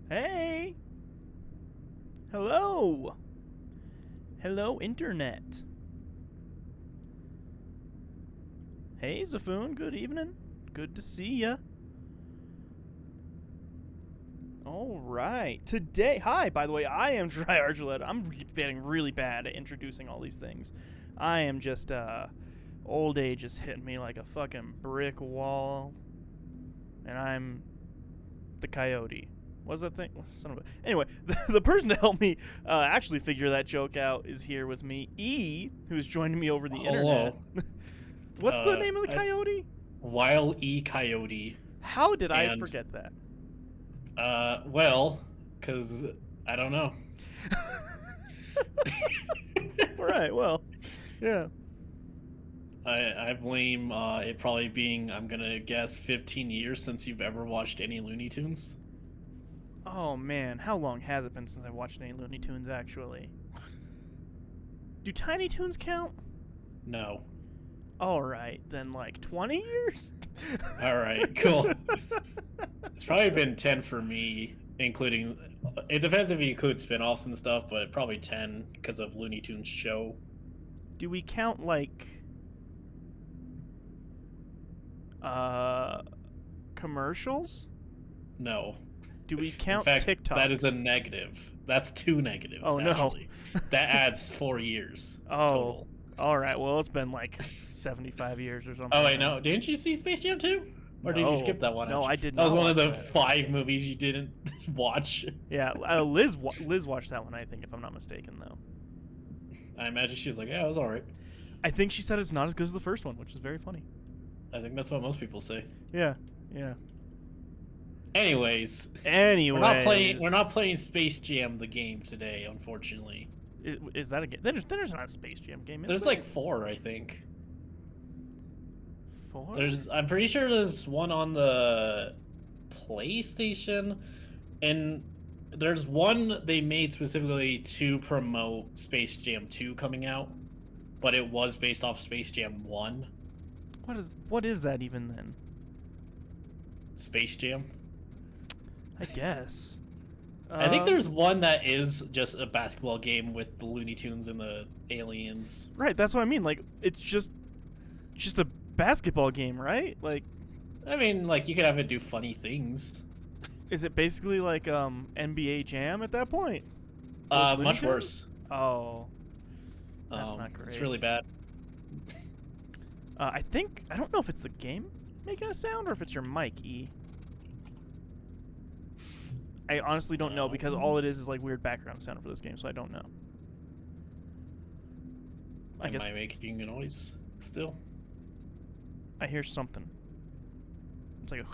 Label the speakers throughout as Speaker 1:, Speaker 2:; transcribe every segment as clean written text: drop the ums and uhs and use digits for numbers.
Speaker 1: Hey! Hello! Hello, Internet. Hey, Zafoon, good evening. Good to see ya. Alright, today, hi, by the way, I am Jeriah. I'm getting really bad at introducing all these things. I am just, old age is hitting me like a fucking brick wall. And I'm the coyote. What's that thing? Son of a... Anyway, the person to help me actually figure that joke out is here with me, E, who's joining me over the internet. What's the name of the coyote?
Speaker 2: Wild E Coyote.
Speaker 1: How did I forget that?
Speaker 2: Well, because I don't know.
Speaker 1: Alright, well, yeah.
Speaker 2: I blame it probably being, I'm gonna guess, 15 years since you've ever watched any Looney Tunes.
Speaker 1: Oh man, how long has it been since I watched any Looney Tunes, actually? Do Tiny Toons count?
Speaker 2: No.
Speaker 1: Alright, then like 20 years?
Speaker 2: Alright, cool. It's probably been 10 for me, including... It depends if you include spin-offs and stuff, but probably 10 because of Looney Tunes show.
Speaker 1: Do we count, like... commercials?
Speaker 2: No.
Speaker 1: Do we count
Speaker 2: In fact,
Speaker 1: TikToks?
Speaker 2: that is a negative. That's 2 negatives, actually.
Speaker 1: No.
Speaker 2: That adds 4 years total.
Speaker 1: Alright, well, it's been like 75 years or something.
Speaker 2: Oh, wait, no. Didn't you see Space Jam 2? Or did you skip that one?
Speaker 1: No, I did
Speaker 2: not. That was one of the
Speaker 1: that.
Speaker 2: 5 movies you didn't watch.
Speaker 1: Yeah, Liz watched that one, I think, if I'm not mistaken, though.
Speaker 2: I imagine she was like, yeah, it was alright.
Speaker 1: I think she said it's not as good as the first one, which is very funny.
Speaker 2: I think that's what most people say.
Speaker 1: Yeah.
Speaker 2: Anyways. We're not playing Space Jam the game today, unfortunately.
Speaker 1: Is that a game? There's not a Space Jam game, is
Speaker 2: There's
Speaker 1: there?
Speaker 2: like 4, I think.
Speaker 1: 4?
Speaker 2: I'm pretty sure there's one on the PlayStation, and there's one they made specifically to promote Space Jam 2 coming out, but it was based off Space Jam 1.
Speaker 1: What is that even then?
Speaker 2: Space Jam?
Speaker 1: I guess.
Speaker 2: I think there's one that is just a basketball game with the Looney Tunes and the aliens.
Speaker 1: Right, that's what I mean. Like, it's just a basketball game, right? Like,
Speaker 2: I mean, like, you could have it do funny things.
Speaker 1: Is it basically like NBA Jam at that point?
Speaker 2: Much worse.
Speaker 1: Oh, that's not great.
Speaker 2: It's really bad.
Speaker 1: I don't know if it's the game making a sound or if it's your mic, E. I honestly don't know because all it is like weird background sound for this game, so I don't know.
Speaker 2: Am I making a noise still?
Speaker 1: I hear something. It's like a...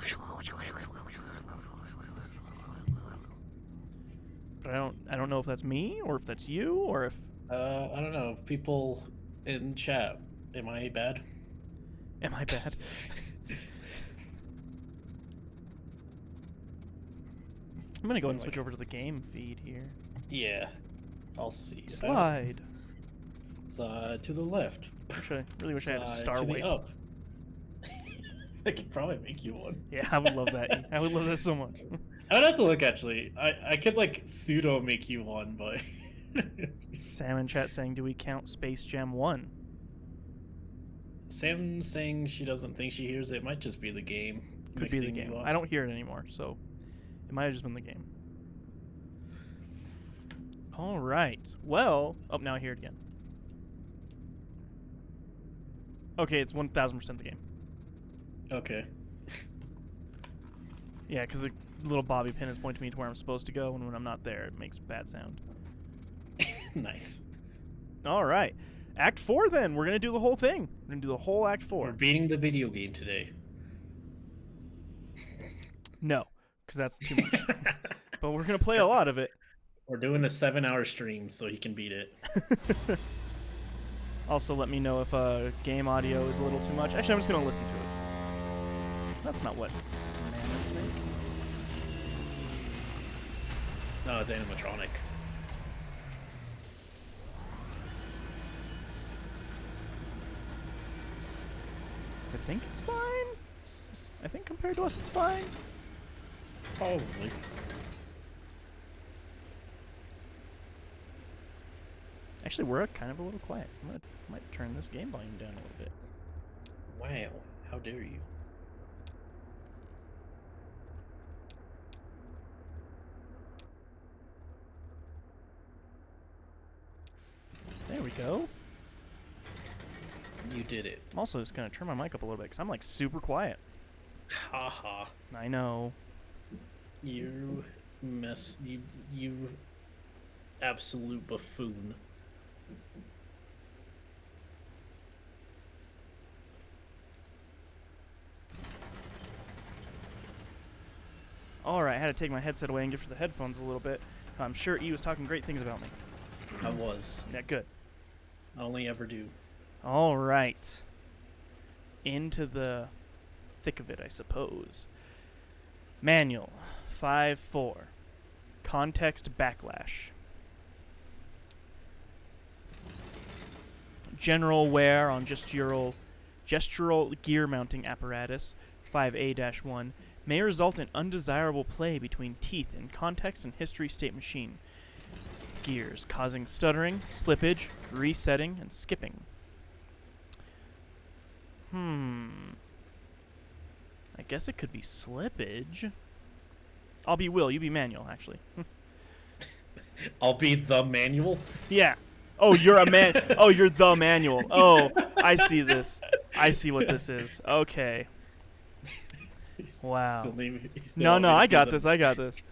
Speaker 1: But I don't know if that's me or if that's you or if...
Speaker 2: I don't know. People in chat, am I bad?
Speaker 1: Am I bad? I'm gonna go ahead and switch over to the game feed here.
Speaker 2: Yeah. I'll see.
Speaker 1: Slide.
Speaker 2: Slide to the left.
Speaker 1: Really wish I had a star
Speaker 2: to
Speaker 1: weight.
Speaker 2: the up. I could probably make you one.
Speaker 1: Yeah, I would love that. I would love that so much.
Speaker 2: I would have to look, actually. I could, like, pseudo make you one, but...
Speaker 1: Sam in chat saying, do we count Space Jam 1?
Speaker 2: Sam saying she doesn't think she hears it. Might just be the game.
Speaker 1: Could be the game. I don't hear it anymore, so it might have just been the game. All right. Well, now I hear it again. Okay, it's 1000% the game.
Speaker 2: Okay.
Speaker 1: Yeah, because the little bobby pin is pointing me to where I'm supposed to go, and when I'm not there, it makes bad sound.
Speaker 2: Nice.
Speaker 1: All right. Act 4, then. We're going to do the whole thing. We're going to do the whole Act 4.
Speaker 2: We're beating the video game today.
Speaker 1: No, because that's too much. But we're going to play a lot of it.
Speaker 2: We're doing a 7-hour stream so he can beat it.
Speaker 1: Also, let me know if game audio is a little too much. Actually, I'm just going to listen to it. That's not what commandments make.
Speaker 2: No, it's animatronic.
Speaker 1: I think it's fine. I think compared to us, it's fine.
Speaker 2: Probably.
Speaker 1: Actually, we're kind of a little quiet. Might turn this game volume down a little bit.
Speaker 2: Wow, how dare you?
Speaker 1: There we go.
Speaker 2: You did it.
Speaker 1: I'm also just going to turn my mic up a little bit because I'm like super quiet.
Speaker 2: Ha ha.
Speaker 1: I know.
Speaker 2: You absolute buffoon.
Speaker 1: Alright, I had to take my headset away and give her the headphones a little bit. I'm sure E was talking great things about me.
Speaker 2: I was.
Speaker 1: Yeah, good.
Speaker 2: I only ever do.
Speaker 1: Alright. Into the thick of it, I suppose. Manual 5.4. Context backlash. General wear on gestural gear mounting apparatus 5A-1 may result in undesirable play between teeth in context and history state machine gears, causing stuttering, slippage, resetting, and skipping. I guess it could be slippage. I'll be Will, you be Manual, actually.
Speaker 2: I'll be the manual.
Speaker 1: Yeah. Oh, you're a man. Oh, you're the Manual. Oh, I see this. I see what this is. Okay. Wow. No, I got this. I got this.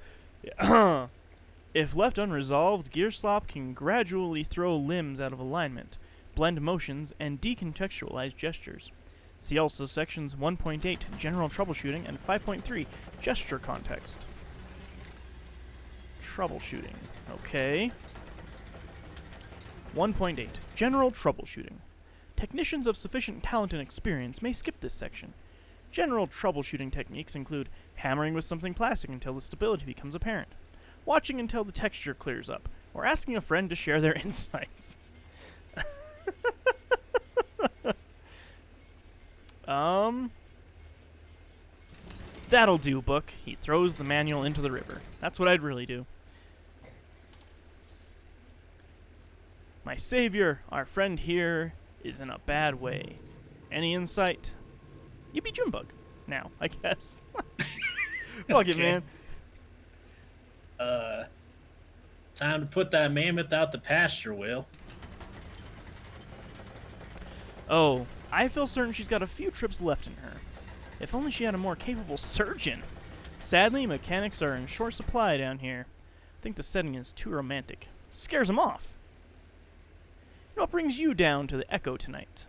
Speaker 1: If left unresolved, gear slop can gradually throw limbs out of alignment, blend motions, and decontextualize gestures. See also sections 1.8, General Troubleshooting, and 5.3, Gesture Context. Troubleshooting. Okay. 1.8, General Troubleshooting. Technicians of sufficient talent and experience may skip this section. General troubleshooting techniques include hammering with something plastic until the stability becomes apparent, watching until the texture clears up, or asking a friend to share their insights. That'll do, book. He throws the manual into the river. That's what I'd really do. My savior, our friend here, is in a bad way. Any insight? You be Junebug now, I guess. Fuck it, man.
Speaker 2: Time to put that mammoth out to pasture, Will.
Speaker 1: Oh, I feel certain she's got a few trips left in her. If only she had a more capable surgeon. Sadly, mechanics are in short supply down here. I think the setting is too romantic. Scares them off. You know what brings you down to the Echo tonight?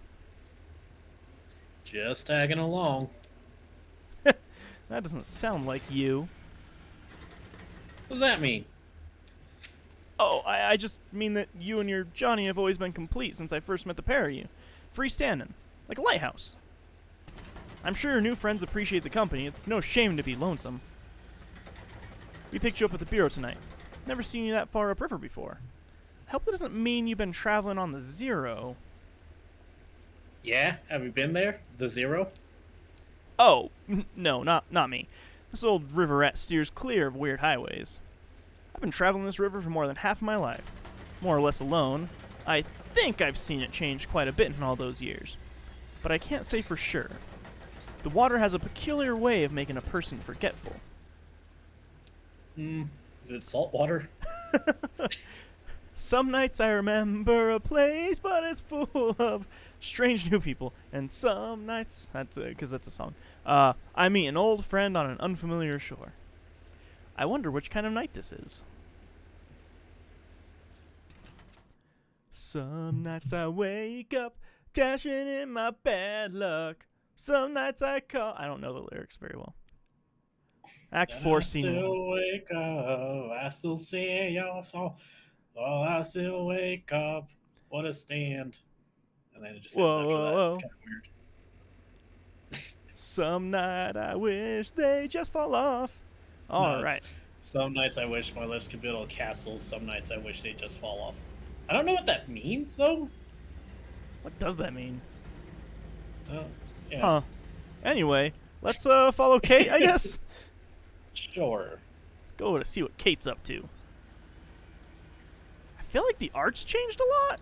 Speaker 2: Just tagging along.
Speaker 1: That doesn't sound like you.
Speaker 2: What does that mean?
Speaker 1: Oh, I just mean that you and your Johnny have always been complete since I first met the pair of you. Freestanding, like a lighthouse. I'm sure your new friends appreciate the company. It's no shame to be lonesome. We picked you up at the Bureau tonight. Never seen you that far upriver before. I hope that doesn't mean you've been traveling on the Zero.
Speaker 2: Yeah? Have you been there? The Zero?
Speaker 1: Oh, no, not me. This old riverette steers clear of weird highways. I've been traveling this river for more than half my life. More or less alone. I think I've seen it change quite a bit in all those years. But I can't say for sure. The water has a peculiar way of making a person forgetful.
Speaker 2: Is it salt water?
Speaker 1: Some nights I remember a place, but it's full of strange new people. And some nights, because that's a song, I meet an old friend on an unfamiliar shore. I wonder which kind of night this is. Some nights I wake up, dashing in my bad luck. Some nights I call... I don't know the lyrics very well. Act 4, scene 1.
Speaker 2: I still wake up, I still see your fall. Oh, I still wake up, what a stand. And then it just ends after that. It's kind of weird.
Speaker 1: Some night I wish they just fall off. All right.
Speaker 2: Some nights I wish my lips could build castles. Some nights I wish they just fall off. I don't know what that means, though.
Speaker 1: What does that mean?
Speaker 2: Yeah.
Speaker 1: Huh. Anyway, let's follow Kate, I guess.
Speaker 2: Sure.
Speaker 1: Let's go to see what Kate's up to. I feel like the art's changed a lot.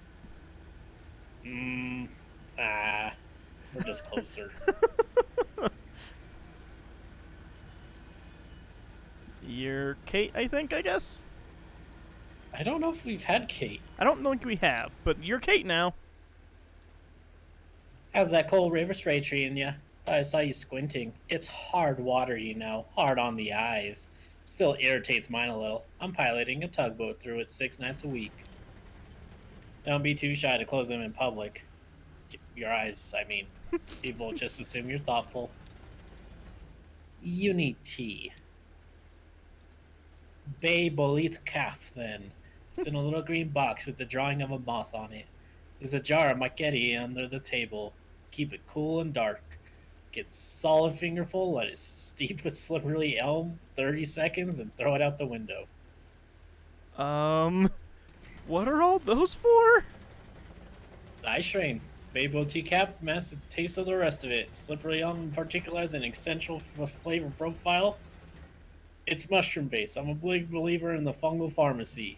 Speaker 2: We're just closer.
Speaker 1: You're Kate, I think, I guess?
Speaker 2: I don't know if we've had Kate.
Speaker 1: I don't think we have, but you're Kate now.
Speaker 2: How's that cold river spray treating you? Thought I saw you squinting. It's hard water, you know. Hard on the eyes. Still irritates mine a little. I'm piloting a tugboat through it 6 nights a week. Don't be too shy to close them in public. Your eyes, I mean. People just assume you're thoughtful. You need tea. Bolite cap, then. It's in a little green box with the drawing of a moth on it. There's a jar of Marchetti under the table. Keep it cool and dark. Get solid fingerful, let it steep with slippery elm 30 seconds, and throw it out the window.
Speaker 1: What are all those for?
Speaker 2: Eye strain. Baybo tea cap masks the taste of the rest of it. Slippery elm in particular has an essential flavor profile. It's mushroom based. I'm a big believer in the fungal pharmacy.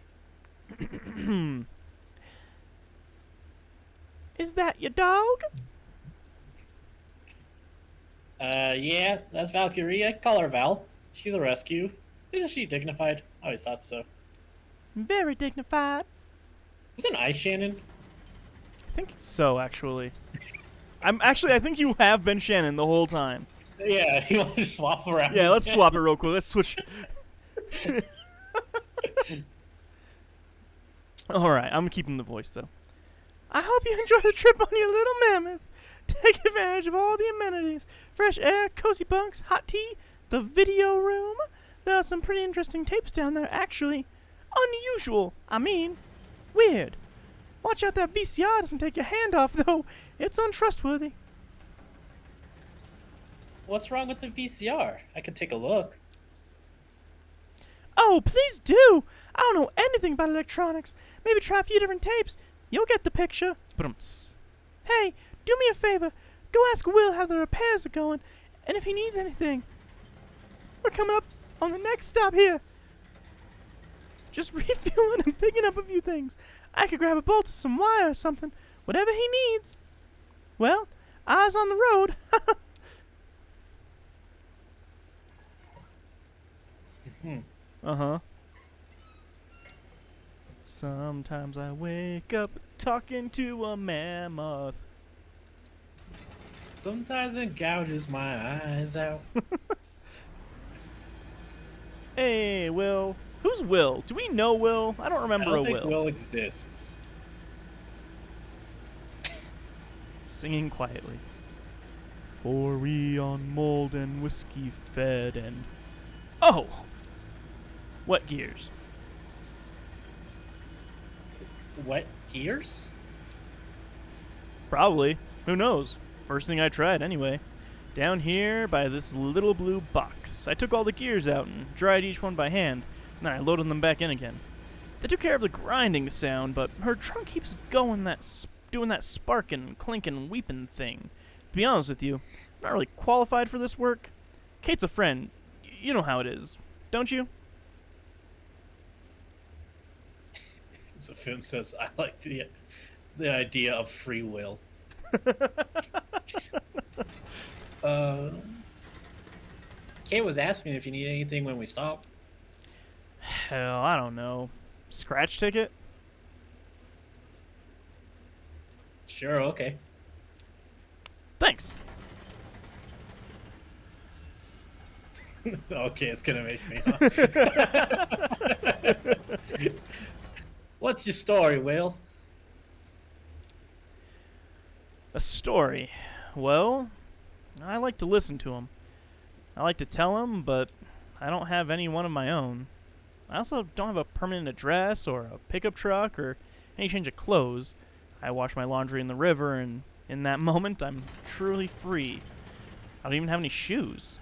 Speaker 1: Is that your dog?
Speaker 2: Yeah, that's Valkyrie. I call her Val. She's a rescue. Isn't she dignified? I always thought so.
Speaker 1: Very dignified.
Speaker 2: Isn't I Shannon?
Speaker 1: I think so, actually. I think you have been Shannon the whole time.
Speaker 2: Yeah, you want to swap around?
Speaker 1: Yeah, let's swap it real quick. Let's switch. Alright, I'm keeping the voice, though. I hope you enjoy the trip on your little mammoth. Take advantage of all the amenities. Fresh air, cozy bunks, hot tea, the video room. There are some pretty interesting tapes down there, actually. Unusual. I mean, weird. Watch out that VCR doesn't take your hand off, though. It's untrustworthy.
Speaker 2: What's wrong with the VCR? I could take a look.
Speaker 1: Oh, please do. I don't know anything about electronics. Maybe try a few different tapes. You'll get the picture. Hey, do me a favor. Go ask Will how the repairs are going, and if he needs anything. We're coming up on the next stop here. Just refueling and picking up a few things. I could grab a bolt of some wire or something. Whatever he needs. Well, eyes on the road. Uh-huh. Sometimes I wake up talking to a mammoth.
Speaker 2: Sometimes it gouges my eyes out.
Speaker 1: Hey, Will. Who's Will? Do we know Will? I don't remember
Speaker 2: I don't think
Speaker 1: Will.
Speaker 2: Will exists.
Speaker 1: Singing quietly. For we on mold and whiskey fed and... Oh! Wet gears.
Speaker 2: Wet gears?
Speaker 1: Probably. Who knows? First thing I tried, anyway. Down here by this little blue box. I took all the gears out and dried each one by hand, and then I loaded them back in again. They took care of the grinding sound, but her trunk keeps going doing that sparkin', clinkin', weepin' thing. To be honest with you, I'm not really qualified for this work. Kate's a friend. You know how it is, don't you?
Speaker 2: So Finn says, I like the idea of free will. Kate was asking if you need anything when we stop.
Speaker 1: Hell, I don't know. Scratch ticket?
Speaker 2: Sure, okay.
Speaker 1: Thanks.
Speaker 2: Okay, it's gonna make me. What's your story, Will?
Speaker 1: A story. Well, I like to listen to them. I like to tell them, but I don't have any one of my own. I also don't have a permanent address or a pickup truck or any change of clothes. I wash my laundry in the river, and in that moment, I'm truly free. I don't even have any shoes.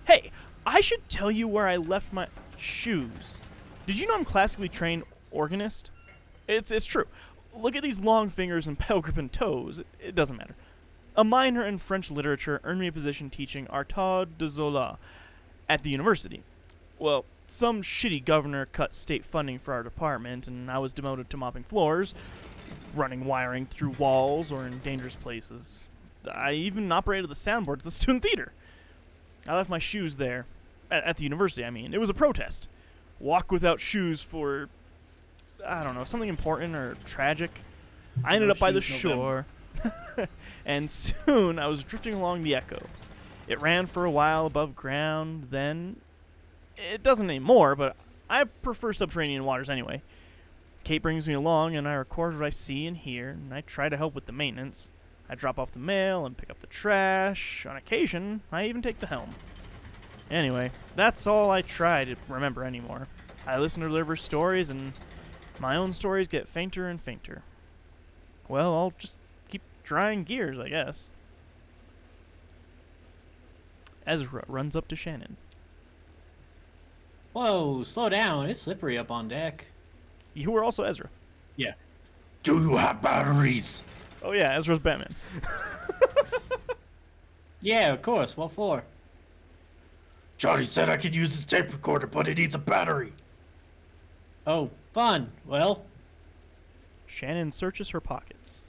Speaker 1: Hey, I should tell you where I left my shoes. Did you know I'm classically trained organist? It's true. Look at these long fingers and pedal grip and toes. It doesn't matter. A minor in French literature earned me a position teaching Artaud de Zola at the university. Well, some shitty governor cut state funding for our department, and I was demoted to mopping floors, running wiring through walls, or in dangerous places. I even operated the soundboard at the student theater. I left my shoes there. At the university, I mean. It was a protest. Walk without shoes for, I don't know, something important or tragic. I ended up by the shore. And soon I was drifting along the Echo. It ran for a while above ground, then... It doesn't anymore, but I prefer subterranean waters anyway. Kate brings me along, and I record what I see and hear, and I try to help with the maintenance. I drop off the mail and pick up the trash. On occasion, I even take the helm. Anyway, that's all I try to remember anymore. I listen to River's stories, and my own stories get fainter and fainter. Well, I'll just keep drying gears, I guess. Ezra runs up to Shannon.
Speaker 3: Whoa, slow down. It's slippery up on deck.
Speaker 1: You were also Ezra.
Speaker 2: Yeah.
Speaker 4: Do you have batteries?
Speaker 1: Oh yeah, Ezra's Batman.
Speaker 3: Yeah, of course. What for?
Speaker 4: Johnny said I could use his tape recorder, but it needs a battery.
Speaker 3: Oh, fun. Well,
Speaker 1: Shannon searches her pockets.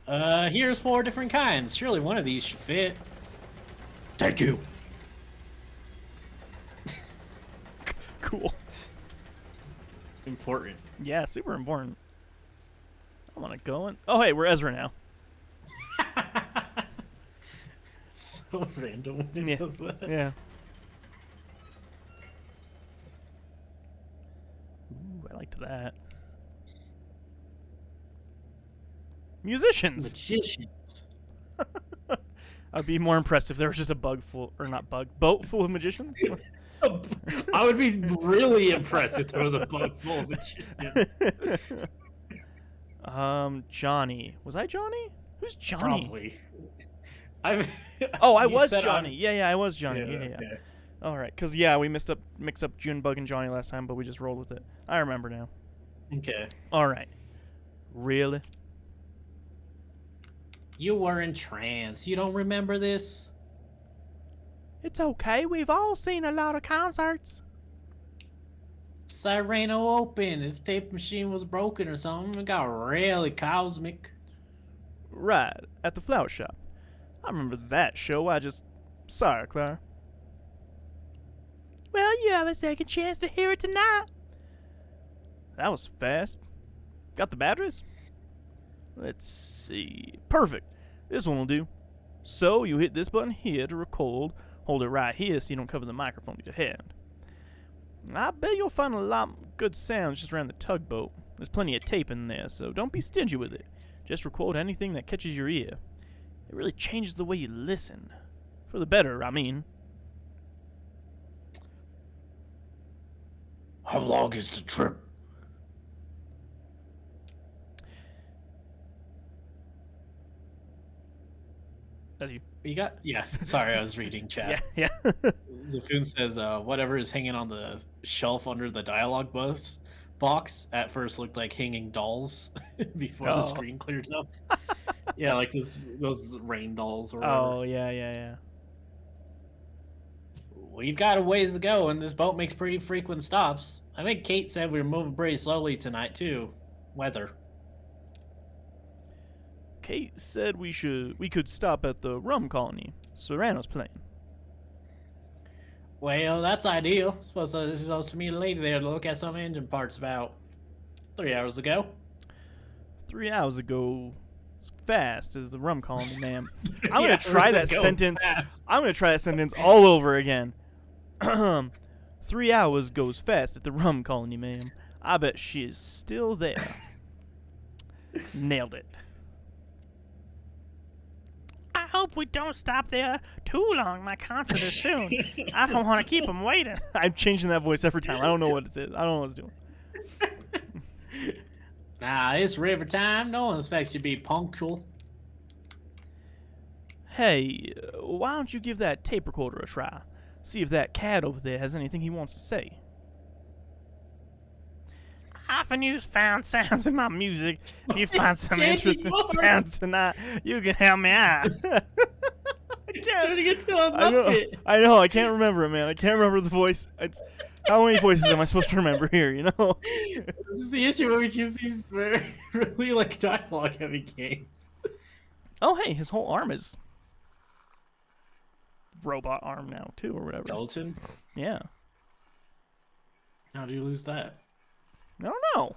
Speaker 3: here's 4 different kinds. Surely one of these should fit.
Speaker 4: Thank you.
Speaker 1: Cool.
Speaker 2: Important.
Speaker 1: Yeah, super important. I want to go in. Oh, hey, we're Ezra now.
Speaker 2: So random when it
Speaker 1: Yeah.
Speaker 2: does that.
Speaker 1: Yeah. Ooh, I liked that. Musicians.
Speaker 3: Magicians.
Speaker 1: I'd be more impressed if there was just a boat full of magicians.
Speaker 2: I would be really impressed if there was a bug full of magicians.
Speaker 1: Johnny. Was I Johnny? Who's Johnny?
Speaker 2: Probably.
Speaker 1: Oh, I
Speaker 2: You
Speaker 1: was
Speaker 2: said
Speaker 1: Johnny. Yeah, I was Johnny. Yeah.
Speaker 2: okay.
Speaker 1: All right, because we mixed up Junebug and Johnny last time, but we just rolled with it. I remember now.
Speaker 2: Okay.
Speaker 1: All right. Really?
Speaker 3: You were in trance. You don't remember this?
Speaker 1: It's okay. We've all seen a lot of concerts.
Speaker 3: Sireno open. His tape machine was broken or something. It got really cosmic.
Speaker 1: Right, at the flower shop. I remember that show. Sorry, Clara. Well, you have a second chance to hear it tonight. That was fast. Got the batteries? Let's see. Perfect. This one will do. So, you hit this button here to record. Hold it right here so you don't cover the microphone with your hand. I bet you'll find a lot of good sounds just around the tugboat. There's plenty of tape in there, so don't be stingy with it. Just record anything that catches your ear. It really changes the way you listen. For the better, I mean.
Speaker 4: How long is the trip?
Speaker 1: That's you.
Speaker 3: You got? Yeah. Sorry, I was reading chat.
Speaker 1: Yeah.
Speaker 2: Zafun says, whatever is hanging on the shelf under the dialogue box at first looked like hanging dolls before the screen cleared up. Yeah, like those rain dolls or whatever.
Speaker 1: Oh, yeah.
Speaker 3: We've got a ways to go, and this boat makes pretty frequent stops. I think Kate said we were moving pretty slowly tonight, too. Weather.
Speaker 1: Kate said we could stop at the rum colony. Serrano's playing.
Speaker 3: Well, that's ideal. Supposed to meet a lady there to look at some engine parts about 3 hours ago.
Speaker 1: 3 hours ago, as fast as the rum colony, ma'am. I'm gonna try that sentence. I'm gonna try that sentence all over again. 3 hours goes fast at the rum colony, ma'am. I bet she is still there. Nailed it. I hope we don't stop there too long. My concert is soon. I don't want to keep them waiting. I'm changing that voice every time. I don't know what it is. I don't know what it's doing.
Speaker 3: Nah, it's river time. No one expects you to be punctual.
Speaker 1: Hey, why don't you give that tape recorder a try? See if that cat over there has anything he wants to say. I often use found sounds in my music. If you find some interesting sounds tonight, you can help me out.
Speaker 3: Turning into a
Speaker 1: I know.
Speaker 3: Muppet.
Speaker 1: I know. I can't remember it, man. I can't remember the voice. It's how many voices am I supposed to remember here? You know.
Speaker 3: This is the issue when we choose these very really like dialogue heavy games.
Speaker 1: Oh, hey, his whole arm is robot arm now too, or whatever.
Speaker 3: Skeleton?
Speaker 1: Yeah.
Speaker 3: How do you lose that?
Speaker 1: I don't know.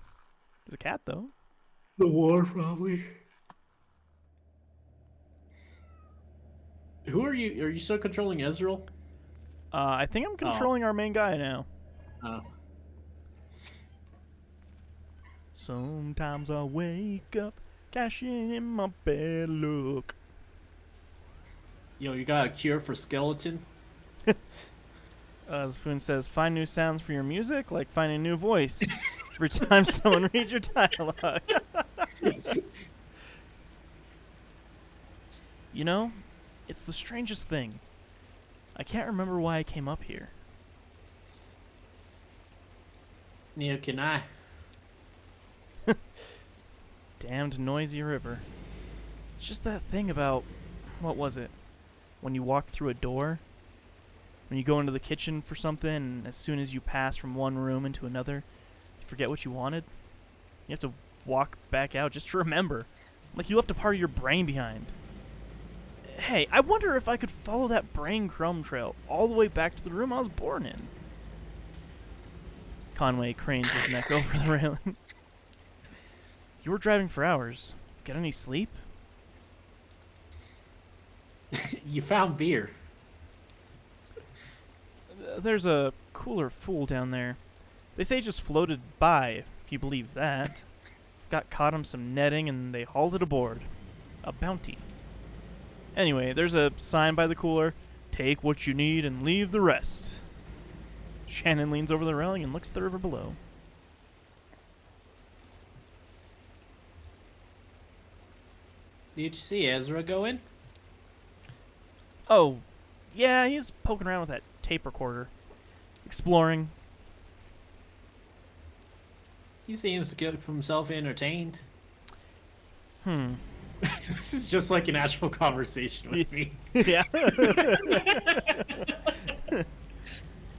Speaker 1: There's a cat though.
Speaker 3: The war, probably. Who are you? Are you still controlling Ezreal?
Speaker 1: I think I'm controlling our main guy now.
Speaker 3: Oh.
Speaker 1: Sometimes I wake up, cashing in my bed. Look.
Speaker 3: Yo, you got a cure for skeleton?
Speaker 1: Spoon says, find new sounds for your music, like finding a new voice every time someone reads your dialogue. You know, it's the strangest thing. I can't remember why I came up here.
Speaker 3: Neither can I.
Speaker 1: Damned noisy river. It's just that thing about, what was it? When you walk through a door? When you go into the kitchen for something, and as soon as you pass from one room into another, you forget what you wanted? You have to walk back out just to remember. Like you left a part of your brain behind. Hey, I wonder if I could follow that brain crumb trail all the way back to the room I was born in. Conway cranes his neck over the railing. You were driving for hours. Get any sleep?
Speaker 3: You found beer.
Speaker 1: There's a cooler fool down there. They say it just floated by, if you believe that. Got caught on some netting and they hauled it aboard. A bounty. Anyway, there's a sign by the cooler. Take what you need and leave the rest. Shannon leans over the railing and looks at the river below.
Speaker 3: Did you see Ezra go in?
Speaker 1: Oh, yeah, he's poking around with that tape recorder. Exploring.
Speaker 3: He seems to get himself entertained. This is just like an actual conversation with me.
Speaker 1: Yeah.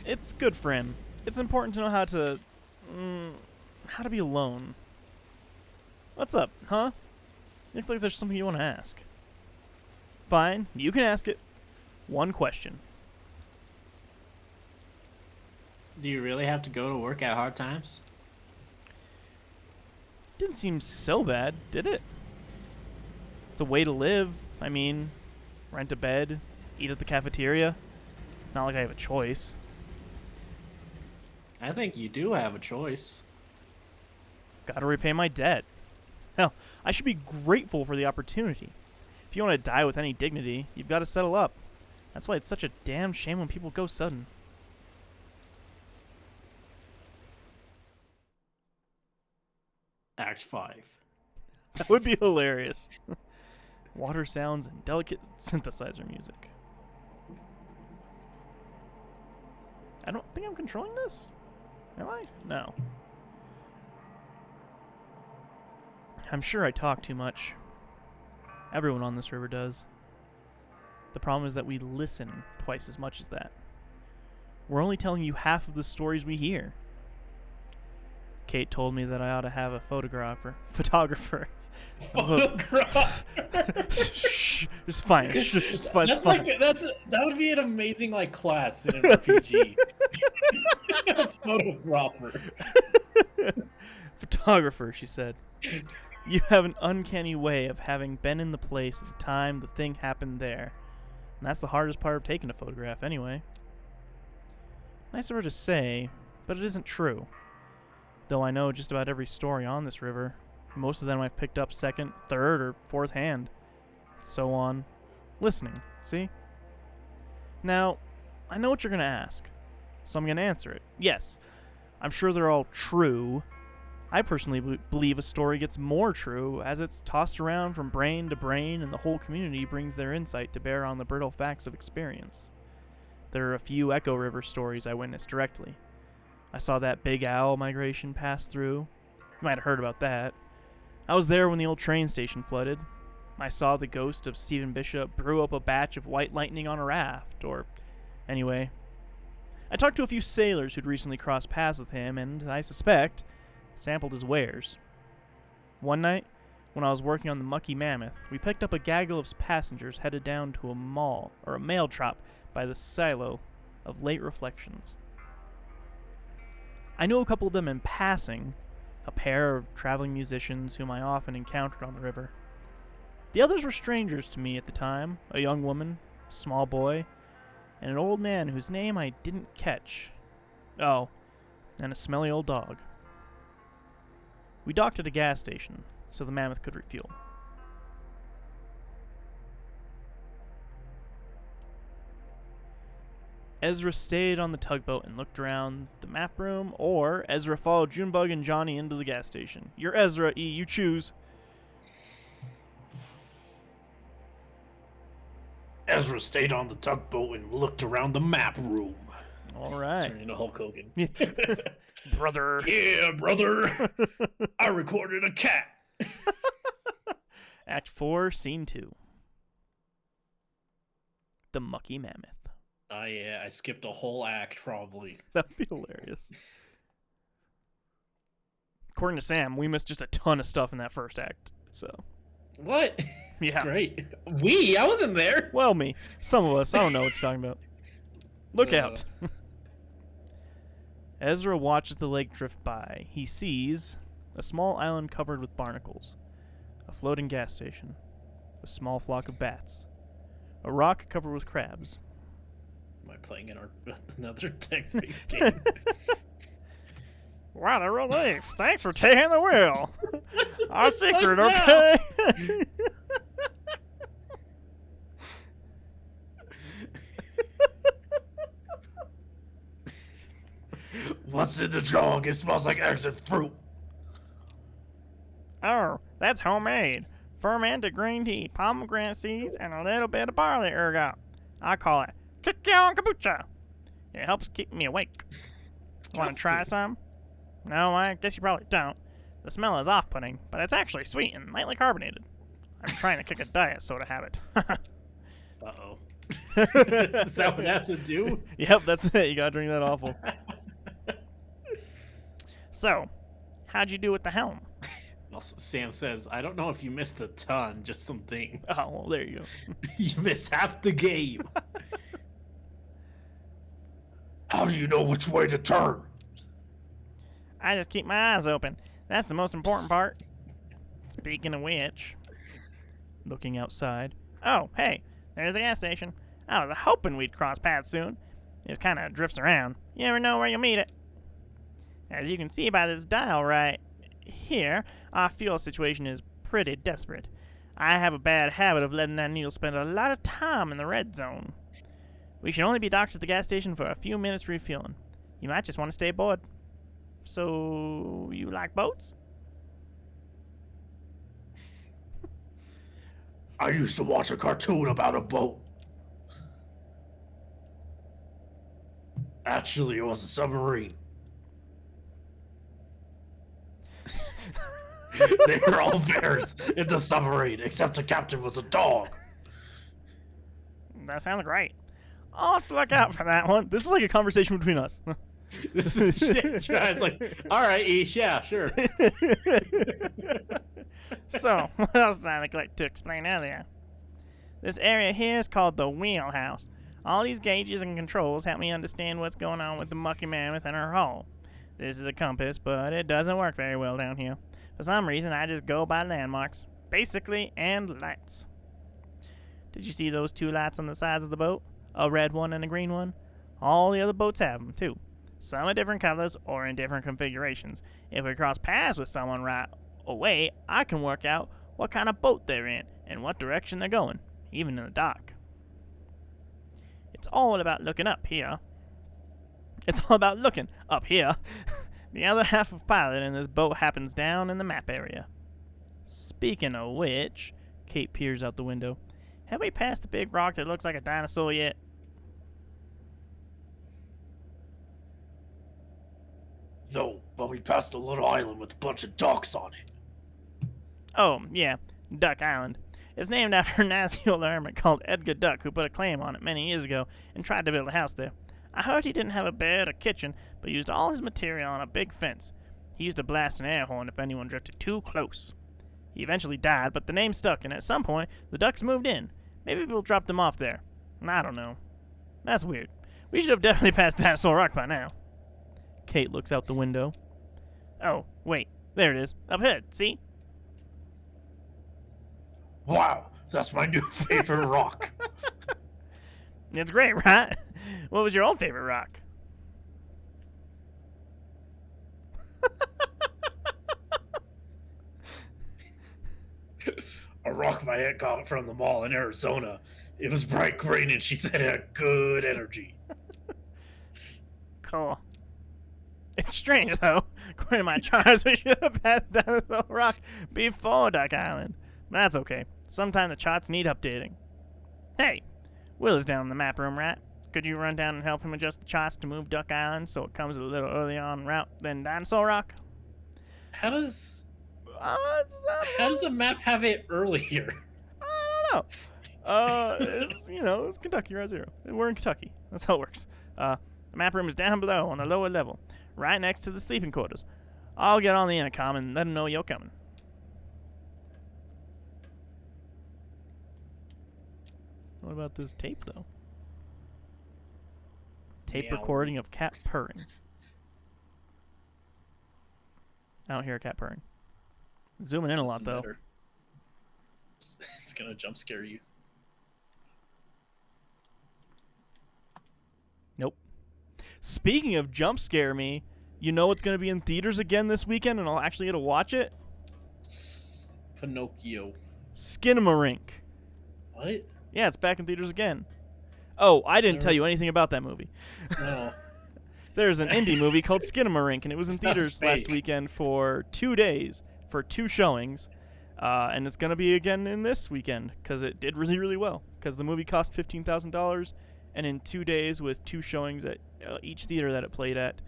Speaker 1: It's good for him. It's important to know how to be alone. What's up, huh? You look like there's something you want to ask. Fine, you can ask it. One question.
Speaker 3: Do you really have to go to work at hard times?
Speaker 1: Didn't seem so bad, did it? It's a way to live. I mean, rent a bed, eat at the cafeteria. Not like I have a choice.
Speaker 3: I think you do have a choice.
Speaker 1: Gotta repay my debt. Hell, I should be grateful for the opportunity. If you want to die with any dignity, you've got to settle up. That's why it's such a damn shame when people go sudden.
Speaker 3: Act 5.
Speaker 1: That would be hilarious. Water sounds and delicate synthesizer music. I don't think I'm controlling this. Am I? No. I'm sure I talk too much. Everyone on this river does. The problem is that we listen twice as much as that. We're only telling you half of the stories we hear. Kate told me that I ought to have a photographer. Photographer. Shh, it's fine. It's fine. It's fine.
Speaker 3: That would be an amazing like class in an RPG. A photographer.
Speaker 1: Photographer, she said. You have an uncanny way of having been in the place at the time the thing happened there. And that's the hardest part of taking a photograph anyway. Nice of her to say, but it isn't true. Though I know just about every story on this river. Most of them I've picked up second, third, or fourth hand. So on. Listening, see? Now, I know what you're going to ask, so I'm going to answer it. Yes, I'm sure they're all true. I personally believe a story gets more true as it's tossed around from brain to brain and the whole community brings their insight to bear on the brittle facts of experience. There are a few Echo River stories I witnessed directly. I saw that big owl migration pass through. You might have heard about that. I was there when the old train station flooded. I saw the ghost of Stephen Bishop brew up a batch of white lightning on a raft, or anyway. I talked to a few sailors who'd recently crossed paths with him, and I suspect sampled his wares. One night, when I was working on the Mucky Mammoth, we picked up a gaggle of passengers headed down to a mail drop by the silo of Late Reflections. I knew a couple of them in passing, a pair of traveling musicians whom I often encountered on the river. The others were strangers to me at the time, a young woman, a small boy, and an old man whose name I didn't catch. Oh, and a smelly old dog. We docked at a gas station, so the Mammoth could refuel. Ezra stayed on the tugboat and looked around the map room, or Ezra followed Junebug and Johnny into the gas station. You're Ezra, E. You choose.
Speaker 4: Ezra stayed on the tugboat and looked around the map room.
Speaker 1: All right.
Speaker 2: Turning into Hulk Hogan.
Speaker 1: Brother.
Speaker 4: Yeah, brother. I recorded a cat.
Speaker 1: Act 4, Scene 2. The Mucky Mammoth.
Speaker 2: Yeah, I skipped a whole act, probably.
Speaker 1: That'd be hilarious. According to Sam, we missed just a ton of stuff in that first act. So,
Speaker 2: What?
Speaker 1: yeah.
Speaker 2: Great. I wasn't there.
Speaker 1: Well, me. Some of us. I don't know what you're talking about. Look out. Ezra watches the lake drift by. He sees a small island covered with barnacles, a floating gas station, a small flock of bats, a rock covered with crabs.
Speaker 2: Am I playing another text-based game?
Speaker 1: What a relief. Thanks for taking the wheel. Our secret,
Speaker 2: What's
Speaker 1: okay?
Speaker 4: What's in the jug? It smells like eggs and fruit.
Speaker 1: Oh, that's homemade. Fermented green tea, pomegranate seeds, and a little bit of barley ergot. I call it Kikyon Kombucha. It helps keep me awake. Want to try some? No, I guess you probably don't. The smell is off-putting, but it's actually sweet and lightly carbonated. I'm trying to kick a diet soda habit.
Speaker 2: Uh-oh. Is that what I have to do?
Speaker 1: Yep, that's it. You gotta drink that awful. So, how'd you do with the helm?
Speaker 2: Well, Sam says, I don't know if you missed a ton, just some things.
Speaker 1: Oh, well, there you go.
Speaker 2: You missed half the game.
Speaker 4: How do you know which way to turn?
Speaker 1: I just keep my eyes open. That's the most important part. Speaking of which, looking outside. Oh, hey, there's the gas station. I was hoping we'd cross paths soon. It kind of drifts around. You never know where you'll meet it. As you can see by this dial right here, our fuel situation is pretty desperate. I have a bad habit of letting that needle spend a lot of time in the red zone. We should only be docked at the gas station for a few minutes refueling. You might just want to stay aboard. So, you like boats?
Speaker 4: I used to watch a cartoon about a boat. Actually, it was a submarine. They were all bears in the submarine, except the captain was a dog.
Speaker 1: That sounds great. I'll have to look out for that one. This is like a conversation between us.
Speaker 2: This is shit. It's like, all right, Ish, yeah, sure.
Speaker 1: So, what else did I neglect to explain earlier? This area here is called the wheelhouse. All these gauges and controls help me understand what's going on with the Mucky Mammoth and her hull. This is a compass, but it doesn't work very well down here. For some reason, I just go by landmarks, basically, and lights. Did you see those two lights on the sides of the boat? A red one and a green one? All the other boats have them, too. Some are different colors or in different configurations. If we cross paths with someone right away, I can work out what kind of boat they're in and what direction they're going, even in the dark. It's all about looking up here. It's all about looking up here. The other half of pilot in this boat happens down in the map area. Speaking of which, Kate peers out the window. Have we passed the big rock that looks like a dinosaur yet?
Speaker 4: No, but we passed a little island with a bunch of ducks on it.
Speaker 1: Oh, yeah, Duck Island. It's named after a nasty old hermit called Edgar Duck who put a claim on it many years ago and tried to build a house there. I heard he didn't have a bed or kitchen, but used all his material on a big fence. He used to blast an air horn if anyone drifted too close. He eventually died, but the name stuck, and at some point, the ducks moved in. Maybe people dropped them off there. I don't know. That's weird. We should have definitely passed Dinosaur Rock by now. Kate looks out the window. Oh, wait. There it is. Up ahead, see?
Speaker 4: Wow, that's my new favorite rock.
Speaker 1: It's great, right? What was your old favorite rock?
Speaker 4: A rock my aunt got from the mall in Arizona. It was bright green and she said it had good energy.
Speaker 1: Cool. It's strange, though. According to my charts, we should have passed Dinosaur Rock before Duck Island. But that's okay. Sometimes the charts need updating. Hey, Will is down in the map room, right? Could you run down and help him adjust the charts to move Duck Island so it comes a little earlier on route than Dinosaur Rock?
Speaker 2: How does a map have it earlier?
Speaker 1: I don't know. It's Kentucky Route Zero. We're in Kentucky. That's how it works. The map room is down below on the lower level, right next to the sleeping quarters. I'll get on the intercom and let them know you're coming. What about this tape, though? Tape
Speaker 2: Meow.
Speaker 1: recording of cat purring. I don't hear a cat purring. Zooming in a lot,
Speaker 2: Doesn't
Speaker 1: though.
Speaker 2: matter. It's gonna jump scare you.
Speaker 1: Nope. Speaking of jump scare me, you know what's going to be in theaters again this weekend and I'll actually get to watch it?
Speaker 2: Pinocchio.
Speaker 1: Skinamarink.
Speaker 2: What?
Speaker 1: Yeah, it's back in theaters again. Oh, I didn't
Speaker 2: Never-
Speaker 1: tell you anything about that movie.
Speaker 2: No.
Speaker 1: There's an indie movie called Skinamarink, and it was in
Speaker 2: Sounds
Speaker 1: theaters last
Speaker 2: fake.
Speaker 1: weekend for 2 days, for 2 showings. And it's going to be again in this weekend, because it did really, really well. Because the movie cost $15,000, and in 2 days with 2 showings at each theater that it played at,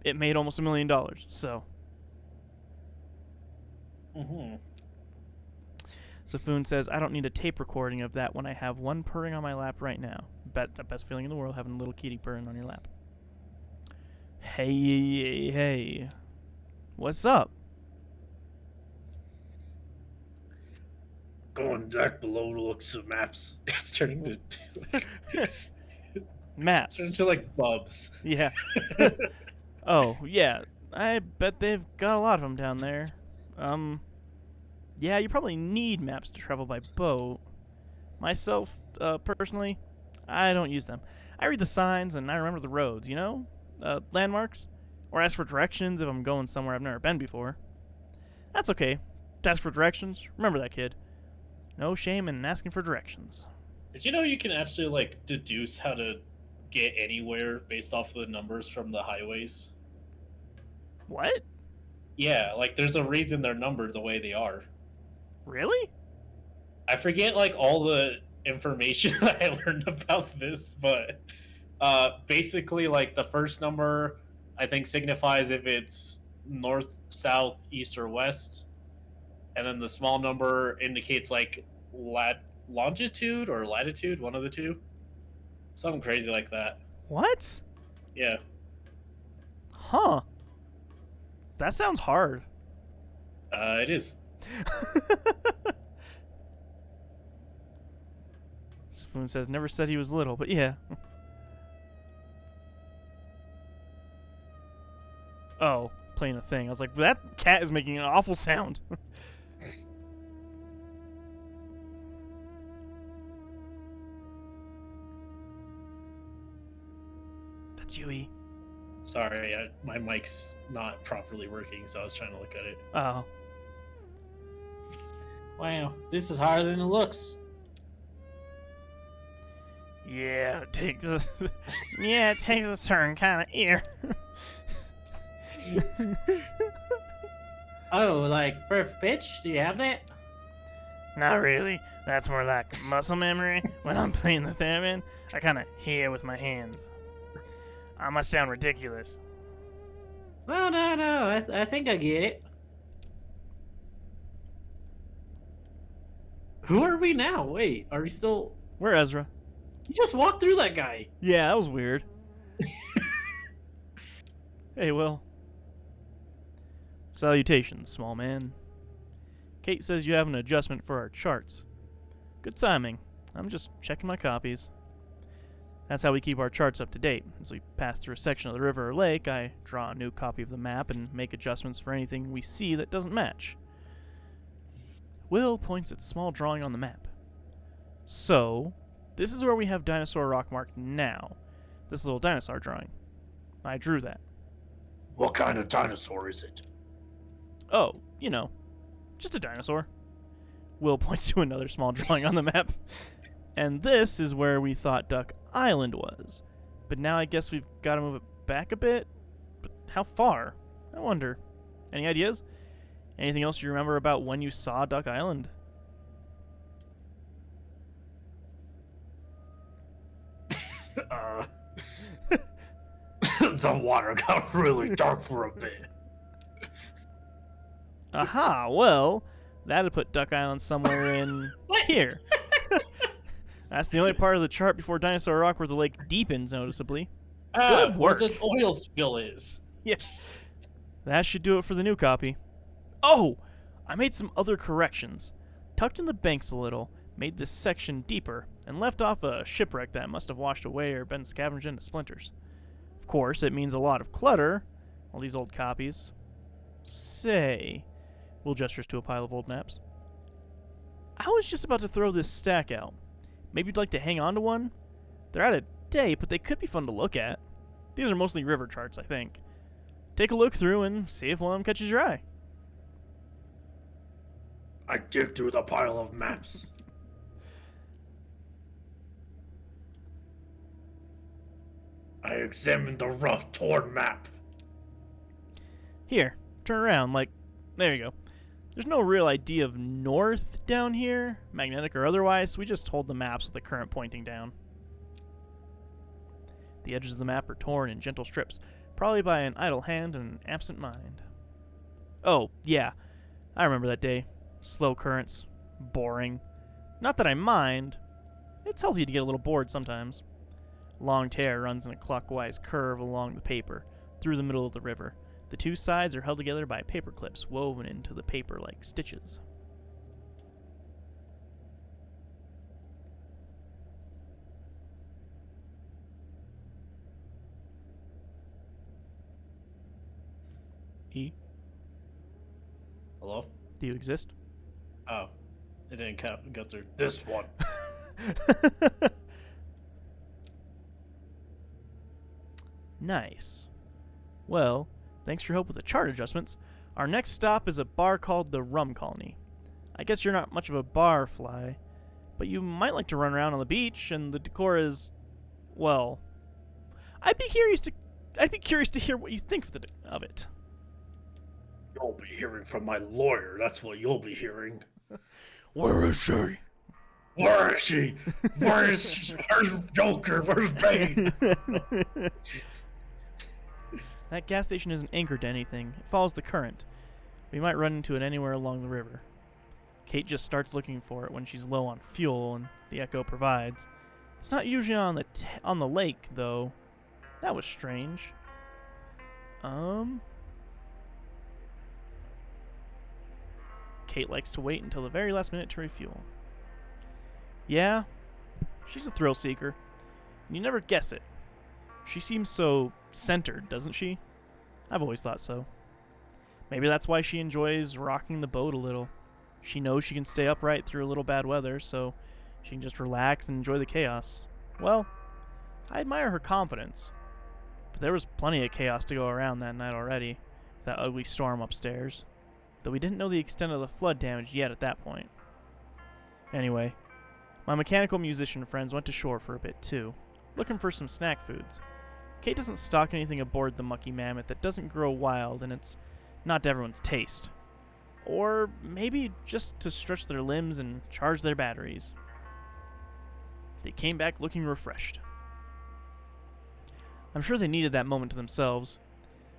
Speaker 1: it made almost $1 million. So,
Speaker 2: Mm-hmm.
Speaker 1: Safoon says, I don't need a tape recording of that when I have one purring on my lap right now. Bet the best feeling in the world, having a little kitty purring on your lap. Hey. What's up?
Speaker 4: Going back below to look at some maps.
Speaker 2: It's turning to
Speaker 1: Maps.
Speaker 2: turning to like bubs.
Speaker 1: Yeah. Oh, yeah. I bet they've got a lot of them down there. Yeah, you probably need maps to travel by boat. Myself, personally, I don't use them. I read the signs and I remember the roads, you know? Landmarks. Or ask for directions if I'm going somewhere I've never been before. That's okay. To ask for directions, remember that, kid. No shame in asking for directions.
Speaker 2: Did you know you can actually like deduce how to get anywhere based off the numbers from the highways?
Speaker 1: What?
Speaker 2: Yeah, like there's a reason they're numbered the way they are.
Speaker 1: Really?
Speaker 2: I forget like all the information I learned about this, but basically like the first number I think signifies if it's north, south, east, or west, and then the small number indicates like longitude or latitude, one of the two. Something crazy like that.
Speaker 1: What?
Speaker 2: Yeah.
Speaker 1: Huh. That sounds hard.
Speaker 2: It is.
Speaker 1: Spoon says, never said he was little, but yeah. Oh, playing a thing. I was like, that cat is making an awful sound. That's Yui.
Speaker 2: Sorry, my mic's not properly working, so I was trying to look at it.
Speaker 1: Oh.
Speaker 3: Wow, this is harder than it looks.
Speaker 1: Yeah, it takes a yeah, it takes a certain kind of ear.
Speaker 3: Oh, like perfect pitch? Do you have that?
Speaker 1: Not really. That's more like muscle memory. When I'm playing the theremin, I kind of hear with my hands. I must sound ridiculous.
Speaker 3: No. I think I get it.
Speaker 2: Who are we now? Wait, are we still...
Speaker 1: We're Ezra.
Speaker 2: You just walked through that guy.
Speaker 1: Yeah, that was weird. Hey, Will. Salutations, small man. Kate says you have an adjustment for our charts. Good timing. I'm just checking my copies. That's how we keep our charts up to date. As we pass through a section of the river or lake, I draw a new copy of the map and make adjustments for anything we see that doesn't match. Will points at small drawing on the map. So, this is where we have Dinosaur Rock marked now. This little dinosaur drawing. I drew that.
Speaker 4: What kind of dinosaur is it?
Speaker 1: Oh, you know, just a dinosaur. Will points to another small drawing on the map. And this is where we thought Duck Island was. But now I guess we've got to move it back a bit. But how far? I wonder. Any ideas? Anything else you remember about when you saw Duck Island?
Speaker 4: The water got really dark for a bit.
Speaker 1: Aha, well, that'd put Duck Island somewhere in here. That's the only part of the chart before Dinosaur Rock where the lake deepens noticeably. Good work.
Speaker 2: Where the oil spill is.
Speaker 1: Yeah. That should do it for the new copy. Oh! I made some other corrections. Tucked in the banks a little, made this section deeper, and left off a shipwreck that must have washed away or been scavenged into splinters. Of course, it means a lot of clutter, all these old copies. Say, Will gestures to a pile of old maps. I was just about to throw this stack out. Maybe you'd like to hang on to one? They're out of date, but they could be fun to look at. These are mostly river charts, I think. Take a look through and see if one of them catches your eye.
Speaker 4: I dig through the pile of maps. I examine the rough, torn map.
Speaker 1: Here, turn around, like, there you go. There's no real idea of north down here, magnetic or otherwise, so we just hold the maps with the current pointing down. The edges of the map are torn in gentle strips, probably by an idle hand and an absent mind. Oh, yeah, I remember that day. Slow currents. Boring. Not that I mind. It's healthy to get a little bored sometimes. Long tear runs in a clockwise curve along the paper, through the middle of the river. The two sides are held together by paper clips woven into the paper like stitches. E,
Speaker 2: Hello?
Speaker 1: do you exist?
Speaker 2: Oh. It didn't go through.
Speaker 4: This one.
Speaker 1: Nice. Well, thanks for your help with the chart adjustments. Our next stop is a bar called the Rum Colony. I guess you're not much of a bar fly, but you might like to run around on the beach, and the decor is, well, I'd be curious to hear what you think of it.
Speaker 4: You'll be hearing from my lawyer. That's what you'll be hearing.
Speaker 1: Where is she?
Speaker 4: Where is she? Where's Joker? Where's Bane?
Speaker 1: That gas station isn't anchored to anything. It follows the current. We might run into it anywhere along the river. Kate just starts looking for it when she's low on fuel, and the echo provides. It's not usually on the lake, though. That was strange. Kate likes to wait until the very last minute to refuel. Yeah, she's a thrill seeker. And you never guess it. She seems so centered, doesn't she? I've always thought so. Maybe that's why she enjoys rocking the boat a little. She knows she can stay upright through a little bad weather, so she can just relax and enjoy the chaos. Well, I admire her confidence. But there was plenty of chaos to go around that night already. That ugly storm upstairs. Though we didn't know the extent of the flood damage yet at that point. Anyway, my mechanical musician friends went to shore for a bit too, looking for some snack foods. Kate doesn't stock anything aboard the Mucky Mammoth that doesn't grow wild, and it's not to everyone's taste. Or maybe just to stretch their limbs and charge their batteries. They came back looking refreshed. I'm sure they needed that moment to themselves.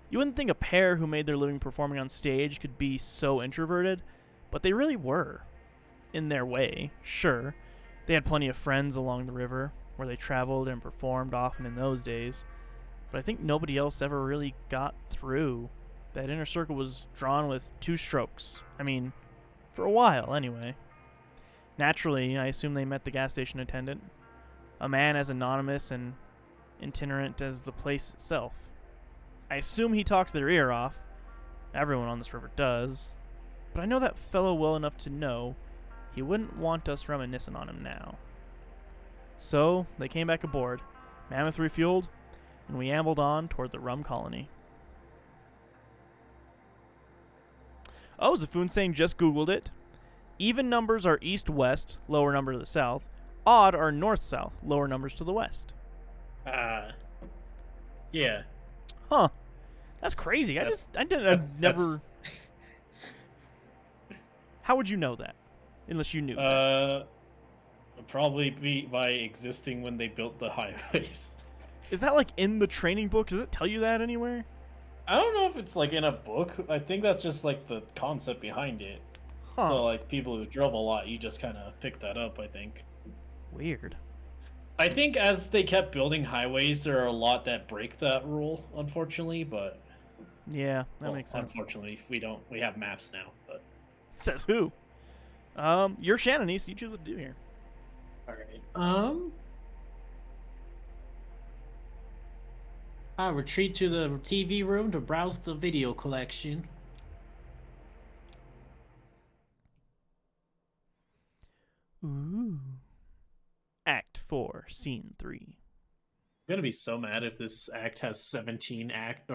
Speaker 1: You wouldn't think a pair who made their living performing on stage could be so introverted, but they really were. in their way, sure. They had plenty of friends along the river, where they traveled and performed often in those days. But I think nobody else ever really got through. That inner circle was drawn with 2 strokes. I mean, for a while, anyway. Naturally, I assume they met the gas station attendant, a man as anonymous and itinerant as the place itself. I assume he talked their ear off. Everyone on this river does. But I know that fellow well enough to know he wouldn't want us reminiscing on him now. So, they came back aboard, Mammoth refueled, and we ambled on toward the rum colony. Oh, Zafoonsane just Googled it. Even numbers are east-west, lower number to the south. Odd are north-south, lower numbers to the west.
Speaker 2: Yeah.
Speaker 1: Huh. That's crazy. I've never... How would you know that? Unless you knew that.
Speaker 2: Probably by existing when they built the highways.
Speaker 1: Is that like in the training book? Does it tell you that anywhere?
Speaker 2: I don't know if it's like in a book. I think that's just like the concept behind it.
Speaker 1: Huh.
Speaker 2: So like people who drove a lot, you just kind of pick that up, I think.
Speaker 1: Weird.
Speaker 2: I think as they kept building highways, there are a lot that break that rule, unfortunately, but
Speaker 1: Yeah, that makes sense.
Speaker 2: Unfortunately, we have maps now, but
Speaker 1: Says who? You're Shannon, so you choose what to do here.
Speaker 2: all right.
Speaker 3: I retreat to the TV room to browse the video collection.
Speaker 1: Ooh. Act 4, Scene 3.
Speaker 2: I'm gonna be so mad if this act has 17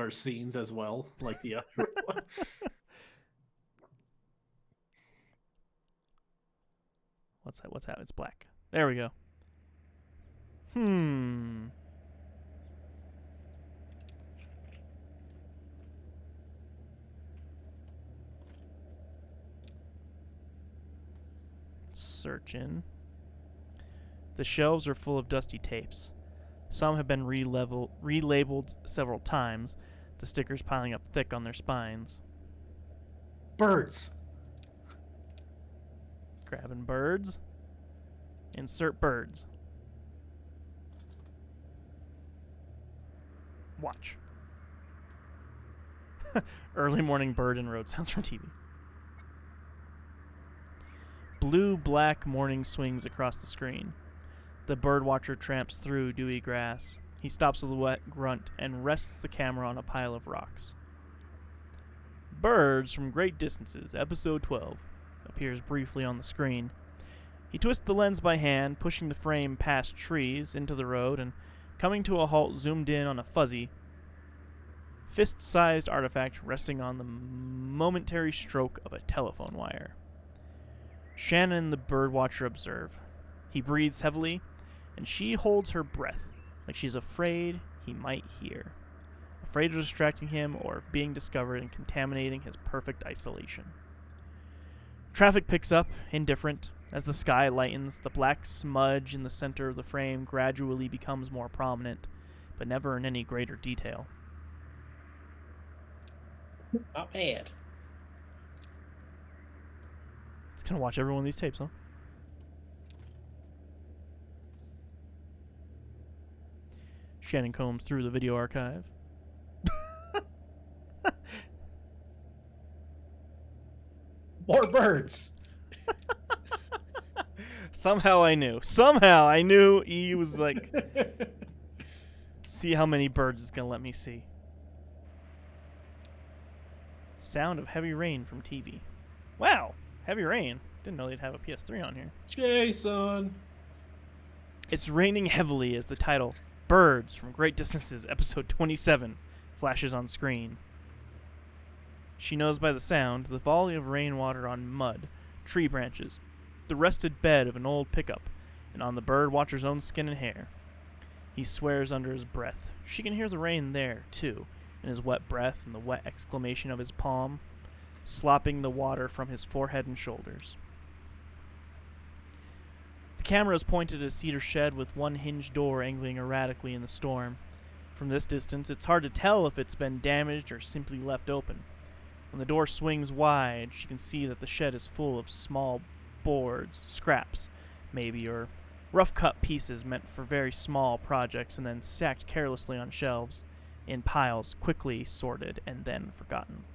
Speaker 2: scenes as well, like the other one.
Speaker 1: What's that? What's that? It's black. There we go. Searching. The shelves are full of dusty tapes. Some have been relabeled several times, the stickers piling up thick on their spines.
Speaker 2: Birds.
Speaker 1: Grabbing birds. Insert birds. Watch. Early morning bird and road sounds from TV. Blue-black morning swings across the screen. The birdwatcher tramps through dewy grass. He stops with a wet grunt and rests the camera on a pile of rocks. Birds from Great Distances, Episode 12, appears briefly on the screen. He twists the lens by hand, pushing the frame past trees into the road and coming to a halt zoomed in on a fuzzy, fist-sized artifact resting on the momentary stroke of a telephone wire. Shannon and the birdwatcher observe. He breathes heavily, and she holds her breath, like she's afraid he might hear. Afraid of distracting him or of being discovered and contaminating his perfect isolation. Traffic picks up, indifferent. As the sky lightens, the black smudge in the center of the frame gradually becomes more prominent, but never in any greater detail.
Speaker 2: Not bad.
Speaker 1: It's gonna watch every one of these tapes, huh? Shannon combs through the video archive.
Speaker 2: More birds.
Speaker 1: Somehow I knew E was like, see how many birds it's gonna let me see. Sound of heavy rain from TV. Wow, heavy rain. Didn't know they'd have a PS3 on here.
Speaker 2: Jason.
Speaker 1: It's raining heavily as the title, Birds from Great Distances, Episode 27, flashes on screen. She knows by the sound the volley of rainwater on mud, tree branches, the rusted bed of an old pickup, and on the bird watcher's own skin and hair. He swears under his breath. She can hear the rain there, too, in his wet breath and the wet exclamation of his palm, slopping the water from his forehead and shoulders. The camera is pointed at a cedar shed with one hinged door angling erratically in the storm. From this distance, it's hard to tell if it's been damaged or simply left open. When the door swings wide, she can see that the shed is full of small boards, scraps, maybe, or rough-cut pieces meant for very small projects and then stacked carelessly on shelves in piles, quickly sorted and then forgotten.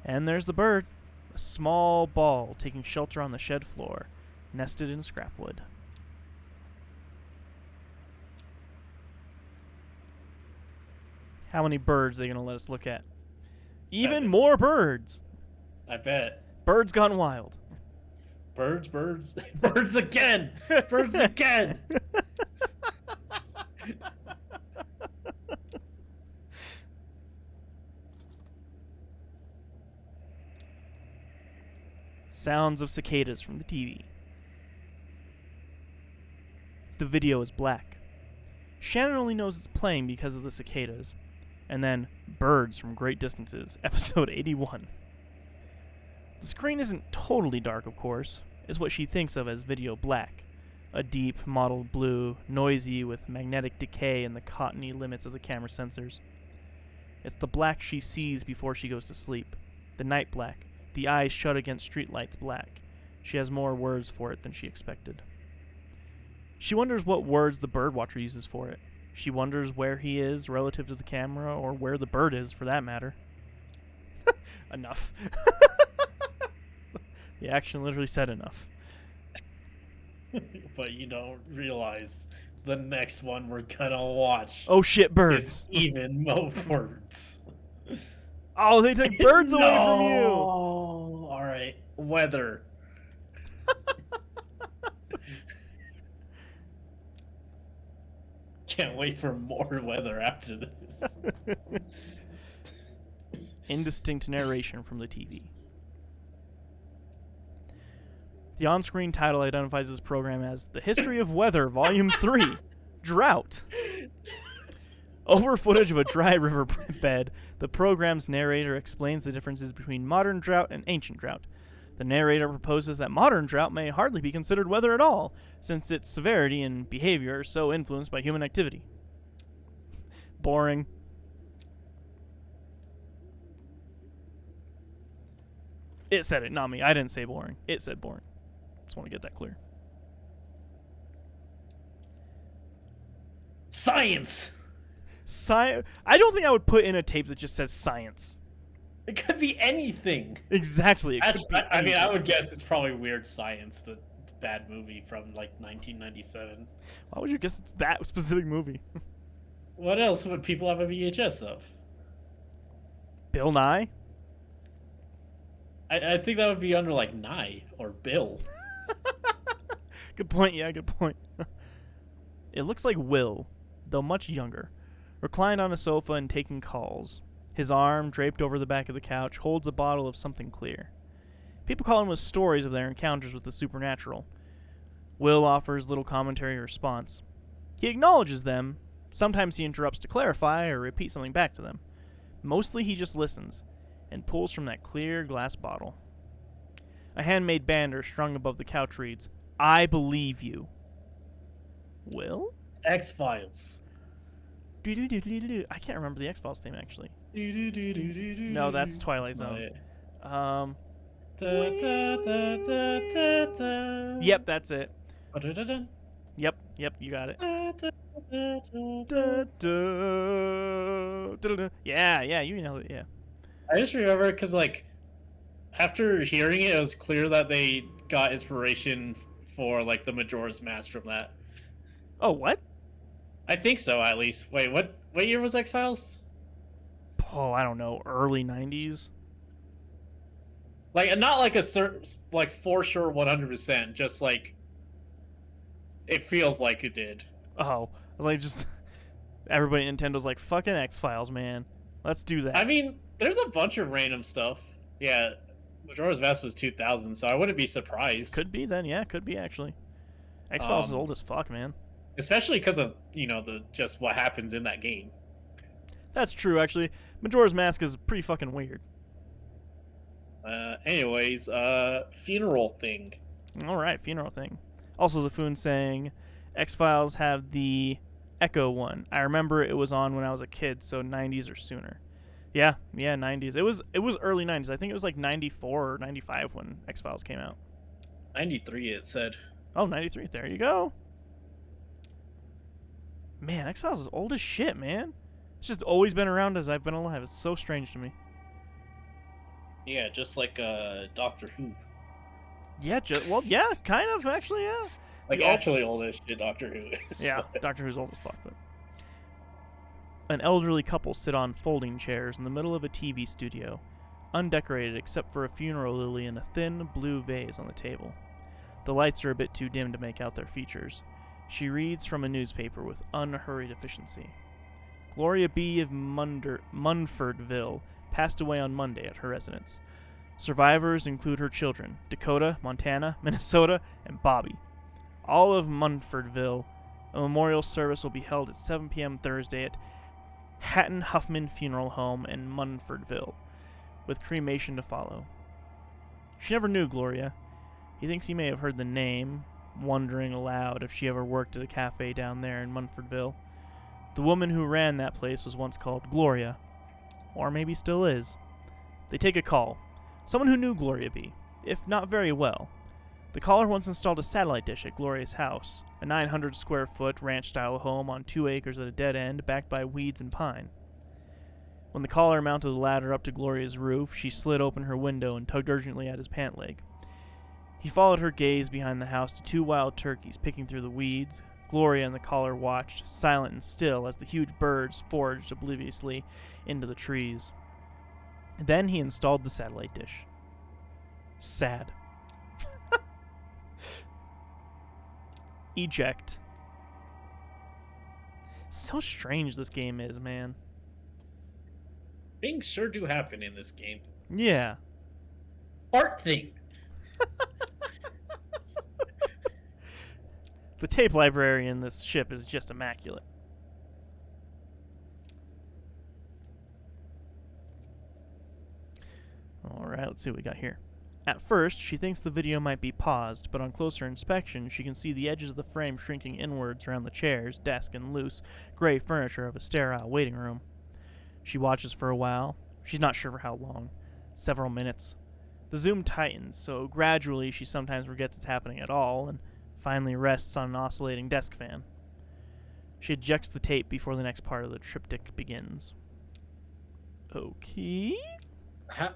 Speaker 1: And there's the bird, a small ball taking shelter on the shed floor, nested in scrap wood. How many birds are they going to let us look at?
Speaker 2: 7.
Speaker 1: Even more birds!
Speaker 2: I bet.
Speaker 1: Birds gone wild.
Speaker 2: Birds. Birds again! Birds again!
Speaker 1: Sounds of cicadas from the TV. The video is black. Shannon only knows it's playing because of the cicadas. And then, Birds from Great Distances, episode 81. The screen isn't totally dark, of course. It's what she thinks of as video black. A deep, mottled blue, noisy with magnetic decay in the cottony limits of the camera sensors. It's the black she sees before she goes to sleep. The night black. The eyes shut against streetlights black. She has more words for it than she expected. She wonders what words the birdwatcher uses for it. She wonders where he is relative to the camera, or where the bird is, for that matter. Enough. The action literally said enough.
Speaker 2: But you don't realize the next one we're gonna watch
Speaker 1: Oh shit,
Speaker 2: is
Speaker 1: birds.
Speaker 2: even more words.
Speaker 1: Oh, they took birds away from you.
Speaker 2: All right, weather. Can't wait for more weather after this.
Speaker 1: Indistinct narration from the TV. The on-screen title identifies this program as The History of Weather, Volume 3, Drought. Over footage of a dry river bed, the program's narrator explains the differences between modern drought and ancient drought. The narrator proposes that modern drought may hardly be considered weather at all, since its severity and behavior are so influenced by human activity. Boring. It said it, not me. I didn't say boring. It said boring. Just want to get that clear.
Speaker 2: Science.
Speaker 1: I don't think I would put in a tape that just says science.
Speaker 2: It could be anything.
Speaker 1: Exactly. It could be
Speaker 2: I mean, I
Speaker 1: anything.
Speaker 2: would guess it's probably Weird Science, the bad movie from like 1997.
Speaker 1: Why would you guess it's that specific movie?
Speaker 2: What else would people have a VHS of?
Speaker 1: Bill Nye?
Speaker 2: I think that would be under like Nye or Bill.
Speaker 1: Good point, yeah, good point. It looks like Will, though much younger, reclined on a sofa and taking calls. His arm, draped over the back of the couch, holds a bottle of something clear. People call him with stories of their encounters with the supernatural. Will offers little commentary or response. He acknowledges them. Sometimes he interrupts to clarify or repeat something back to them. Mostly he just listens and pulls from that clear glass bottle. A handmade banner strung above the couch reads, "I believe you." Will?
Speaker 2: X-Files.
Speaker 1: I can't remember the X-Files theme, actually. No, that's Twilight Zone. Yep, that's it. Yep, you got it. Yeah, you know it, yeah.
Speaker 2: I just remember because, like, after hearing it, it was clear that they got inspiration for, like, the Majora's Mask from that.
Speaker 1: Oh, what?
Speaker 2: I think so, at least. Wait, what year was X-Files?
Speaker 1: Oh, I don't know. Early 90s?
Speaker 2: Like, not like a certain, like, for sure 100%, just, like, it feels like it did.
Speaker 1: Oh, I was like, just everybody at Nintendo's like, fucking X-Files, man. Let's do that.
Speaker 2: I mean, there's a bunch of random stuff. Yeah, Majora's Mask was 2000, so I wouldn't be surprised.
Speaker 1: Could be then, yeah, could be actually. X-Files is old as fuck, man.
Speaker 2: Especially because of, just what happens in that game.
Speaker 1: That's true, actually. Majora's Mask is pretty fucking weird.
Speaker 2: Anyways, funeral thing.
Speaker 1: Alright, funeral thing. Also, Zafun saying, X-Files have the Echo one. I remember it was on when I was a kid, so 90s or sooner. Yeah, 90s. It was early 90s. I think it was like 94 or 95 when X-Files came out.
Speaker 2: '93, it said.
Speaker 1: Oh, 93. There you go. Man, X-Files is old as shit, man. It's just always been around as I've been alive. It's so strange to me.
Speaker 2: Yeah, just like Doctor Who.
Speaker 1: Yeah, well, yeah, kind of, actually, yeah.
Speaker 2: Like, actually old as shit Doctor Who is.
Speaker 1: Yeah, Doctor Who's old as fuck, but... An elderly couple sit on folding chairs in the middle of a TV studio, undecorated except for a funeral lily in a thin, blue vase on the table. The lights are a bit too dim to make out their features. She reads from a newspaper with unhurried efficiency. Gloria B. of Munfordville passed away on Monday at her residence. Survivors include her children, Dakota, Montana, Minnesota, and Bobby. All of Munfordville. A memorial service will be held at 7 p.m. Thursday at Hatton Huffman Funeral Home in Munfordville, with cremation to follow. She never knew Gloria. He thinks he may have heard the name, wondering aloud if she ever worked at a cafe down there in Munfordville. The woman who ran that place was once called Gloria, or maybe still is. They take a call. Someone who knew Gloria B., if not very well. The caller once installed a satellite dish at Gloria's house, a 900-square-foot ranch-style home on 2 acres at a dead end backed by weeds and pine. When the caller mounted the ladder up to Gloria's roof, she slid open her window and tugged urgently at his pant leg. He followed her gaze behind the house to 2 wild turkeys picking through the weeds. Gloria and the caller watched, silent and still, as the huge birds foraged obliviously into the trees. Then he installed the satellite dish. Sad. Eject. So strange this game is, man.
Speaker 2: Things sure do happen in this game.
Speaker 1: Yeah.
Speaker 2: Art thing.
Speaker 1: The tape library in this ship is just immaculate. Alright, let's see what we got here. At first, she thinks the video might be paused, but on closer inspection, she can see the edges of the frame shrinking inwards around the chairs, desk, and loose, gray furniture of a sterile waiting room. She watches for a while. She's not sure for how long. Several minutes. The zoom tightens, so gradually she sometimes forgets it's happening at all, and finally rests on an oscillating desk fan. She ejects the tape before the next part of the triptych begins. Okay.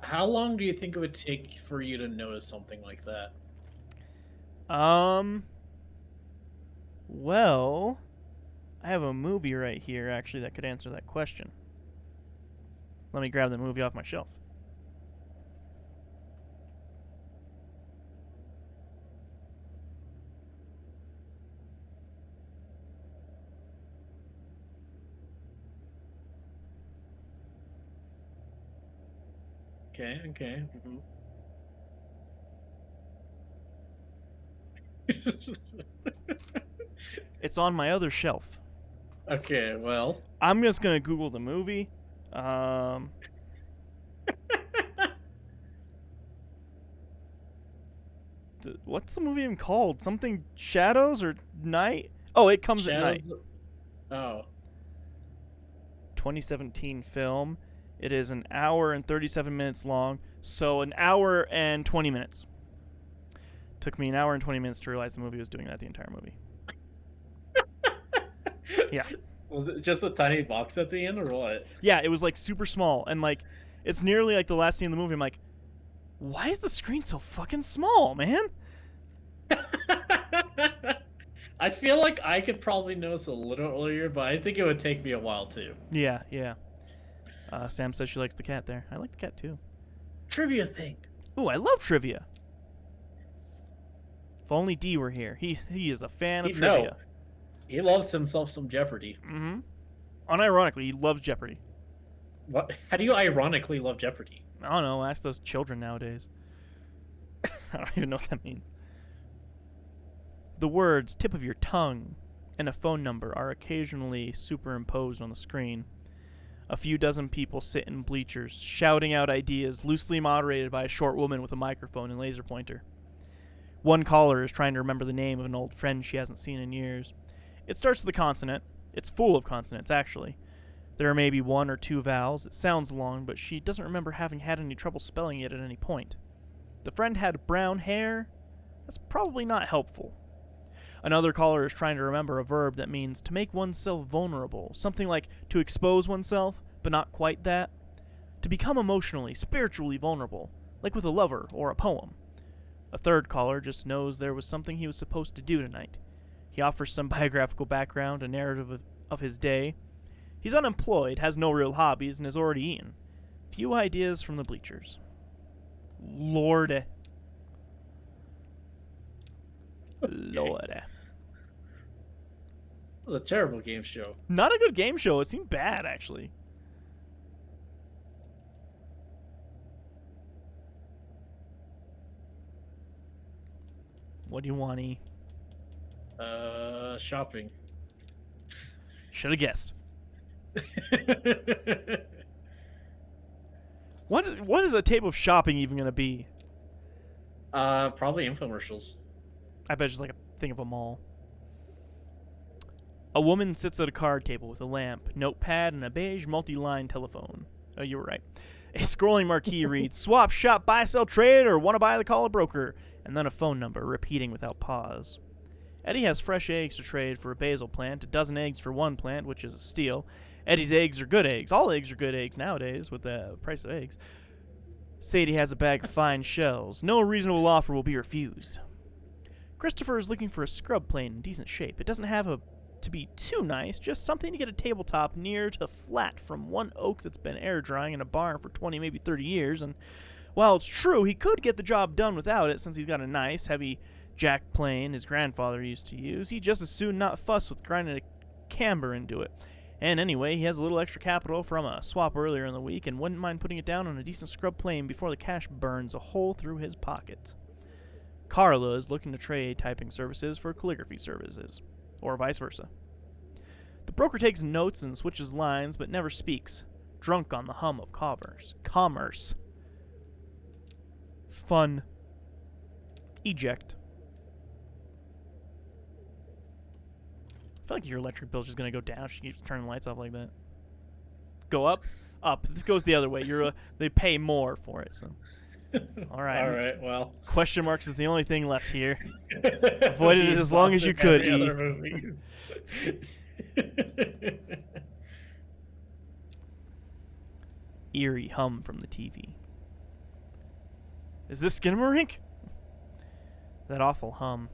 Speaker 2: How long do you think it would take for you to notice something like that?
Speaker 1: Well, I have a movie right here, actually, that could answer that question. Let me grab the movie off my shelf.
Speaker 2: Okay.
Speaker 1: It's on my other shelf.
Speaker 2: Okay, well.
Speaker 1: I'm just gonna Google the movie. What's the movie even called? Something Shadows or Night? Oh, It Comes at Night.
Speaker 2: Oh.
Speaker 1: 2017 film. It is an hour and 37 minutes long, so an hour and 20 minutes. Took me an hour and 20 minutes to realize the movie was doing that the entire movie. Yeah.
Speaker 2: Was it just a tiny box at the end, or what?
Speaker 1: Yeah, it was like super small, and like it's nearly like the last scene of the movie. I'm like, why is the screen so fucking small, man?
Speaker 2: I feel like I could probably notice a little earlier, but I think it would take me a while too.
Speaker 1: Yeah. Sam says she likes the cat there. I like the cat too.
Speaker 2: Trivia thing.
Speaker 1: Ooh, I love trivia. If only D were here. He is a fan of trivia.
Speaker 2: No. He loves himself some Jeopardy.
Speaker 1: Mm-hmm. Unironically, he loves Jeopardy.
Speaker 2: What? How do you ironically love Jeopardy?
Speaker 1: I don't know. Ask those children nowadays. I don't even know what that means. The words tip of your tongue and a phone number are occasionally superimposed on the screen. A few dozen people sit in bleachers, shouting out ideas, loosely moderated by a short woman with a microphone and laser pointer. One caller is trying to remember the name of an old friend she hasn't seen in years. It starts with a consonant. It's full of consonants, actually. There are maybe 1 or 2 vowels. It sounds long, but she doesn't remember having had any trouble spelling it at any point. The friend had brown hair. That's probably not helpful. Another caller is trying to remember a verb that means to make oneself vulnerable, something like to expose oneself, but not quite that. To become emotionally, spiritually vulnerable, like with a lover or a poem. A third caller just knows there was something he was supposed to do tonight. He offers some biographical background, a narrative of his day. He's unemployed, has no real hobbies, and has already eaten. Few ideas from the bleachers. Lord. Lord.
Speaker 2: It was a terrible game show.
Speaker 1: Not a good game show. It seemed bad, actually. What do you want, E?
Speaker 2: Shopping.
Speaker 1: Should have guessed. What is a tape of shopping even going to be?
Speaker 2: Probably infomercials.
Speaker 1: I bet it's like a thing of a mall. A woman sits at a card table with a lamp, notepad, and a beige multi-line telephone. Oh, you were right. A scrolling marquee reads, swap, shop, buy, sell, trade, or want to buy, call a broker, and then a phone number, repeating without pause. Eddie has fresh eggs to trade for a basil plant, a dozen eggs for one plant, which is a steal. Eddie's eggs are good eggs. All eggs are good eggs nowadays with the price of eggs. Sadie has a bag of fine shells. No reasonable offer will be refused. Christopher is looking for a scrub plane in decent shape. It doesn't have to be too nice, just something to get a tabletop near to flat from one oak that's been air drying in a barn for 20, maybe 30 years. And while it's true he could get the job done without it since he's got a nice, heavy jack plane his grandfather used to use, he'd just as soon not fuss with grinding a camber into it. And anyway, he has a little extra capital from a swap earlier in the week and wouldn't mind putting it down on a decent scrub plane before the cash burns a hole through his pocket. Carla is looking to trade typing services for calligraphy services, or vice versa. The broker takes notes and switches lines but never speaks, drunk on the hum of commerce. Fun. Eject. I feel like your electric bill's just going to go down. She keeps turning the lights off like that. Go up? Up. This goes the other way. They pay more for it, so... All right.
Speaker 2: All right, well.
Speaker 1: Question marks is the only thing left here. Avoided it as long as you could, E. Eerie hum from the TV. Is this Skinamarink? That awful hum.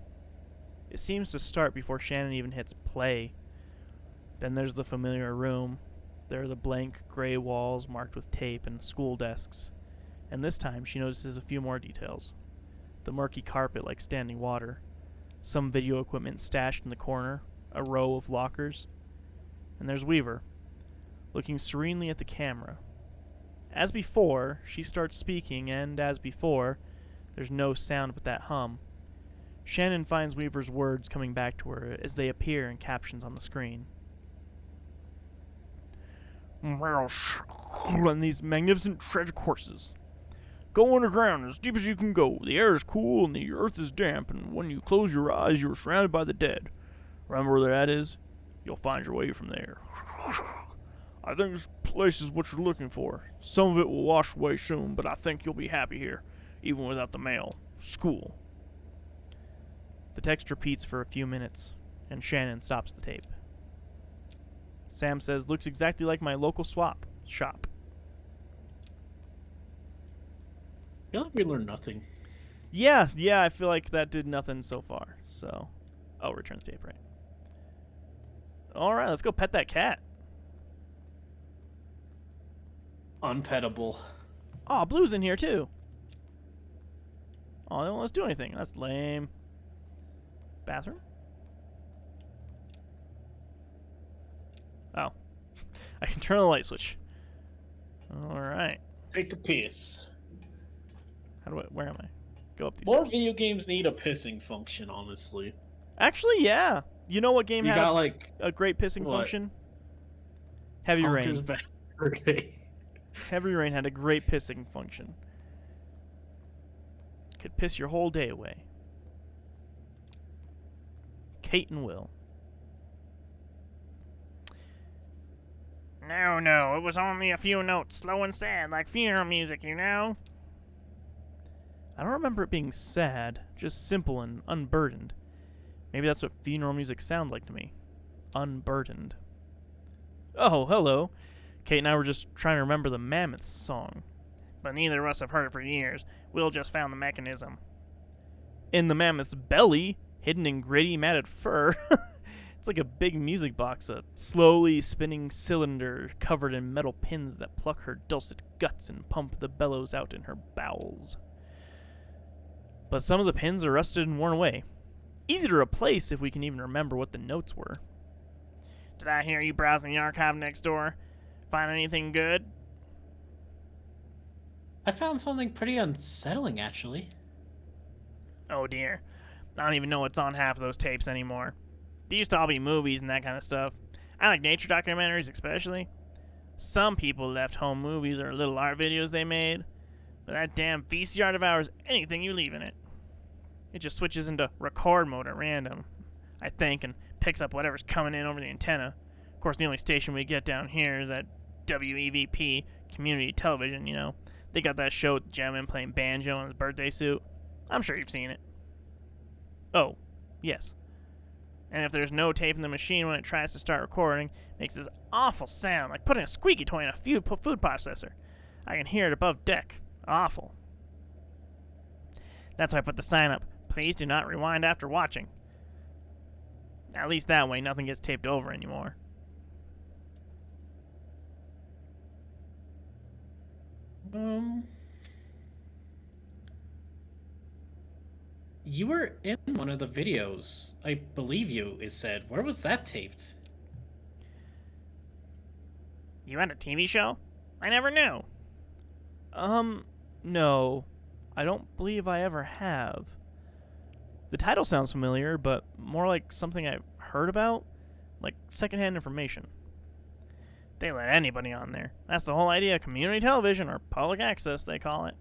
Speaker 1: It seems to start before Shannon even hits play. Then there's the familiar room. There are the blank gray walls marked with tape and school desks. And this time she notices a few more details. The murky carpet like standing water. Some video equipment stashed in the corner. A row of lockers. And there's Weaver, looking serenely at the camera. As before, she starts speaking, and as before, there's no sound but that hum. Shannon finds Weaver's words coming back to her as they appear in captions on the screen. On these magnificent treasure courses. Go underground as deep as you can go. The air is cool and the earth is damp, and when you close your eyes, you are surrounded by the dead. Remember where that is? You'll find your way from there. I think this place is what you're looking for. Some of it will wash away soon, but I think you'll be happy here, even without the mail. School. The text repeats for a few minutes, and Shannon stops the tape. Sam says, looks exactly like my local swap shop.
Speaker 2: I feel like we learned nothing.
Speaker 1: Yeah, I feel like that did nothing so far, so... Oh, return the tape, right. Alright, let's go pet that cat.
Speaker 2: Unpettable.
Speaker 1: Oh, Blue's in here, too. Oh, they won't let us do anything. That's lame. Bathroom? Oh. I can turn on the light switch. Alright.
Speaker 2: Take a piss.
Speaker 1: Where am I? Go up these
Speaker 2: More
Speaker 1: stairs.
Speaker 2: video games need a pissing function, honestly.
Speaker 1: Actually, yeah. You know what game
Speaker 2: You
Speaker 1: had
Speaker 2: got like
Speaker 1: a great pissing
Speaker 2: what?
Speaker 1: function? Heavy
Speaker 2: Conker's
Speaker 1: Rain.
Speaker 2: Bad Fur Day.
Speaker 1: Heavy Rain had a great pissing function. Could piss your whole day away. Kate and Will. No, it was only a few notes, slow and sad, like funeral music, you know? I don't remember it being sad, just simple and unburdened. Maybe that's what funeral music sounds like to me. Unburdened. Oh, hello. Kate and I were just trying to remember the Mammoths song. But neither of us have heard it for years. Will just found the mechanism. In the mammoth's belly, hidden in gritty, matted fur. It's like a big music box, a slowly spinning cylinder covered in metal pins that pluck her dulcet guts and pump the bellows out in her bowels. But some of the pins are rusted and worn away. Easy to replace if we can even remember what the notes were. Did I hear you browsing the archive next door? Find anything good?
Speaker 3: I found something pretty unsettling, actually.
Speaker 1: Oh dear. I don't even know what's on half of those tapes anymore. They used to all be movies and that kind of stuff. I like nature documentaries especially. Some people left home movies or little art videos they made. But that damn VCR devours anything you leave in it. It just switches into record mode at random, I think, and picks up whatever's coming in over the antenna. Of course, the only station we get down here is that WEVP, community television, you know. They got that show with the gentleman playing banjo in his birthday suit. I'm sure you've seen it. Oh, yes. And if there's no tape in the machine when it tries to start recording, it makes this awful sound, like putting a squeaky toy in a food processor. I can hear it above deck. Awful. That's why I put the sign up. Please do not rewind after watching. At least that way nothing gets taped over anymore.
Speaker 3: You were in one of the videos. I believe you, it said. Where was that taped?
Speaker 1: You had a TV show? I never knew. No. I don't believe I ever have. The title sounds familiar, but more like something I've heard about, like secondhand information. They let anybody on there. That's the whole idea of community television, or public access, they call it.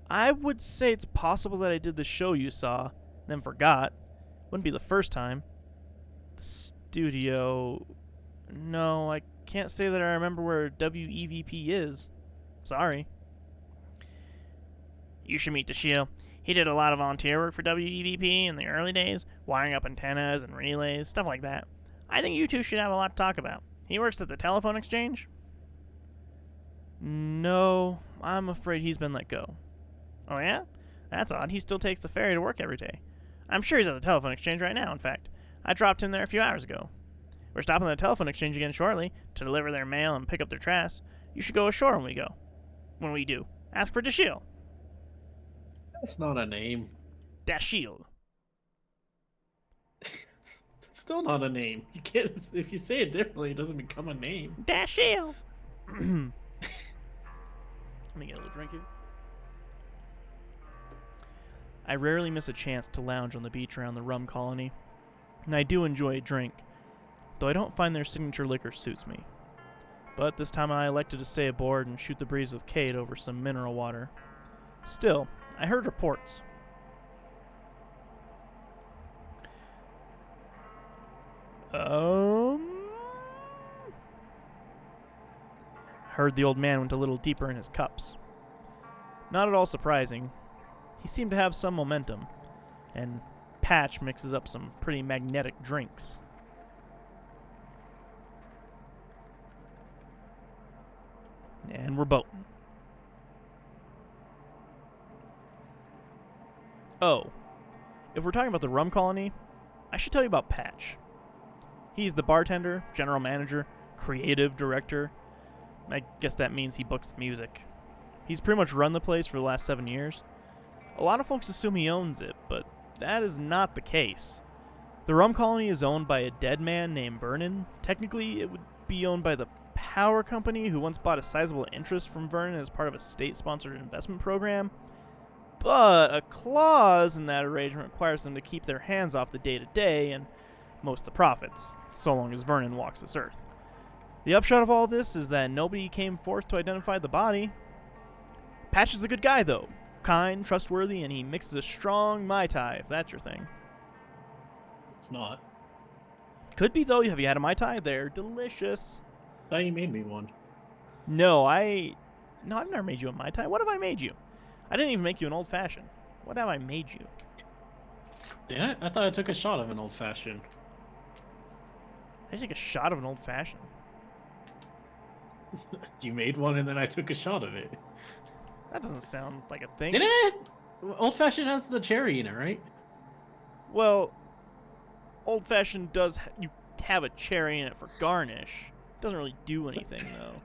Speaker 1: I would say it's possible that I did the show you saw, then forgot. Wouldn't be the first time. The studio... No, I can't say that I remember where WEVP is. Sorry. You should meet Dashiell. He did a lot of volunteer work for WEVP in the early days, wiring up antennas and relays, stuff like that. I think you two should have a lot to talk about. He works at the telephone exchange? No, I'm afraid he's been let go. Oh yeah? That's odd. He still takes the ferry to work every day. I'm sure he's at the telephone exchange right now, in fact. I dropped in there a few hours ago. We're stopping at the telephone exchange again shortly to deliver their mail and pick up their trash. You should go ashore when we go. When we do. Ask for Dashiell.
Speaker 3: That's not a name.
Speaker 1: Dashiell.
Speaker 3: It's still not a name. You can't. If you say it differently, it doesn't become a name.
Speaker 1: Dashiell. Let me get a little drink here. I rarely miss a chance to lounge on the beach around the rum colony, and I do enjoy a drink, though I don't find their signature liquor suits me. But this time I elected to stay aboard and shoot the breeze with Kate over some mineral water. Still, I heard reports. Heard the old man went a little deeper in his cups. Not at all surprising. He seemed to have some momentum, and Patch mixes up some pretty magnetic drinks. And we're boating. Oh, if we're talking about the rum colony, I should tell you about Patch. He's the bartender, general manager, creative director. I guess that means he books the music. He's pretty much run the place for the last 7 years. A lot of folks assume he owns it, but that is not the case. The rum colony is owned by a dead man named Vernon. Technically, it would be owned by the power company who once bought a sizable interest from Vernon as part of a state-sponsored investment program. But a clause in that arrangement requires them to keep their hands off the day-to-day and most of the profits, so long as Vernon walks this earth. The upshot of all this is that nobody came forth to identify the body. Patch is a good guy, though. Kind, trustworthy, and he mixes a strong Mai Tai, if that's your thing.
Speaker 3: It's not.
Speaker 1: Could be, though. Have you had a Mai Tai? They're delicious.
Speaker 3: Thought you made me one.
Speaker 1: No, I've never made you a Mai Tai. What have I made you? I didn't even make you an old-fashioned. What have I made you?
Speaker 2: Yeah, I thought I took a shot of an old fashioned.
Speaker 1: I take a shot of an old-fashioned.
Speaker 2: You made one and then I took a shot of it.
Speaker 1: That doesn't sound like a thing.
Speaker 2: Didn't it? Old fashioned has the cherry in it, right?
Speaker 1: Well, old-fashioned does you have a cherry in it for garnish. It doesn't really do anything though.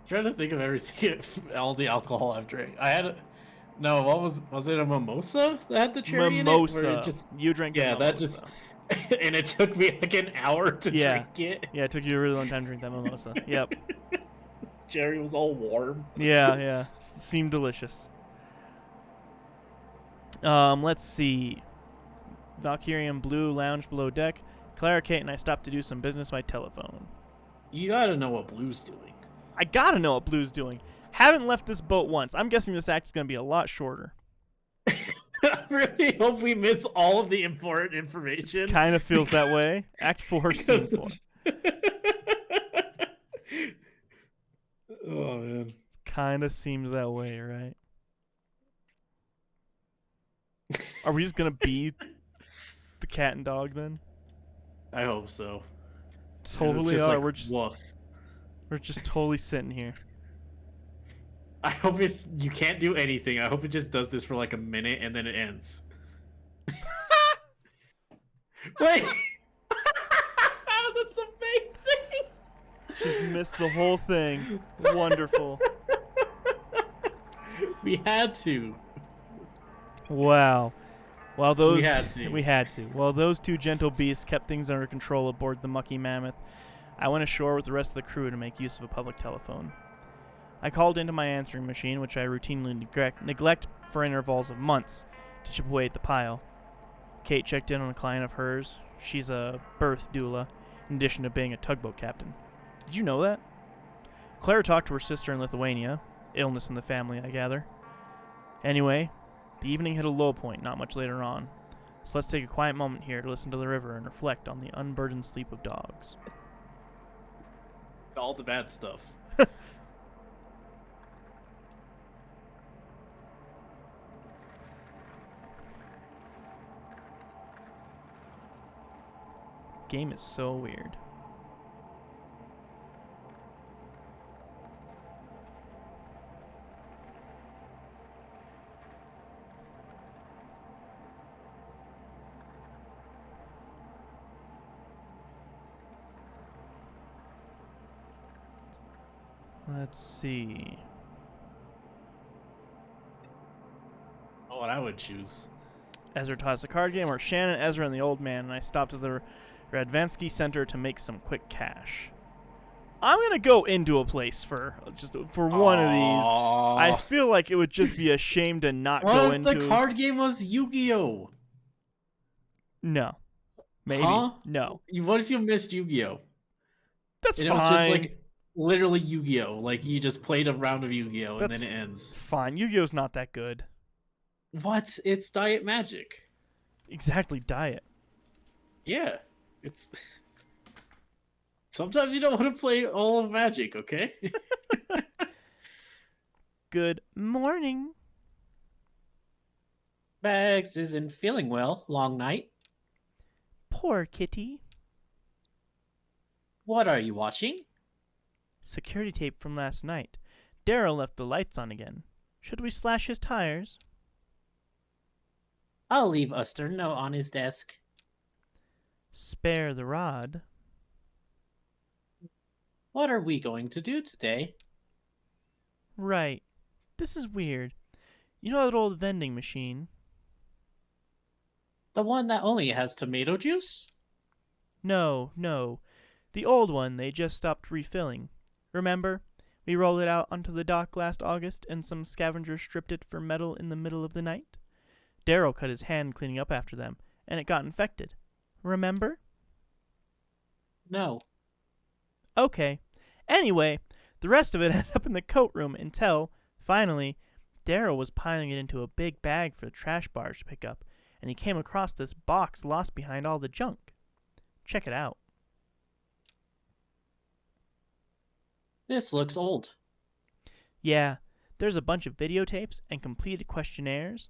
Speaker 2: Trying to think of everything, all the alcohol I've drank. I had no. What was it? A mimosa that had the cherry
Speaker 1: Mimosa.
Speaker 2: in it? Where it just,
Speaker 1: You drank the
Speaker 2: yeah,
Speaker 1: mimosa.
Speaker 2: that just. And it took me like an hour to drink it.
Speaker 1: Yeah, it took you a really long time to drink that mimosa. Yep.
Speaker 2: Cherry was all warm.
Speaker 1: Yeah. Seemed delicious. Let's see. Valkyrian Blue lounge below deck. Clara, Kate, and I stopped to do some business by telephone.
Speaker 2: You gotta know what Blue's doing.
Speaker 1: I gotta know what Blue's doing. Haven't left this boat once. I'm guessing this act is gonna be a lot shorter.
Speaker 2: I really hope we miss all of the important information.
Speaker 1: Kind of feels that way. Act 4, Scene 4.
Speaker 2: Oh, man.
Speaker 1: Kind of seems that way, right? Are we just gonna be the cat and dog then?
Speaker 2: I hope so.
Speaker 1: Totally
Speaker 2: just
Speaker 1: are.
Speaker 2: like,
Speaker 1: We're just totally sitting here.
Speaker 2: I hope you can't do anything. I hope it just does this for like a minute and then it ends. Wait. That's amazing.
Speaker 1: Just missed the whole thing. Wonderful.
Speaker 2: We had to.
Speaker 1: Wow. Well,
Speaker 2: We had to.
Speaker 1: We had to. While those two gentle beasts kept things under control aboard the Mucky Mammoth, I went ashore with the rest of the crew to make use of a public telephone. I called into my answering machine, which I routinely neglect for intervals of months, to chip away at the pile. Kate checked in on a client of hers. She's a birth doula, in addition to being a tugboat captain. Did you know that? Claire talked to her sister in Lithuania. Illness in the family, I gather. Anyway, the evening hit a low point not much later on, so let's take a quiet moment here to listen to the river and reflect on the unburdened sleep of dogs.
Speaker 2: All the bad stuff.
Speaker 1: Game is so weird. Let's see.
Speaker 2: Oh, what I would choose.
Speaker 1: Ezra taught us a card game where Shannon, Ezra, and the old man and I stopped at the Radvansky Center to make some quick cash. I'm gonna go into a place for one of these. I feel like it would just be a shame to not go
Speaker 2: What
Speaker 1: into.
Speaker 2: if the card game was Yu-Gi-Oh?
Speaker 1: No, maybe no.
Speaker 2: What if you missed Yu-Gi-Oh?
Speaker 1: That's
Speaker 2: And
Speaker 1: fine.
Speaker 2: it was just like literally Yu-Gi-Oh. Like you just played a round of Yu-Gi-Oh and
Speaker 1: That's
Speaker 2: then it ends.
Speaker 1: fine. Yu-Gi-Oh's not that good.
Speaker 2: What? It's Diet Magic.
Speaker 1: Exactly, diet.
Speaker 2: Yeah, it's. Sometimes you don't want to play all of Magic, okay?
Speaker 1: Good morning.
Speaker 3: Bags isn't feeling well. Long night.
Speaker 1: Poor kitty.
Speaker 3: What are you watching?
Speaker 1: Security tape from last night. Daryl left the lights on again. Should we slash his tires?
Speaker 3: I'll leave Uster note on his desk.
Speaker 1: Spare the rod.
Speaker 3: What are we going to do today?
Speaker 1: Right. This is weird. You know that old vending machine?
Speaker 3: The one that only has tomato juice?
Speaker 1: No. The old one they just stopped refilling. Remember? We rolled it out onto the dock last August and some scavengers stripped it for metal in the middle of the night. Daryl cut his hand cleaning up after them, and it got infected. Remember?
Speaker 3: No.
Speaker 1: Okay. Anyway, the rest of it ended up in the coat room until, finally, Daryl was piling it into a big bag for the trash bars to pick up, and he came across this box lost behind all the junk. Check it out.
Speaker 3: This looks old.
Speaker 1: Yeah, There's a bunch of videotapes and completed questionnaires.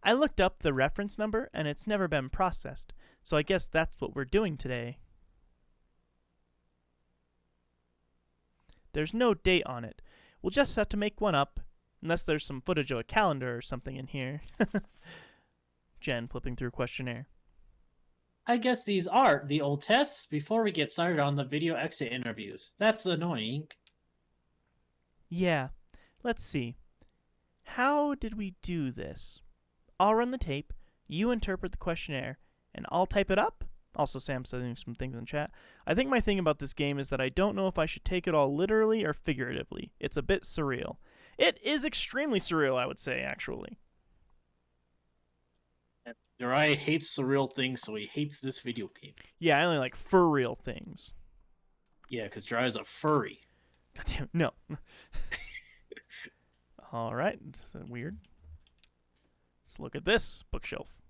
Speaker 1: I looked up the reference number and it's never been processed, so I guess that's what we're doing today. There's no date on it. We'll just have to make one up, unless there's some footage of a calendar or something in here. Jen flipping through questionnaire.
Speaker 3: I guess these are the old tests before we get started on the video exit interviews. That's annoying.
Speaker 1: Yeah, let's see. How did we do this? I'll run the tape, you interpret the questionnaire, and I'll type it up? Also, Sam's saying some things in chat. I think my thing about this game is that I don't know if I should take it all literally or figuratively. It's a bit surreal. It is extremely surreal, I would say, actually.
Speaker 3: Jeriah hates surreal things, so he hates this video game.
Speaker 1: Yeah, I only like for real things.
Speaker 3: Yeah, because Jeriah's a furry.
Speaker 1: Goddamn, no. All right, that's weird. Let's look at this bookshelf.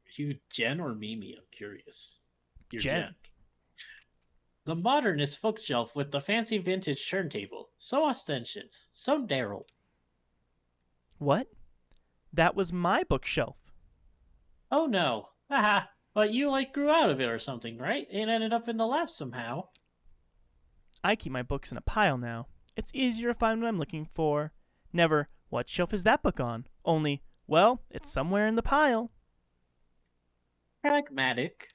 Speaker 3: Are you Jen or Mimi? I'm curious. You're
Speaker 1: Jen.
Speaker 3: The modernist bookshelf with the fancy vintage turntable. So ostentatious. So Daryl.
Speaker 1: What? That was my bookshelf.
Speaker 3: Oh no. Haha. But you grew out of it or something, right? It ended up in the lab somehow.
Speaker 1: I keep my books in a pile now. It's easier to find what I'm looking for. Never, what shelf is that book on? Only, well, it's somewhere in the pile.
Speaker 3: Pragmatic.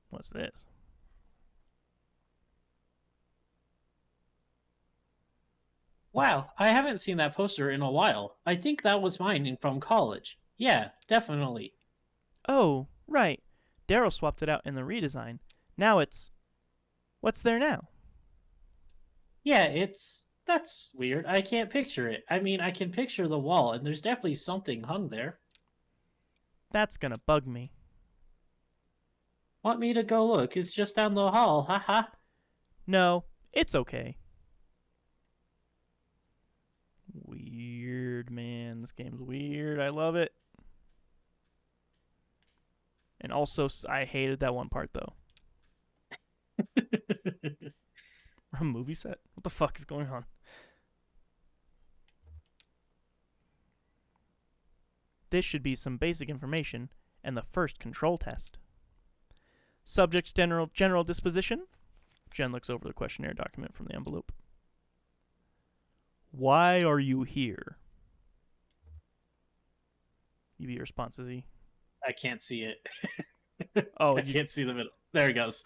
Speaker 1: What's this?
Speaker 3: Wow, I haven't seen that poster in a while. I think that was mine from college. Yeah, definitely.
Speaker 1: Oh, right. Daryl swapped it out in the redesign. Now it's... What's there now?
Speaker 3: Yeah, that's weird. I can't picture it. I mean, I can picture the wall, and there's definitely something hung there.
Speaker 1: That's gonna bug me.
Speaker 3: Want me to go look? It's just down the hall, haha.
Speaker 1: No, it's okay. Weird, man. This game's weird. I love it. And also, I hated that one part, though. A movie set? What the fuck is going on? This should be some basic information and the first control test. Subject's general disposition. Jen looks over the questionnaire document from the envelope. Why are you here? EB response, is he?
Speaker 3: I can't see it.
Speaker 1: Oh,
Speaker 3: I can't see the middle. There it goes.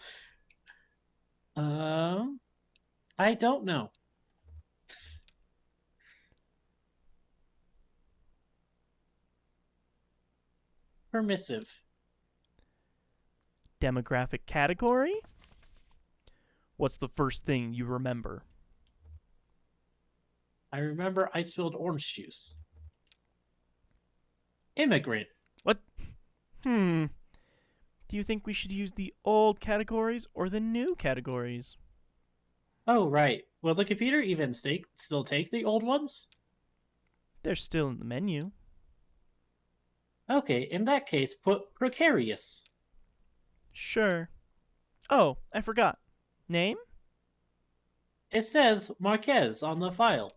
Speaker 3: I don't know. Permissive.
Speaker 1: Demographic category? What's the first thing you remember?
Speaker 3: I remember I spilled orange juice. Immigrant.
Speaker 1: What? Do you think we should use the old categories or the new categories?
Speaker 3: Oh, right. Will the computer even still take the old ones?
Speaker 1: They're still in the menu.
Speaker 3: Okay, in that case, put precarious.
Speaker 1: Sure. Oh, I forgot. Name?
Speaker 3: It says Marquez on the file.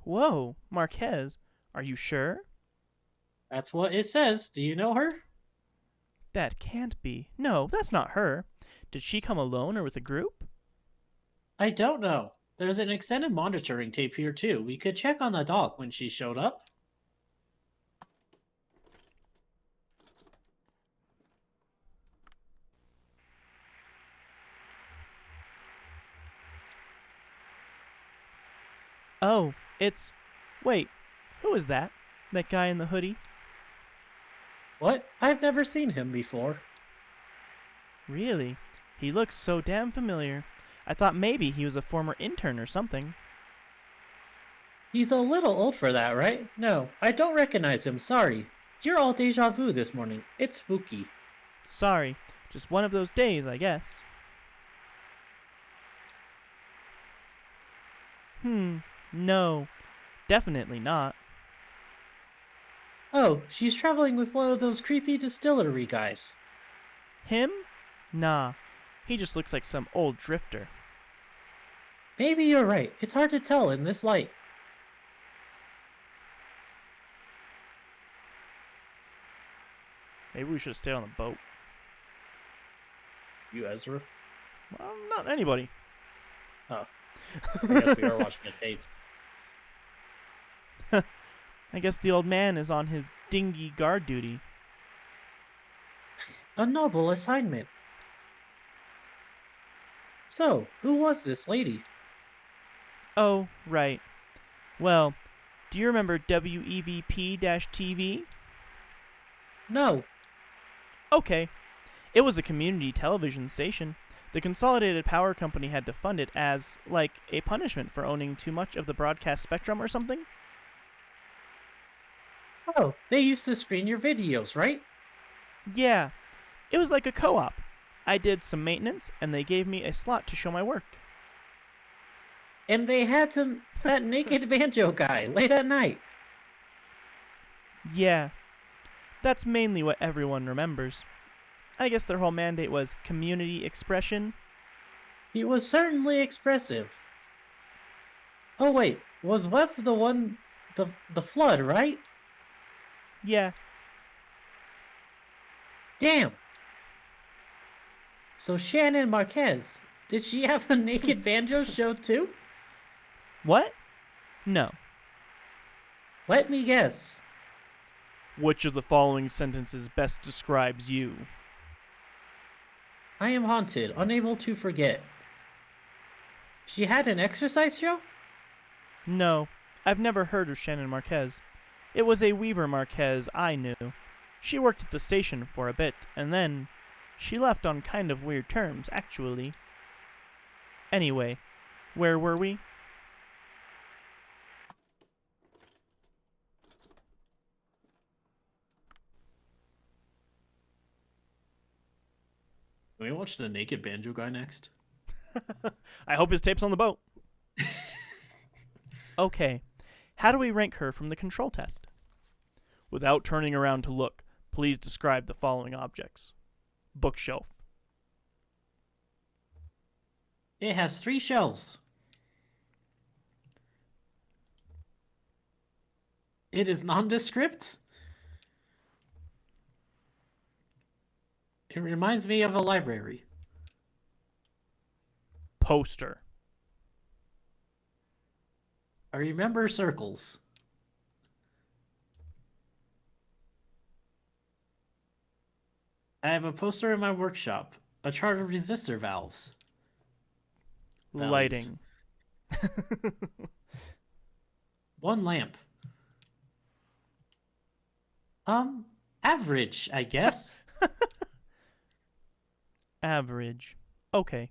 Speaker 1: Whoa, Marquez. Are you sure?
Speaker 3: That's what it says. Do you know her?
Speaker 1: That can't be. No, that's not her. Did she come alone or with a group?
Speaker 3: I don't know. There's an extended monitoring tape here too. We could check on the dog when she showed up.
Speaker 1: Oh, it's... Wait, who is that? That guy in the hoodie?
Speaker 3: What? I've never seen him before.
Speaker 1: Really? He looks so damn familiar. I thought maybe he was a former intern or something.
Speaker 3: He's a little old for that, right? No, I don't recognize him, sorry. You're all deja vu this morning. It's spooky.
Speaker 1: Sorry, just one of those days, I guess. No, definitely not.
Speaker 3: Oh, she's traveling with one of those creepy distillery guys.
Speaker 1: Him? Nah, he just looks like some old drifter.
Speaker 3: Maybe you're right. It's hard to tell in this light.
Speaker 1: Maybe we should have stayed on the boat.
Speaker 2: You, Ezra?
Speaker 1: Well, not anybody.
Speaker 2: Oh. I guess we are watching a tape.
Speaker 1: I guess the old man is on his dinghy guard duty.
Speaker 3: A noble assignment. So, who was this lady?
Speaker 1: Oh, right. Well, do you remember WEVP-TV?
Speaker 3: No.
Speaker 1: Okay. It was a community television station. The Consolidated Power Company had to fund it as, like, a punishment for owning too much of the broadcast spectrum or something.
Speaker 3: Oh, they used to screen your videos, right?
Speaker 1: Yeah. It was like a co-op. I did some maintenance, and they gave me a slot to show my work.
Speaker 3: And they had that naked banjo guy late at night.
Speaker 1: Yeah. That's mainly what everyone remembers. I guess their whole mandate was community expression.
Speaker 3: He was certainly expressive. Oh wait, was Lev the one, the flood, right?
Speaker 1: Yeah.
Speaker 3: Damn. So Shannon Marquez, did she have a naked banjo show too?
Speaker 1: What? No.
Speaker 3: Let me guess.
Speaker 1: Which of the following sentences best describes you?
Speaker 3: I am haunted, unable to forget. She had an exercise show?
Speaker 1: No, I've never heard of Shannon Marquez. It was a Weaver Marquez I knew. She worked at the station for a bit, and then she left on kind of weird terms, actually. Anyway, where were we?
Speaker 2: Can we watch the naked banjo guy next?
Speaker 1: I hope his tape's on the boat. Okay, how do we rank her from the control test? Without turning around to look, please describe the following objects. Bookshelf.
Speaker 3: It has 3 shelves. It is nondescript. It reminds me of a library.
Speaker 1: Poster.
Speaker 3: I remember circles. I have a poster in my workshop. A chart of resistor valves. Valves.
Speaker 1: Lighting.
Speaker 3: 1 lamp. Average, I guess.
Speaker 1: Average. Okay.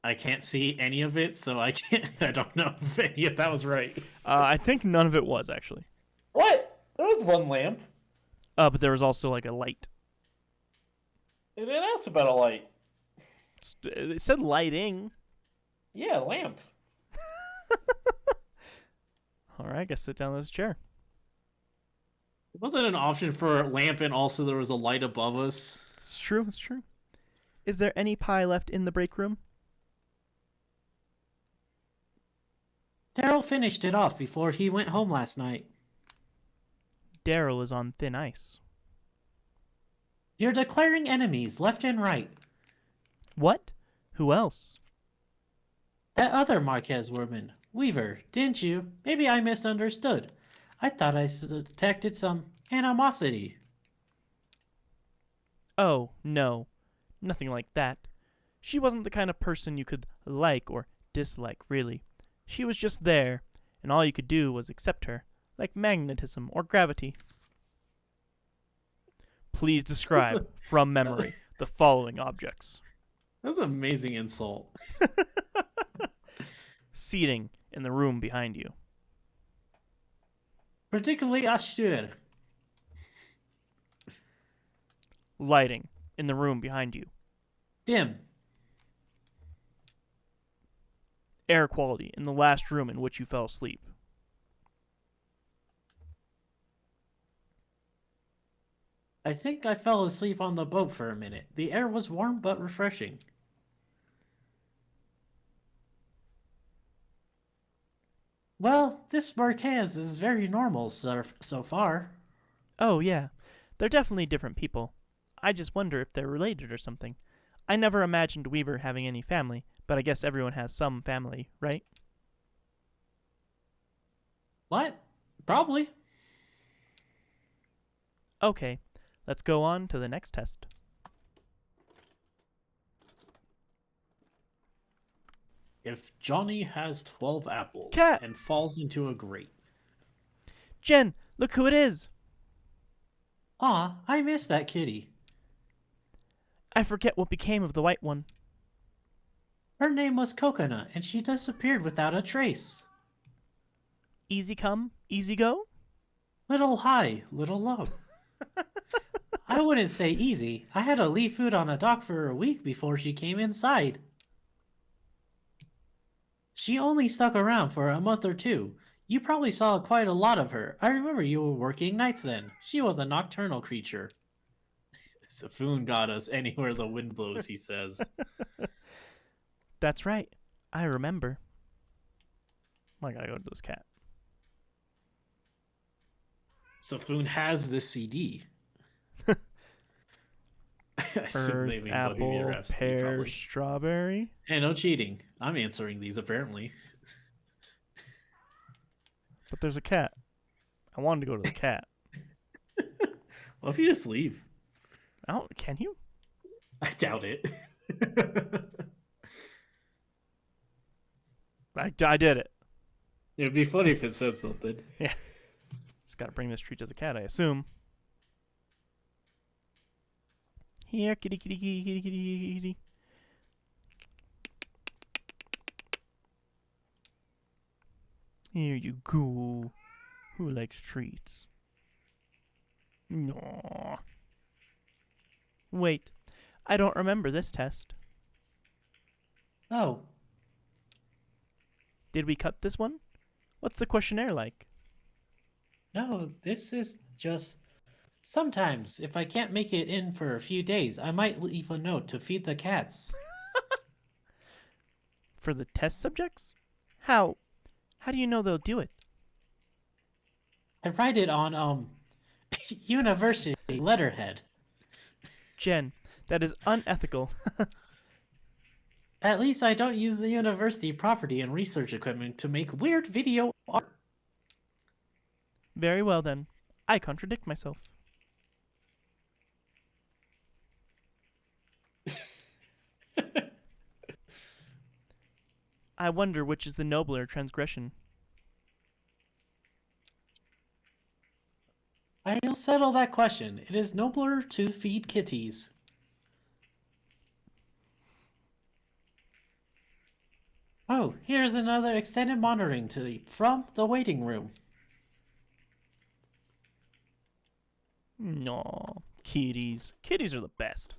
Speaker 2: I can't see any of it, so I can't. I don't know if any of that was right.
Speaker 1: I think none of it was, actually.
Speaker 2: What? There was 1 lamp.
Speaker 1: But there was also, like, a light.
Speaker 2: It didn't ask about a light.
Speaker 1: It said lighting.
Speaker 2: Yeah, lamp.
Speaker 1: Alright, I guess sit down in this chair.
Speaker 2: It wasn't an option for lamp, and also there was a light above us.
Speaker 1: It's true, it's true. Is there any pie left in the break room?
Speaker 3: Daryl finished it off before he went home last night.
Speaker 1: Daryl is on thin ice.
Speaker 3: You're declaring enemies left and right.
Speaker 1: What? Who else?
Speaker 3: That other Marquez woman, Weaver, didn't you? Maybe I misunderstood. I thought I detected some animosity.
Speaker 1: Oh, no. Nothing like that. She wasn't the kind of person you could like or dislike, really. She was just there, and all you could do was accept her, like magnetism or gravity. Please describe, from memory, the following objects.
Speaker 2: That's an amazing insult.
Speaker 1: Seating in the room behind you.
Speaker 3: Particularly Ashtur.
Speaker 1: Lighting in the room behind you.
Speaker 3: Dim.
Speaker 1: Air quality in the last room in which you fell asleep.
Speaker 3: I think I fell asleep on the boat for a minute. The air was warm but refreshing. Well, this Marquez is very normal so far.
Speaker 1: Oh, yeah. They're definitely different people. I just wonder if they're related or something. I never imagined Weaver having any family, but I guess everyone has some family, right?
Speaker 3: What? Probably.
Speaker 1: Okay, let's go on to the next test.
Speaker 2: If Johnny has 12 apples
Speaker 1: Cat!
Speaker 2: and falls into a grate.
Speaker 1: Jen, look who it is!
Speaker 3: Aw, I miss that kitty.
Speaker 1: I forget what became of the white one.
Speaker 3: Her name was Coconut, and she disappeared without a trace.
Speaker 1: Easy come, easy go?
Speaker 3: Little high, little low. I wouldn't say easy. I had to leave food on a dock for a week before she came inside. She only stuck around for a month or two. You probably saw quite a lot of her. I remember you were working nights then. She was a nocturnal creature.
Speaker 2: Safoon got us anywhere the wind blows, he says.
Speaker 1: That's right. I remember. I gotta go to this cat.
Speaker 2: Safoon has this CD. I assume they
Speaker 1: Earth,
Speaker 2: mean
Speaker 1: apple,
Speaker 2: Bohemian Rhapsody,
Speaker 1: pear,
Speaker 2: probably.
Speaker 1: strawberry.
Speaker 2: Hey, no cheating. I'm answering these, apparently.
Speaker 1: But there's a cat. I wanted to go to the cat.
Speaker 2: Well, if you just leave.
Speaker 1: Oh, can you?
Speaker 2: I doubt it.
Speaker 1: I did it.
Speaker 2: It'd be funny if it said something.
Speaker 1: Yeah. Just gotta bring this treat to the cat, I assume. Here, kitty, kitty, kitty, kitty, kitty, kitty. Here you go. Who likes treats? No. Wait, I don't remember this test.
Speaker 3: Oh,
Speaker 1: Did we cut this one? What's the questionnaire like?
Speaker 3: no, this is just... Sometimes, if I can't make it in for a few days, I might leave a note to feed the cats.
Speaker 1: For the test subjects? How do you know they'll do it?
Speaker 3: I write it on, university letterhead.
Speaker 1: Jen, that is unethical.
Speaker 3: At least I don't use the university property and research equipment to make weird video art.
Speaker 1: Very well then. I contradict myself. I wonder which is the nobler transgression.
Speaker 3: I'll settle that question. It is nobler to feed kitties. Oh, here's another extended monitoring tape from the waiting room.
Speaker 1: No, kitties. Kitties are the best.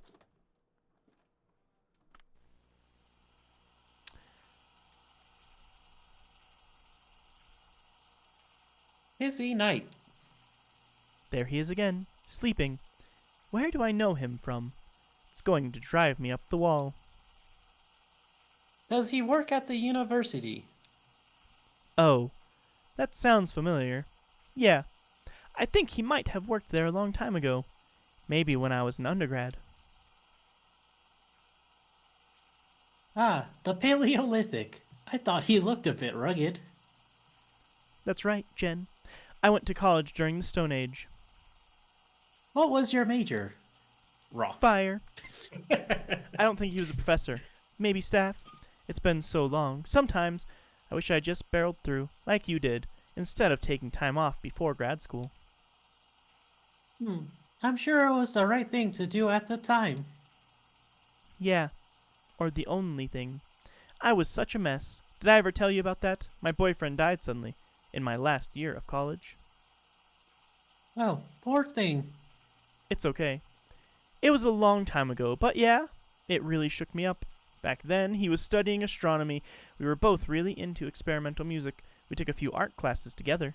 Speaker 3: Busy night.
Speaker 1: There he is again, sleeping. Where do I know him from? It's going to drive me up the wall.
Speaker 3: Does he work at the university?
Speaker 1: Oh, that sounds familiar. Yeah, I think he might have worked there a long time ago. Maybe when I was an undergrad.
Speaker 3: Ah, the Paleolithic. I thought he looked a bit rugged.
Speaker 1: That's right, Jen. I went to college during the Stone Age.
Speaker 3: What was your major?
Speaker 2: Rock.
Speaker 1: Fire. I don't think he was a professor. Maybe staff. It's been so long. Sometimes I wish I just barreled through, like you did, instead of taking time off before grad school.
Speaker 3: I'm sure it was the right thing to do at the time.
Speaker 1: Yeah, or the only thing. I was such a mess. Did I ever tell you about that? My boyfriend died suddenly, in my last year of college.
Speaker 3: Oh, poor thing.
Speaker 1: It's okay. It was a long time ago, but yeah, it really shook me up. Back then, he was studying astronomy. We were both really into experimental music. We took a few art classes together.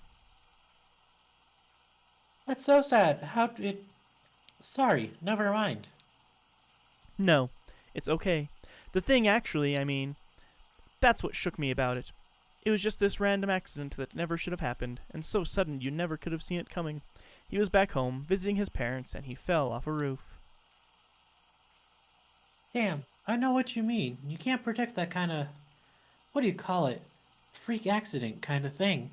Speaker 3: That's so sad. How did... Sorry, never mind.
Speaker 1: No, it's okay. The thing actually, that's what shook me about it. It was just this random accident that never should have happened, and so sudden you never could have seen it coming. He was back home, visiting his parents, and he fell off a roof.
Speaker 3: Damn, I know what you mean. You can't predict that kind of, what do you call it? Freak accident kind of thing.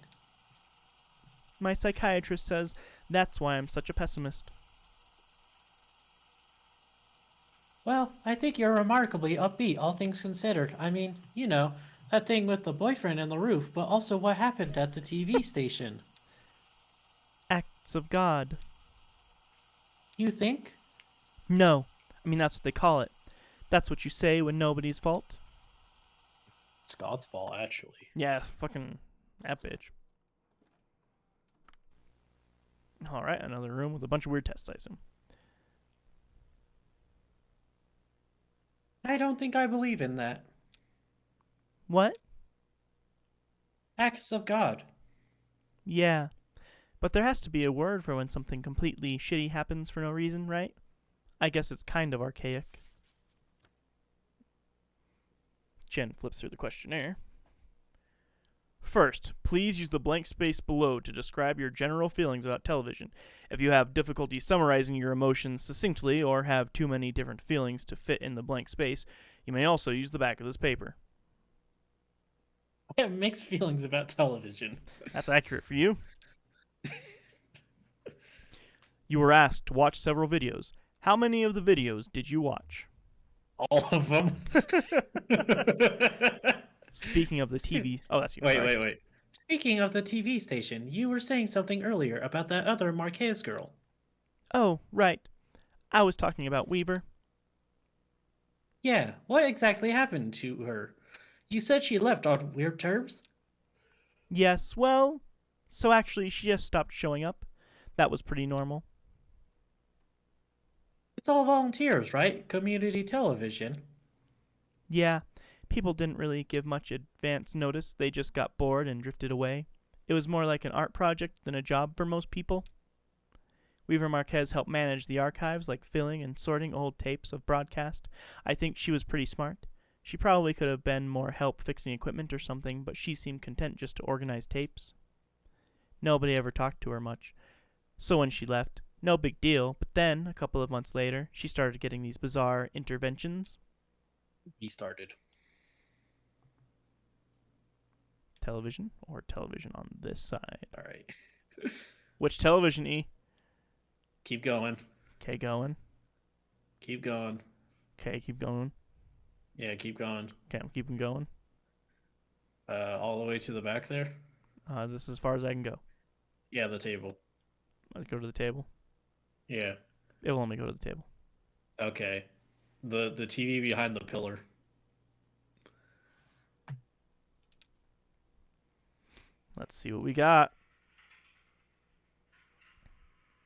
Speaker 1: My psychiatrist says that's why I'm such a pessimist.
Speaker 3: Well, I think you're remarkably upbeat, all things considered. I mean, you know, that thing with the boyfriend and the roof, but also what happened at the TV station.
Speaker 1: Acts of God.
Speaker 3: You think?
Speaker 1: No. I mean, that's what they call it. That's what you say when nobody's fault.
Speaker 2: It's God's fault, actually.
Speaker 1: Yeah, fucking that bitch. Alright, another room with a bunch of weird tests, I assume.
Speaker 3: I don't think I believe in that.
Speaker 1: What?
Speaker 3: Acts of God.
Speaker 1: Yeah. But there has to be a word for when something completely shitty happens for no reason, right? I guess it's kind of archaic. Jen flips through the questionnaire. First, please use the blank space below to describe your general feelings about television. If you have difficulty summarizing your emotions succinctly or have too many different feelings to fit in the blank space, you may also use the back of this paper.
Speaker 2: I have mixed feelings about television.
Speaker 1: That's accurate for you. You were asked to watch several videos. How many of the videos did you watch?
Speaker 2: All of them.
Speaker 1: Speaking of the TV... Oh, that's you.
Speaker 2: Wait.
Speaker 3: Speaking of the TV station, you were saying something earlier about that other Marquez girl.
Speaker 1: Oh, right. I was talking about Weaver.
Speaker 3: Yeah, what exactly happened to her? You said she left on weird terms?
Speaker 1: Yes, well... So actually, she just stopped showing up. That was pretty normal.
Speaker 3: It's all volunteers, right? Community television.
Speaker 1: Yeah, people didn't really give much advance notice. They just got bored and drifted away. It was more like an art project than a job for most people. Weaver Marquez helped manage the archives, like filling and sorting old tapes of broadcast. I think she was pretty smart. She probably could have been more help fixing equipment or something, but she seemed content just to organize tapes. Nobody ever talked to her much. So when she left, no big deal, but then, a couple of months later, she started getting these bizarre interventions.
Speaker 2: He started.
Speaker 1: Television or television on this side?
Speaker 2: All right.
Speaker 1: Which television, E?
Speaker 2: Keep going.
Speaker 1: Okay, going.
Speaker 2: Keep going.
Speaker 1: Okay, keep going.
Speaker 2: Yeah, keep going.
Speaker 1: Okay, I'm keeping going.
Speaker 2: All the way to the back there?
Speaker 1: This is as far as I can go.
Speaker 2: Yeah, the table.
Speaker 1: Let's go to the table.
Speaker 2: Yeah.
Speaker 1: It will let me go to the table.
Speaker 2: Okay. The TV behind the pillar.
Speaker 1: Let's see what we got.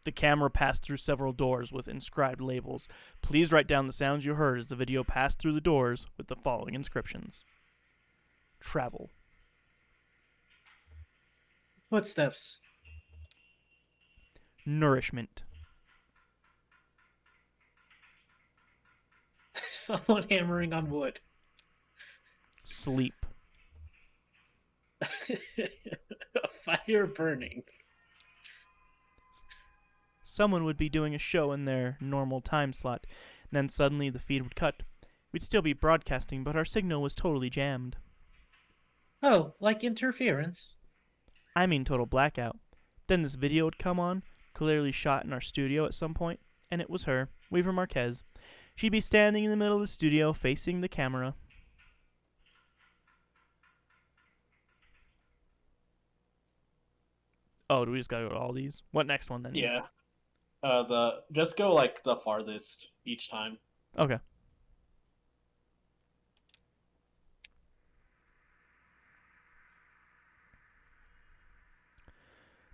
Speaker 1: The camera passed through several doors with inscribed labels. Please write down the sounds you heard as the video passed through the doors with the following inscriptions. Travel.
Speaker 3: Footsteps.
Speaker 1: Nourishment.
Speaker 3: Someone hammering on wood.
Speaker 1: Sleep.
Speaker 2: A fire burning.
Speaker 1: Someone would be doing a show in their normal time slot, and then suddenly the feed would cut. We'd still be broadcasting, but our signal was totally jammed.
Speaker 3: Oh, like interference?
Speaker 1: I mean total blackout. Then this video would come on, clearly shot in our studio at some point, and it was her, Weaver Marquez. She'd be standing in the middle of the studio facing the camera. Oh, do we just gotta go to all these? What next one then?
Speaker 2: Yeah. Just go like the farthest each time.
Speaker 1: Okay.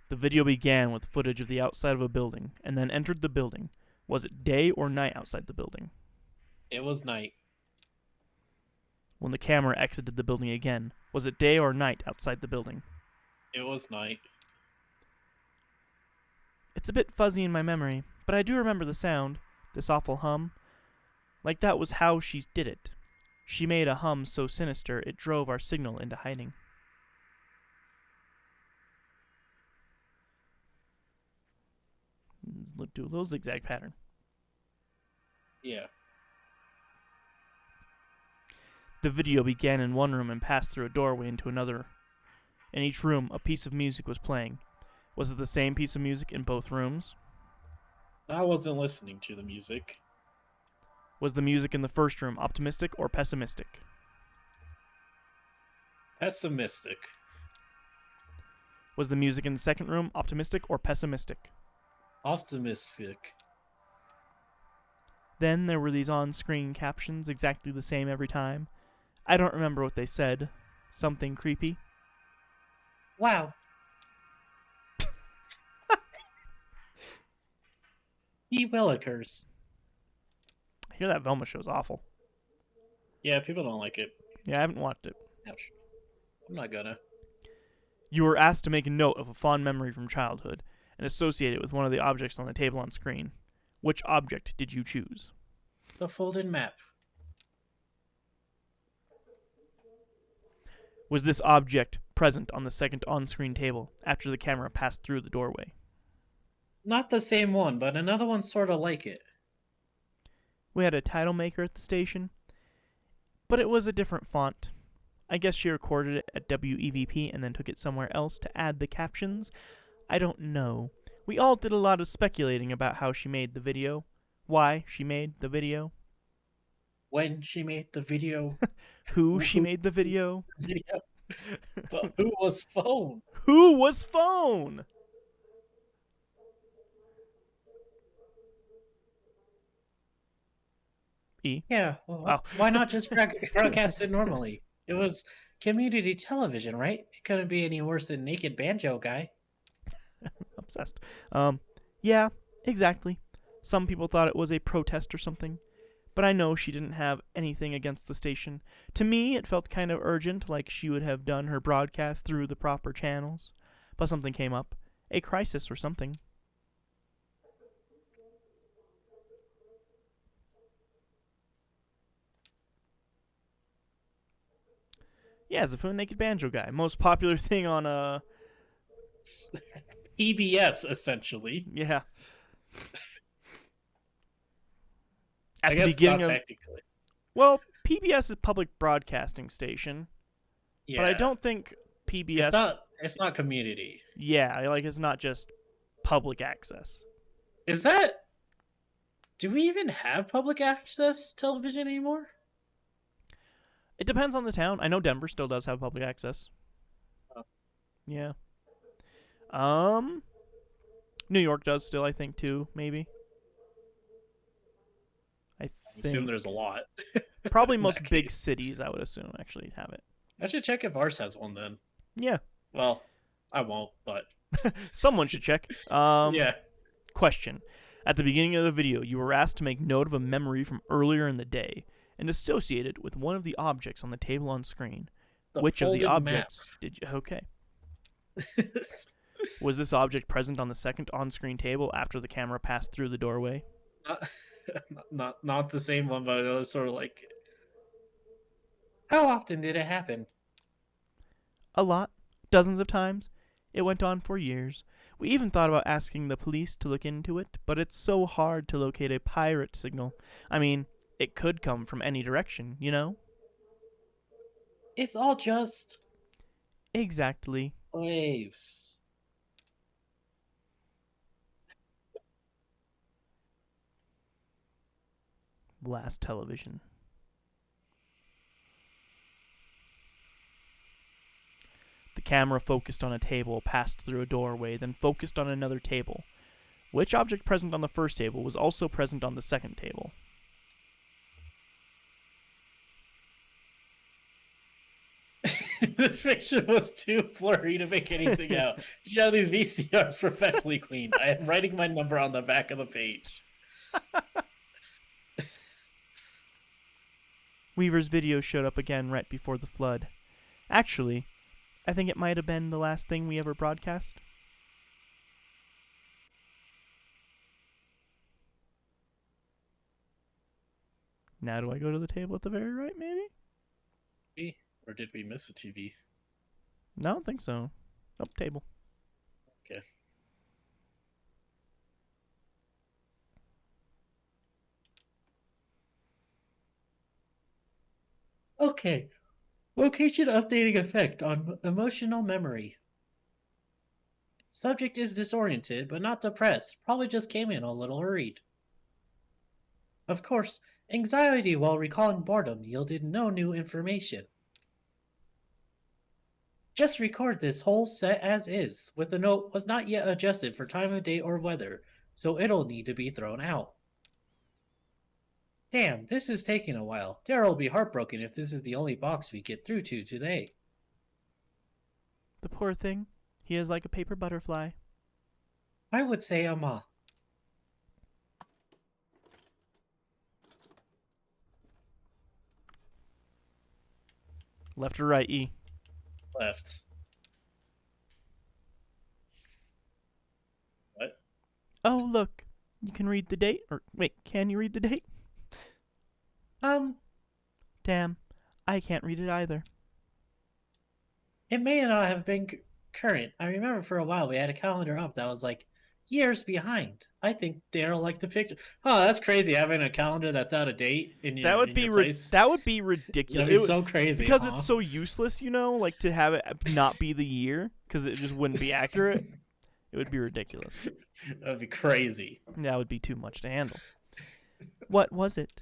Speaker 1: The video began with footage of the outside of a building, and then entered the building. Was it day or night outside the building?
Speaker 2: It was night.
Speaker 1: When the camera exited the building again, was it day or night outside the building?
Speaker 2: It was night.
Speaker 1: It's a bit fuzzy in my memory, but I do remember the sound, this awful hum. Like that was how she did it. She made a hum so sinister it drove our signal into hiding. do a little zigzag pattern.
Speaker 2: Yeah.
Speaker 1: The video began in one room and passed through a doorway into another. In each room, a piece of music was playing. Was it the same piece of music in both rooms?
Speaker 2: I wasn't listening to the music.
Speaker 1: Was the music in the first room optimistic or pessimistic?
Speaker 2: Pessimistic.
Speaker 1: Was the music in the second room optimistic or pessimistic?
Speaker 2: Optimistic.
Speaker 1: Then there were these on-screen captions, exactly the same every time. I don't remember what they said. Something creepy.
Speaker 3: Wow. He Willikers.
Speaker 1: I hear that Velma show's awful.
Speaker 2: Yeah, people don't like it.
Speaker 1: Yeah, I haven't watched it.
Speaker 2: Ouch. I'm not gonna.
Speaker 1: You were asked to make a note of a fond memory from childhood and associate it with one of the objects on the table on screen. Which object did you choose?
Speaker 3: The folded map.
Speaker 1: Was this object present on the second on-screen table after the camera passed through the doorway?
Speaker 3: Not the same one, but another one sort of like it.
Speaker 1: We had a title maker at the station, but it was a different font. I guess she recorded it at WEVP and then took it somewhere else to add the captions. I don't know. We all did a lot of speculating about how she made the video, why she made the video,
Speaker 3: When she made the video.
Speaker 1: who she made the video,
Speaker 2: Video. But who was phone?
Speaker 1: who was phone. E.
Speaker 3: Yeah, well,
Speaker 1: Wow.
Speaker 3: why not just broadcast it normally? It was community television, right? It couldn't be any worse than Naked Banjo Guy.
Speaker 1: Obsessed. Yeah, exactly. Some people thought it was a protest or something, but I know she didn't have anything against the station. To me, it felt kind of urgent, like she would have done her broadcast through the proper channels. But something came up. A crisis or something. Yeah, Zaffoon Naked Banjo Guy. Most popular thing on,
Speaker 2: PBS, essentially.
Speaker 1: yeah.
Speaker 2: I
Speaker 1: At the
Speaker 2: guess
Speaker 1: beginning
Speaker 2: not
Speaker 1: of...
Speaker 2: technically.
Speaker 1: Well, PBS is public broadcasting station,
Speaker 2: Yeah.
Speaker 1: but I don't think PBS...
Speaker 2: It's not community.
Speaker 1: Yeah, like it's not just public access.
Speaker 2: Is that... Do we even have public access television anymore?
Speaker 1: It depends on the town. I know Denver still does have public access.
Speaker 2: Oh.
Speaker 1: Yeah. New York does still, I think, too, maybe. I
Speaker 2: I assume
Speaker 1: think.
Speaker 2: there's a lot.
Speaker 1: Probably
Speaker 2: in
Speaker 1: most
Speaker 2: that
Speaker 1: big
Speaker 2: case.
Speaker 1: cities, I would assume, actually have it.
Speaker 2: I should check if ours has one then.
Speaker 1: Yeah.
Speaker 2: Well, I won't, but...
Speaker 1: Someone should check.
Speaker 2: yeah.
Speaker 1: Question. At the beginning of the video, you were asked to make note of a memory from earlier in the day and associate it with one of the objects on the table on screen.
Speaker 2: The
Speaker 1: Which of the
Speaker 2: folded
Speaker 1: objects did you... Okay.
Speaker 2: map.
Speaker 1: Was this object present on the second on-screen table after the camera passed through the doorway?
Speaker 2: not the same one, but it was sort of like...
Speaker 3: How often did it happen?
Speaker 1: A lot. Dozens of times. It went on for years. We even thought about asking the police to look into it, but it's so hard to locate a pirate signal. I mean, it could come from any direction, you know?
Speaker 3: It's all just
Speaker 1: Exactly.
Speaker 3: waves.
Speaker 1: Last television. The camera focused on a table, passed through a doorway, then focused on another table. Which object present on the first table was also present on the second table?
Speaker 2: This picture was too blurry to make anything out. You should have these VCRs perfectly clean. I am writing my number on the back of the page.
Speaker 1: Weaver's video showed up again right before the flood. Actually, I think it might have been the last thing we ever broadcast. Now do I go to the table at the very right, maybe?
Speaker 2: Or did we miss a TV?
Speaker 1: No, I don't think so. Oh, table.
Speaker 2: Okay.
Speaker 3: Okay. Location updating effect on emotional memory. Subject is disoriented, but not depressed. Probably just came in a little hurried. Of course, anxiety while recalling boredom yielded no new information. Just record this whole set as is, with the note was not yet adjusted for time of day or weather, so it'll need to be thrown out. Damn, this is taking a while. Daryl will be heartbroken if this is the only box we get through to today.
Speaker 1: The poor thing. He is like a paper butterfly.
Speaker 3: I would say a moth.
Speaker 1: Left or right, E?
Speaker 2: Left. What?
Speaker 1: Oh, look. You can read the date. Or, wait, can you read the date? Damn. I can't read it either.
Speaker 3: It may not have been current. I remember for a while we had a calendar up that was like years behind. I think Daryl liked the picture. Oh, that's crazy having a calendar that's out of date in your,
Speaker 1: That would
Speaker 3: in
Speaker 1: be
Speaker 3: your place.
Speaker 1: that would be ridiculous.
Speaker 3: That'd be
Speaker 1: It would-
Speaker 3: so crazy.
Speaker 1: because
Speaker 3: huh?
Speaker 1: it's so useless, you know, like to have it not be the year because it just wouldn't be accurate. It would be ridiculous.
Speaker 2: That'd be crazy.
Speaker 1: That would be too much to handle. What was it?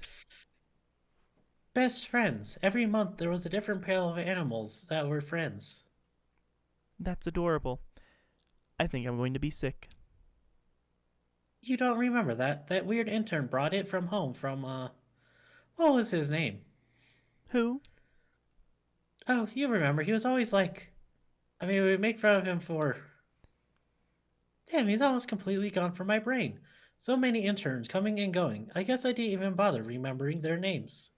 Speaker 3: Best friends. Every month there was a different pair of animals that were friends.
Speaker 1: That's adorable. I think I'm going to be sick.
Speaker 3: You don't remember that? That weird intern brought it from home from, what was his name?
Speaker 1: Who?
Speaker 3: Oh, you remember. He was always like, we would make fun of him for... Damn, he's almost completely gone from my brain. So many interns coming and going. I guess I didn't even bother remembering their names.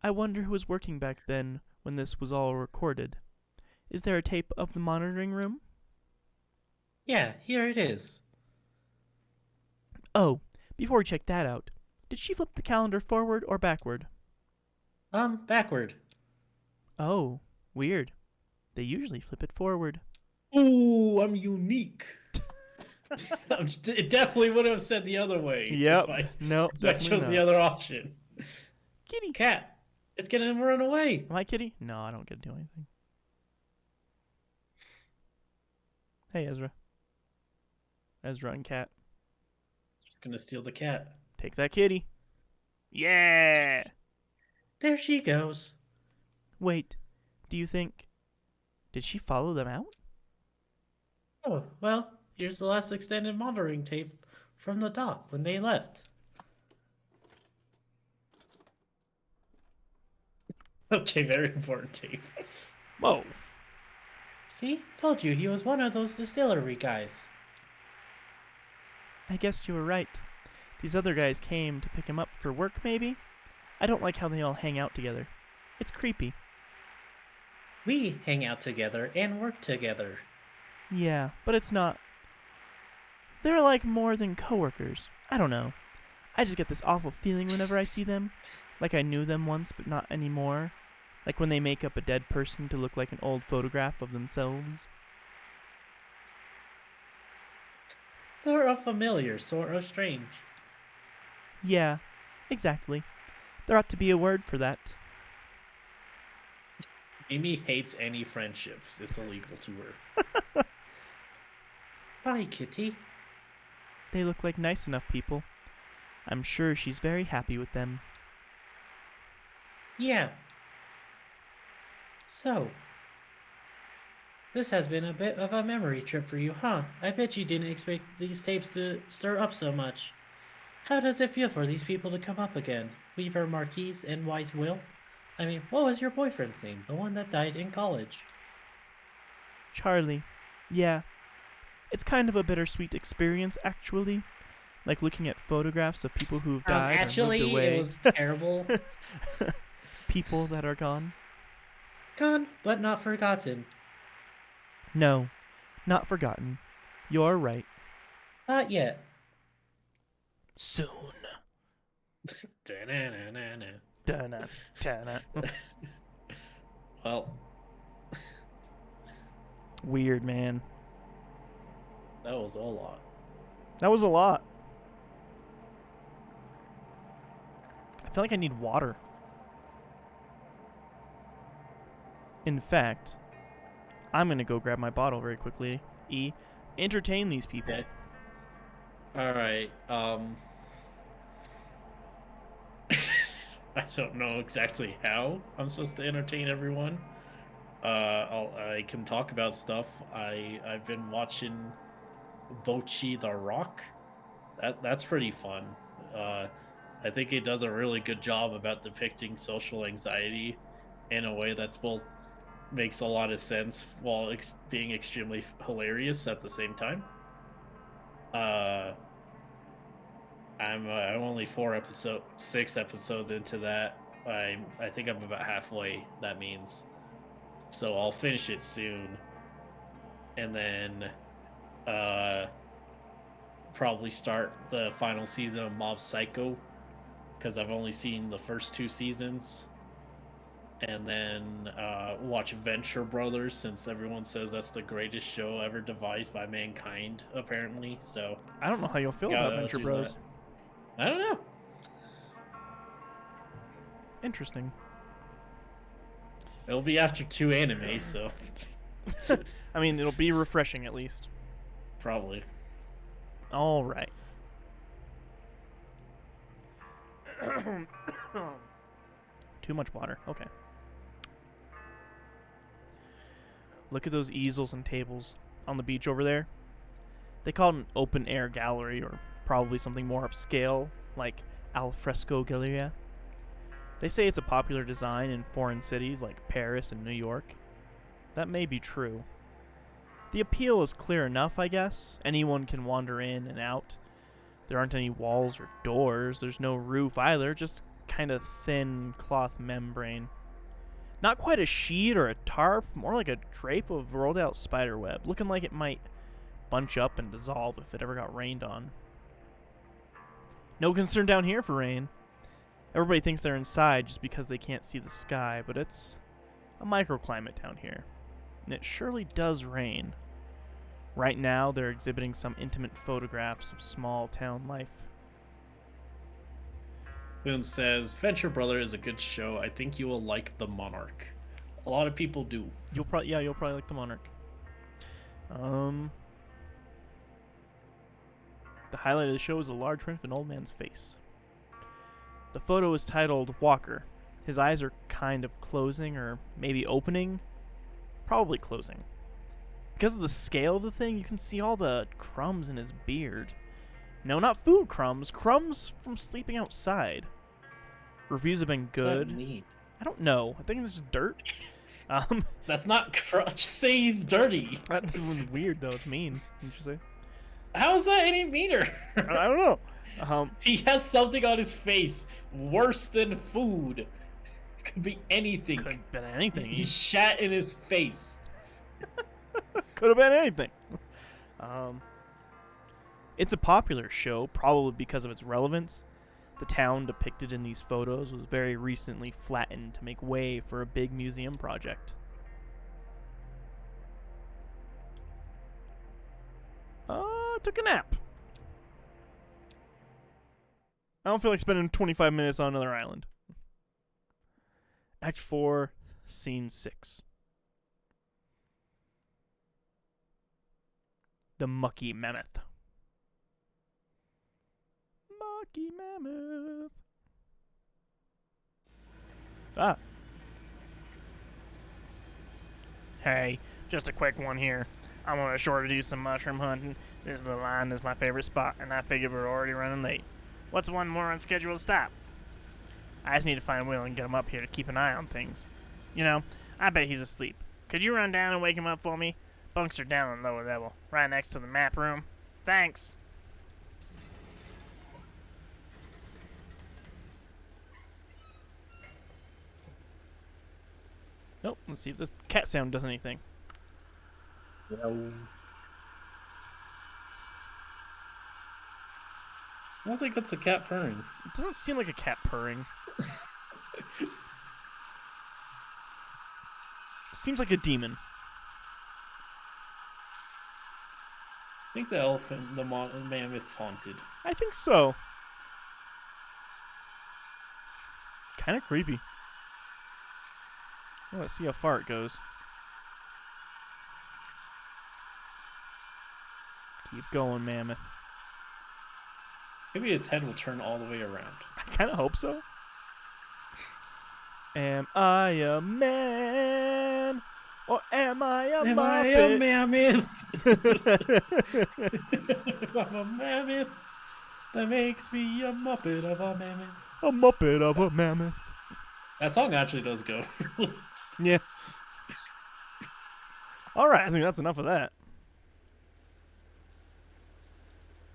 Speaker 1: I wonder who was working back then when this was all recorded. Is there a tape of the monitoring room?
Speaker 3: Yeah, here it is.
Speaker 1: Oh, before we check that out, did she flip the calendar forward or backward?
Speaker 3: Backward.
Speaker 1: Oh, weird. They usually flip it forward.
Speaker 2: Ooh, I'm unique. It definitely would have said the other way.
Speaker 1: Yep.
Speaker 2: If I,
Speaker 1: No,
Speaker 2: if I
Speaker 1: definitely
Speaker 2: chose
Speaker 1: not.
Speaker 2: the other option.
Speaker 1: Kitty.
Speaker 3: Cat. It's gonna run away.
Speaker 1: Am I kitty? No, I don't get to do anything. Hey, Ezra. Ezra and Cat.
Speaker 2: Just gonna steal the cat.
Speaker 1: Take that kitty. Yeah!
Speaker 3: There she goes.
Speaker 1: Wait, do you think... Did she follow them out?
Speaker 3: Oh, well, here's the last extended monitoring tape from the dock when they left.
Speaker 2: Okay, very important tape.
Speaker 1: Whoa.
Speaker 3: See? Told you he was one of those distillery guys.
Speaker 1: I guess you were right. These other guys came to pick him up for work, maybe? I don't like how they all hang out together. It's creepy.
Speaker 3: We hang out together and work together.
Speaker 1: Yeah, but it's not... They're like more than coworkers. I don't know. I just get this awful feeling whenever I see them. Like I knew them once, but not anymore. Like when they make up a dead person to look like an old photograph of themselves.
Speaker 3: They're a familiar, sort of strange.
Speaker 1: Yeah, exactly. There ought to be a word for that.
Speaker 2: Amy hates any friendships. It's illegal to her.
Speaker 3: Bye, kitty.
Speaker 1: They look like nice enough people. I'm sure she's very happy with them.
Speaker 3: Yeah. So, this has been a bit of a memory trip for you, huh? I bet you didn't expect these tapes to stir up so much. How does it feel for these people to come up again? Weaver Marquise and Wise Will? What was your boyfriend's name? The one that died in college?
Speaker 1: Charlie. Yeah. It's kind of a bittersweet experience, actually. Like looking at photographs of people who've died
Speaker 3: Actually,
Speaker 1: or moved away.
Speaker 3: it was terrible.
Speaker 1: People that are gone.
Speaker 3: Gone, but not forgotten.
Speaker 1: No, not forgotten. You're right.
Speaker 3: Not yet.
Speaker 1: Soon.
Speaker 2: Da-na-na-na-na.
Speaker 1: Dun-na, dun-na.
Speaker 2: Well,
Speaker 1: Weird, man.
Speaker 2: that was a lot.
Speaker 1: That was a lot. I feel like I need water. In fact, I'm going to go grab my bottle very quickly. E, entertain these people.
Speaker 2: Okay. All right. I don't know exactly how I'm supposed to entertain everyone. I can talk about stuff. I've been watching Bochi the Rock. That's pretty fun. Uh, I think it does a really good job about depicting social anxiety in a way that's both makes a lot of sense while being extremely hilarious at the same time. Uh, I'm only 6 episodes into that. I think I'm about halfway. That means, so I'll finish it soon, and then uh, probably start the final season of Mob Psycho because I've only seen the first 2 seasons, and then watch Venture Brothers since everyone says that's the greatest show ever devised by mankind, apparently. So
Speaker 1: I don't know how you'll feel about
Speaker 2: gotta
Speaker 1: Venture
Speaker 2: do
Speaker 1: Bros.
Speaker 2: that. I don't know.
Speaker 1: Interesting.
Speaker 2: It'll be after 2 animes, so
Speaker 1: I mean, it'll be refreshing at least.
Speaker 2: probably.
Speaker 1: All right. Too much water. Okay. Look at those easels and tables on the beach over there. They call it an open air gallery, or probably something more upscale, like al fresco galleria. They say it's a popular design in foreign cities like Paris and New York. That may be true. The appeal is clear enough, I guess. Anyone can wander in and out. There aren't any walls or doors. There's no roof either, just kind of thin cloth membrane. Not quite a sheet or a tarp, more like a drape of rolled out spider web, looking like it might bunch up and dissolve if it ever got rained on. No concern down here for rain. Everybody thinks they're inside just because they can't see the sky, but it's a microclimate down here, and it surely does rain. Right now, they're exhibiting some intimate photographs of small town life.
Speaker 2: Boone says, Venture Brother is a good show. I think you will like The Monarch. A lot of people do.
Speaker 1: You'll probably like the Monarch. The highlight of the show is a large print of an old man's face. The photo is titled Walker. His eyes are kind of closing, or maybe opening. Probably closing. Because of the scale of the thing, you can see all the crumbs in his beard. No, not food crumbs. Crumbs from sleeping outside. Reviews have been good.
Speaker 2: What's that mean?
Speaker 1: I don't know. I think it's just dirt.
Speaker 2: That's not just say he's dirty.
Speaker 1: That's weird though. It's mean. Didn't you say?
Speaker 2: How is that any meaner?
Speaker 1: I don't know.
Speaker 2: He has something on his face worse than food. Could be anything.
Speaker 1: Could have been anything.
Speaker 2: He shat in his face.
Speaker 1: Could have been anything. It's a popular show, probably because of its relevance. The town depicted in these photos was very recently flattened to make way for a big museum project. Took a nap. I don't feel like spending 25 minutes on another island. Act 4, Scene 6. The Mucky Mammoth. Mucky Mammoth. Ah. Hey, just a quick one here. I'm on a shore to do some mushroom hunting. This is the line is my favorite spot, and I figure we're already running late. What's one more unscheduled stop? I just need to find Will and get him up here to keep an eye on things. You know, I bet he's asleep. Could you run down and wake him up for me? Bunks are down on lower level, right next to the map room. Thanks. Oh, let's see if this cat sound does anything.
Speaker 2: I don't think that's a cat purring.
Speaker 1: It doesn't seem like a cat purring. Seems like a demon.
Speaker 2: I think the elephant, the mammoth's haunted.
Speaker 1: I think so. Kind of creepy. Well, let's see how far it goes. Keep going, Mammoth.
Speaker 2: Maybe its head will turn all the way around.
Speaker 1: I kind of hope so. Am I a man? Or am I a
Speaker 2: Am
Speaker 1: Muppet?
Speaker 2: I a mammoth? If I'm a mammoth, that makes me a muppet of a mammoth.
Speaker 1: A Muppet of a mammoth.
Speaker 2: That song actually does go.
Speaker 1: Yeah. Alright, I think that's enough of that.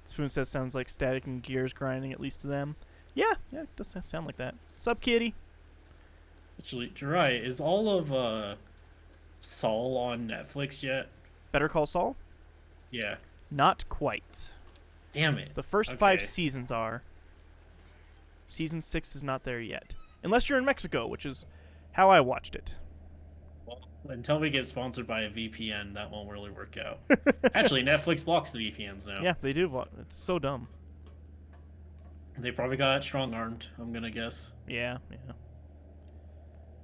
Speaker 1: Spoon says sounds like static and gears grinding, at least to them. Yeah, it does sound like that. Sup, kitty?
Speaker 2: Actually, Jeriah, is all of Saul on Netflix yet?
Speaker 1: Better Call Saul?
Speaker 2: Yeah.
Speaker 1: Not quite.
Speaker 2: Damn it.
Speaker 1: The first 5 seasons are. Season 6 is not there yet. Unless you're in Mexico, which is how I watched it.
Speaker 2: Well, until we get sponsored by a VPN, that won't really work out. Actually, Netflix blocks the VPNs now.
Speaker 1: Yeah, they do. It's so dumb.
Speaker 2: They probably got strong-armed, I'm gonna guess.
Speaker 1: Yeah.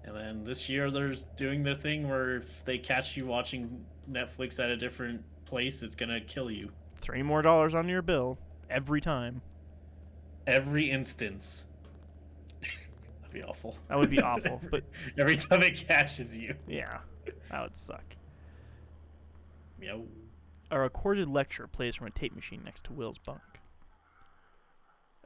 Speaker 2: And then this year they're doing their thing where if they catch you watching Netflix at a different place, it's gonna kill you.
Speaker 1: $3 more on your bill every time.
Speaker 2: Every instance. That'd be awful.
Speaker 1: That would be awful, but
Speaker 2: every time it catches you.
Speaker 1: yeah, that would suck.
Speaker 2: Yo.
Speaker 1: A recorded lecture plays from a tape machine next to Will's bunk.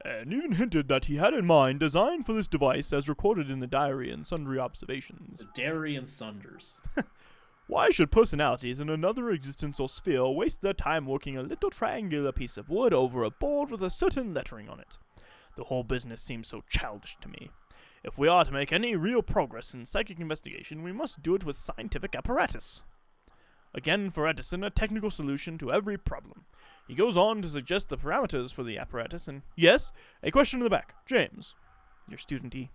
Speaker 1: And even hinted that he had in mind design for this device as recorded in the diary and sundry observations.
Speaker 2: The Dairy and Sunders.
Speaker 1: Why should personalities in another existence or sphere waste their time working a little triangular piece of wood over a board with a certain lettering on it? The whole business seems so childish to me. If we are to make any real progress in psychic investigation, we must do it with scientific apparatus. Again, for Edison, a technical solution to every problem. He goes on to suggest the parameters for the apparatus, and yes, a question in the back. James, your student E.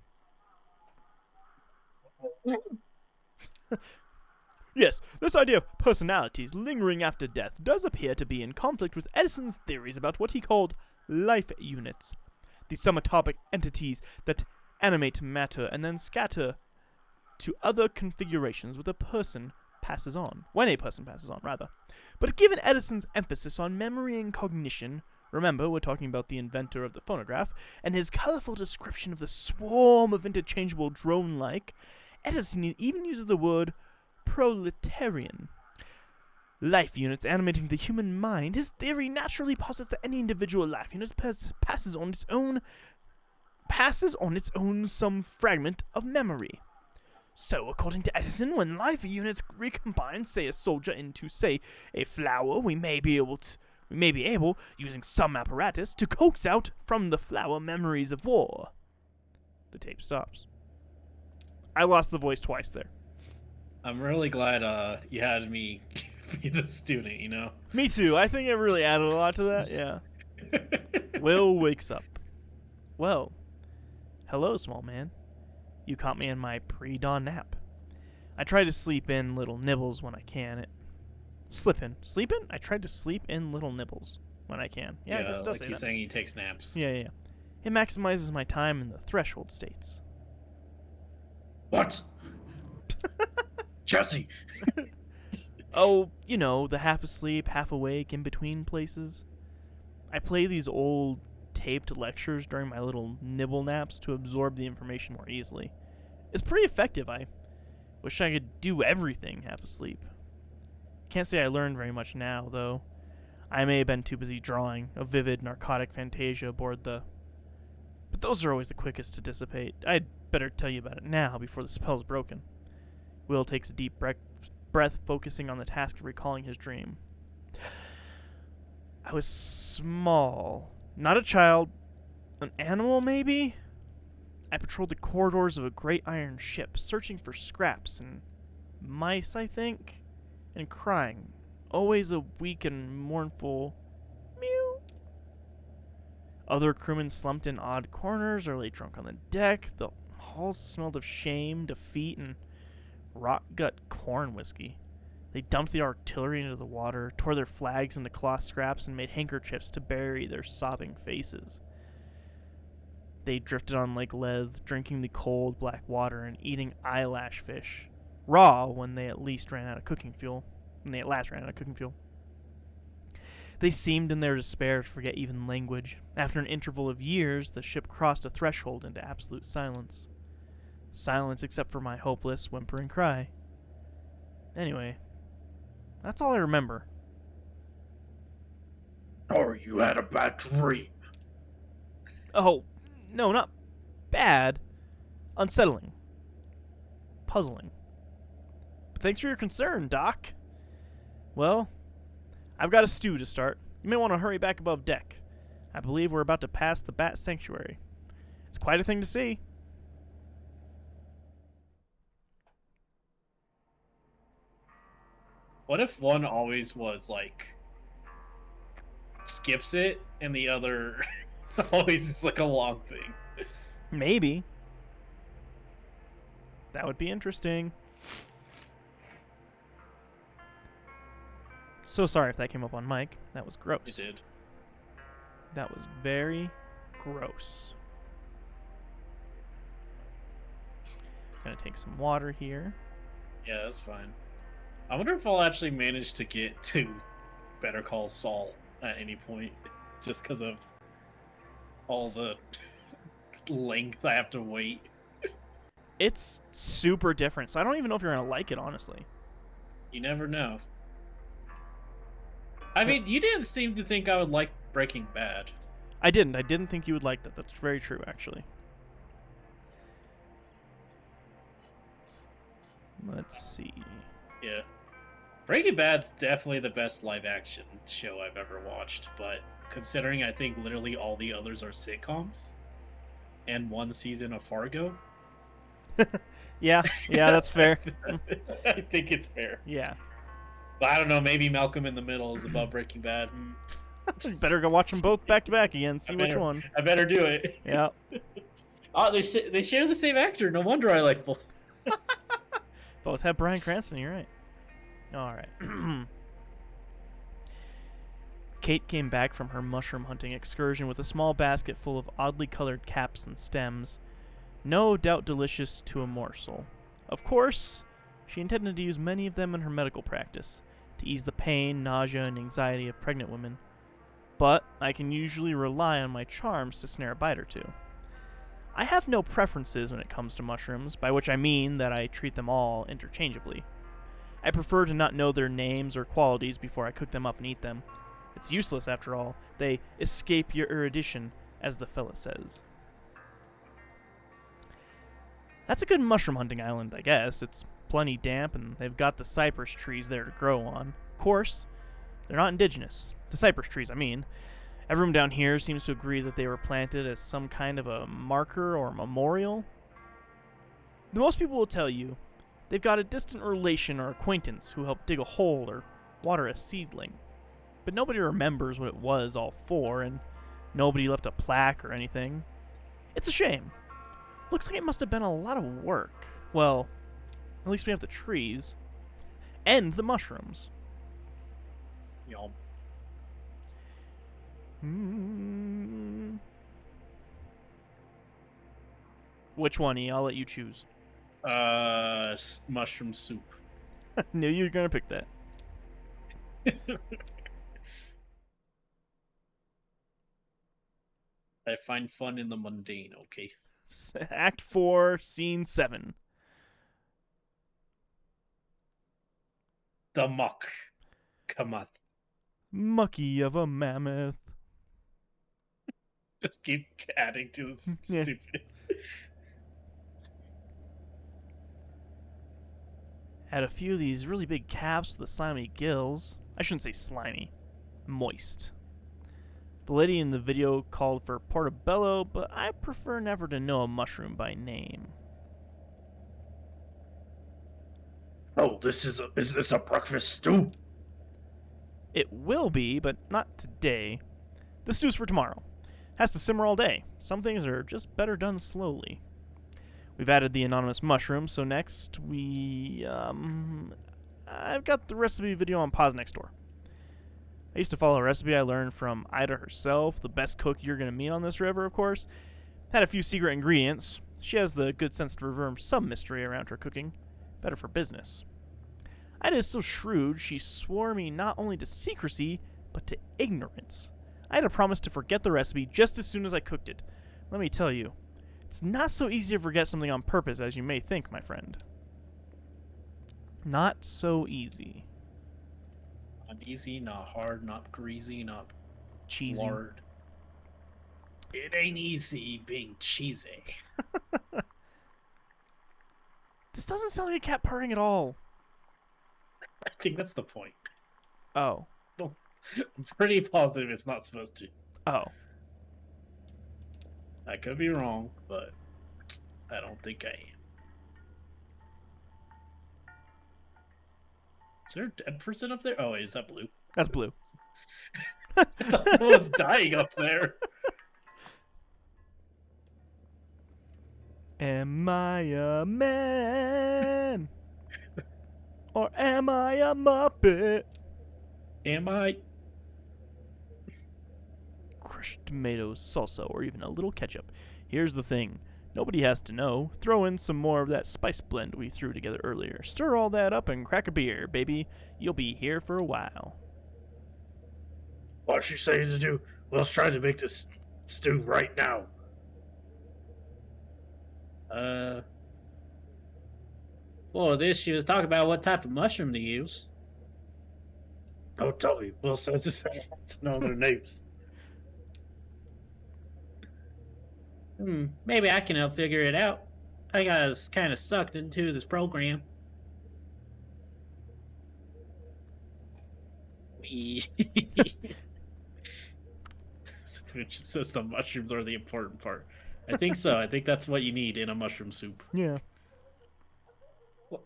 Speaker 1: Yes, this idea of personalities lingering after death does appear to be in conflict with Edison's theories about what he called life units, the subatomic entities that animate matter and then scatter to other configurations when a person passes on. But given Edison's emphasis on memory and cognition, remember we're talking about the inventor of the phonograph, and his colorful description of the swarm of interchangeable drone-like, Edison even uses the word proletarian. Life units animating the human mind, his theory naturally posits that any individual life unit passes on its own some fragment of memory. So, according to Edison, when life units recombine, say, a soldier into, say, a flower, we may be able, using some apparatus, to coax out from the flower memories of war. The tape stops. I lost the voice twice there.
Speaker 2: I'm really glad you had me be the student, you know?
Speaker 1: Me too. I think it really added a lot to that, yeah. Will wakes up. Well, hello, small man. You caught me in my pre-dawn nap. I try to sleep in little nibbles when I can. Sleep in? I tried to sleep in little nibbles when I can. Yeah, I guess it does
Speaker 2: like
Speaker 1: say
Speaker 2: he's
Speaker 1: that.
Speaker 2: saying he takes naps.
Speaker 1: Yeah. It maximizes my time in the threshold states.
Speaker 4: What? Jesse!
Speaker 1: Oh, you know, the half asleep, half awake, in between places. I play these old taped lectures during my little nibble naps to absorb the information more easily. It's pretty effective. I wish I could do everything half asleep. Can't say I learned very much now, though. I may have been too busy drawing a vivid narcotic fantasia aboard the... But those are always the quickest to dissipate. I'd better tell you about it now before the spell's broken. Will takes a deep breath, focusing on the task of recalling his dream. I was small. Not a child. An animal, maybe? I patrolled the corridors of a great iron ship, searching for scraps and mice, I think, and crying. Always a weak and mournful mew. Other crewmen slumped in odd corners or lay drunk on the deck. The halls smelled of shame, defeat, and rock gut corn whiskey. They dumped the artillery into the water, tore their flags into cloth scraps, and made handkerchiefs to bury their sobbing faces. They drifted on Lake Lethe, drinking the cold black water and eating eyelash fish, raw when they at least ran out of cooking fuel. When they at last ran out of cooking fuel. They seemed in their despair to forget even language. After an interval of years, the ship crossed a threshold into absolute silence. Silence except for my hopeless whimpering cry. Anyway, that's all I remember.
Speaker 4: Or you had a bad dream.
Speaker 1: Oh, no, not bad. Unsettling. Puzzling. But thanks for your concern, Doc. Well, I've got a stew to start. You may want to hurry back above deck. I believe we're about to pass the Bat Sanctuary. It's quite a thing to see.
Speaker 2: What if one always was like skips it and the other always is like a long thing?
Speaker 1: Maybe. That would be interesting. So sorry if that came up on mic. That was gross.
Speaker 2: It did.
Speaker 1: That was very gross. Gonna take some water here.
Speaker 2: Yeah, that's fine. I wonder if I'll actually manage to get to Better Call Saul at any point, just because of all the length I have to wait.
Speaker 1: It's super different, so I don't even know if you're gonna like it, honestly.
Speaker 2: You never know. I mean, you didn't seem to think I would like Breaking Bad.
Speaker 1: I didn't. I didn't think you would like that. That's very true, actually. Let's see.
Speaker 2: Yeah. Breaking Bad's definitely the best live action show I've ever watched, but considering I think literally all the others are sitcoms and one season of Fargo.
Speaker 1: Yeah, that's fair.
Speaker 2: I think it's fair.
Speaker 1: Yeah.
Speaker 2: But I don't know, maybe Malcolm in the Middle is above Breaking Bad.
Speaker 1: Better go watch them both back to back again, see which one.
Speaker 2: I better do it.
Speaker 1: Yeah.
Speaker 2: Oh, they share the same actor. No wonder I like both.
Speaker 1: Both have Bryan Cranston, you're right. Alright. Kate came back from her mushroom hunting excursion with a small basket full of oddly colored caps and stems. No doubt delicious to a morsel. Of course, she intended to use many of them in her medical practice, to ease the pain, nausea, and anxiety of pregnant women. But I can usually rely on my charms to snare a bite or two. I have no preferences when it comes to mushrooms, by which I mean that I treat them all interchangeably. I prefer to not know their names or qualities before I cook them up and eat them. It's useless, after all. They escape your erudition, as the fella says. That's a good mushroom hunting island, I guess. It's plenty damp, and they've got the cypress trees there to grow on. Of course, they're not indigenous. The cypress trees, I mean. Everyone down here seems to agree that they were planted as some kind of a marker or memorial. Most people will tell you they've got a distant relation or acquaintance who helped dig a hole or water a seedling. But nobody remembers what it was all for, and nobody left a plaque or anything. It's a shame. Looks like it must have been a lot of work. Well, at least we have the trees. And the mushrooms.
Speaker 2: Y'all.
Speaker 1: Which one, E? I'll let you choose.
Speaker 2: Mushroom soup.
Speaker 1: Knew you were going to pick that.
Speaker 2: I find fun in the mundane, okay?
Speaker 1: Act 4, Scene 7.
Speaker 2: The muck. Cometh.
Speaker 1: Mucky of a mammoth.
Speaker 2: Just keep adding to this
Speaker 1: Yeah.
Speaker 2: stupid.
Speaker 1: Had a few of these really big caps with the slimy gills. I shouldn't say slimy. Moist. The lady in the video called for portobello, but I prefer never to know a mushroom by name.
Speaker 4: Oh, is this a breakfast stew?
Speaker 1: It will be, but not today. The stew's for tomorrow. Has to simmer all day. Some things are just better done slowly. We've added the anonymous mushroom, so next I've got the recipe video on pause next door. I used to follow a recipe I learned from Ida herself, the best cook you're going to meet on this river, of course. Had a few secret ingredients. She has the good sense to preserve some mystery around her cooking. Better for business. Ida is so shrewd, she swore me not only to secrecy, but to ignorance. Ida promised to forget the recipe just as soon as I cooked it. Let me tell you, it's not so easy to forget something on purpose as you may think, my friend. Not so easy.
Speaker 2: Not easy, not hard, not greasy, not
Speaker 1: Cheesy.
Speaker 2: lard. It ain't easy being cheesy.
Speaker 1: This doesn't sound like a cat purring at all.
Speaker 2: I think that's the point.
Speaker 1: Oh.
Speaker 2: I'm pretty positive it's not supposed to.
Speaker 1: Oh.
Speaker 2: I could be wrong, but I don't think I am. Is there a dead person up there? Oh, wait, is that blue?
Speaker 1: That's blue.
Speaker 2: I thought someone was dying up there.
Speaker 1: Am I a man? Or am I a Muppet?
Speaker 2: Am I?
Speaker 1: Crushed tomatoes, salsa, or even a little ketchup. Here's the thing. Nobody has to know. Throw in some more of that spice blend we threw together earlier. Stir all that up and crack a beer, baby. You'll be here for a while.
Speaker 4: What's she saying to do? Let's try to make this stew right now.
Speaker 3: For this, she was talking about what type of mushroom to use.
Speaker 4: Don't tell me. Will says this man wants to know their names.
Speaker 3: Maybe I can help figure it out. I got kind of sucked into this program.
Speaker 2: It just says the mushrooms are the important part. I think so. I think that's what you need in a mushroom soup.
Speaker 1: Yeah.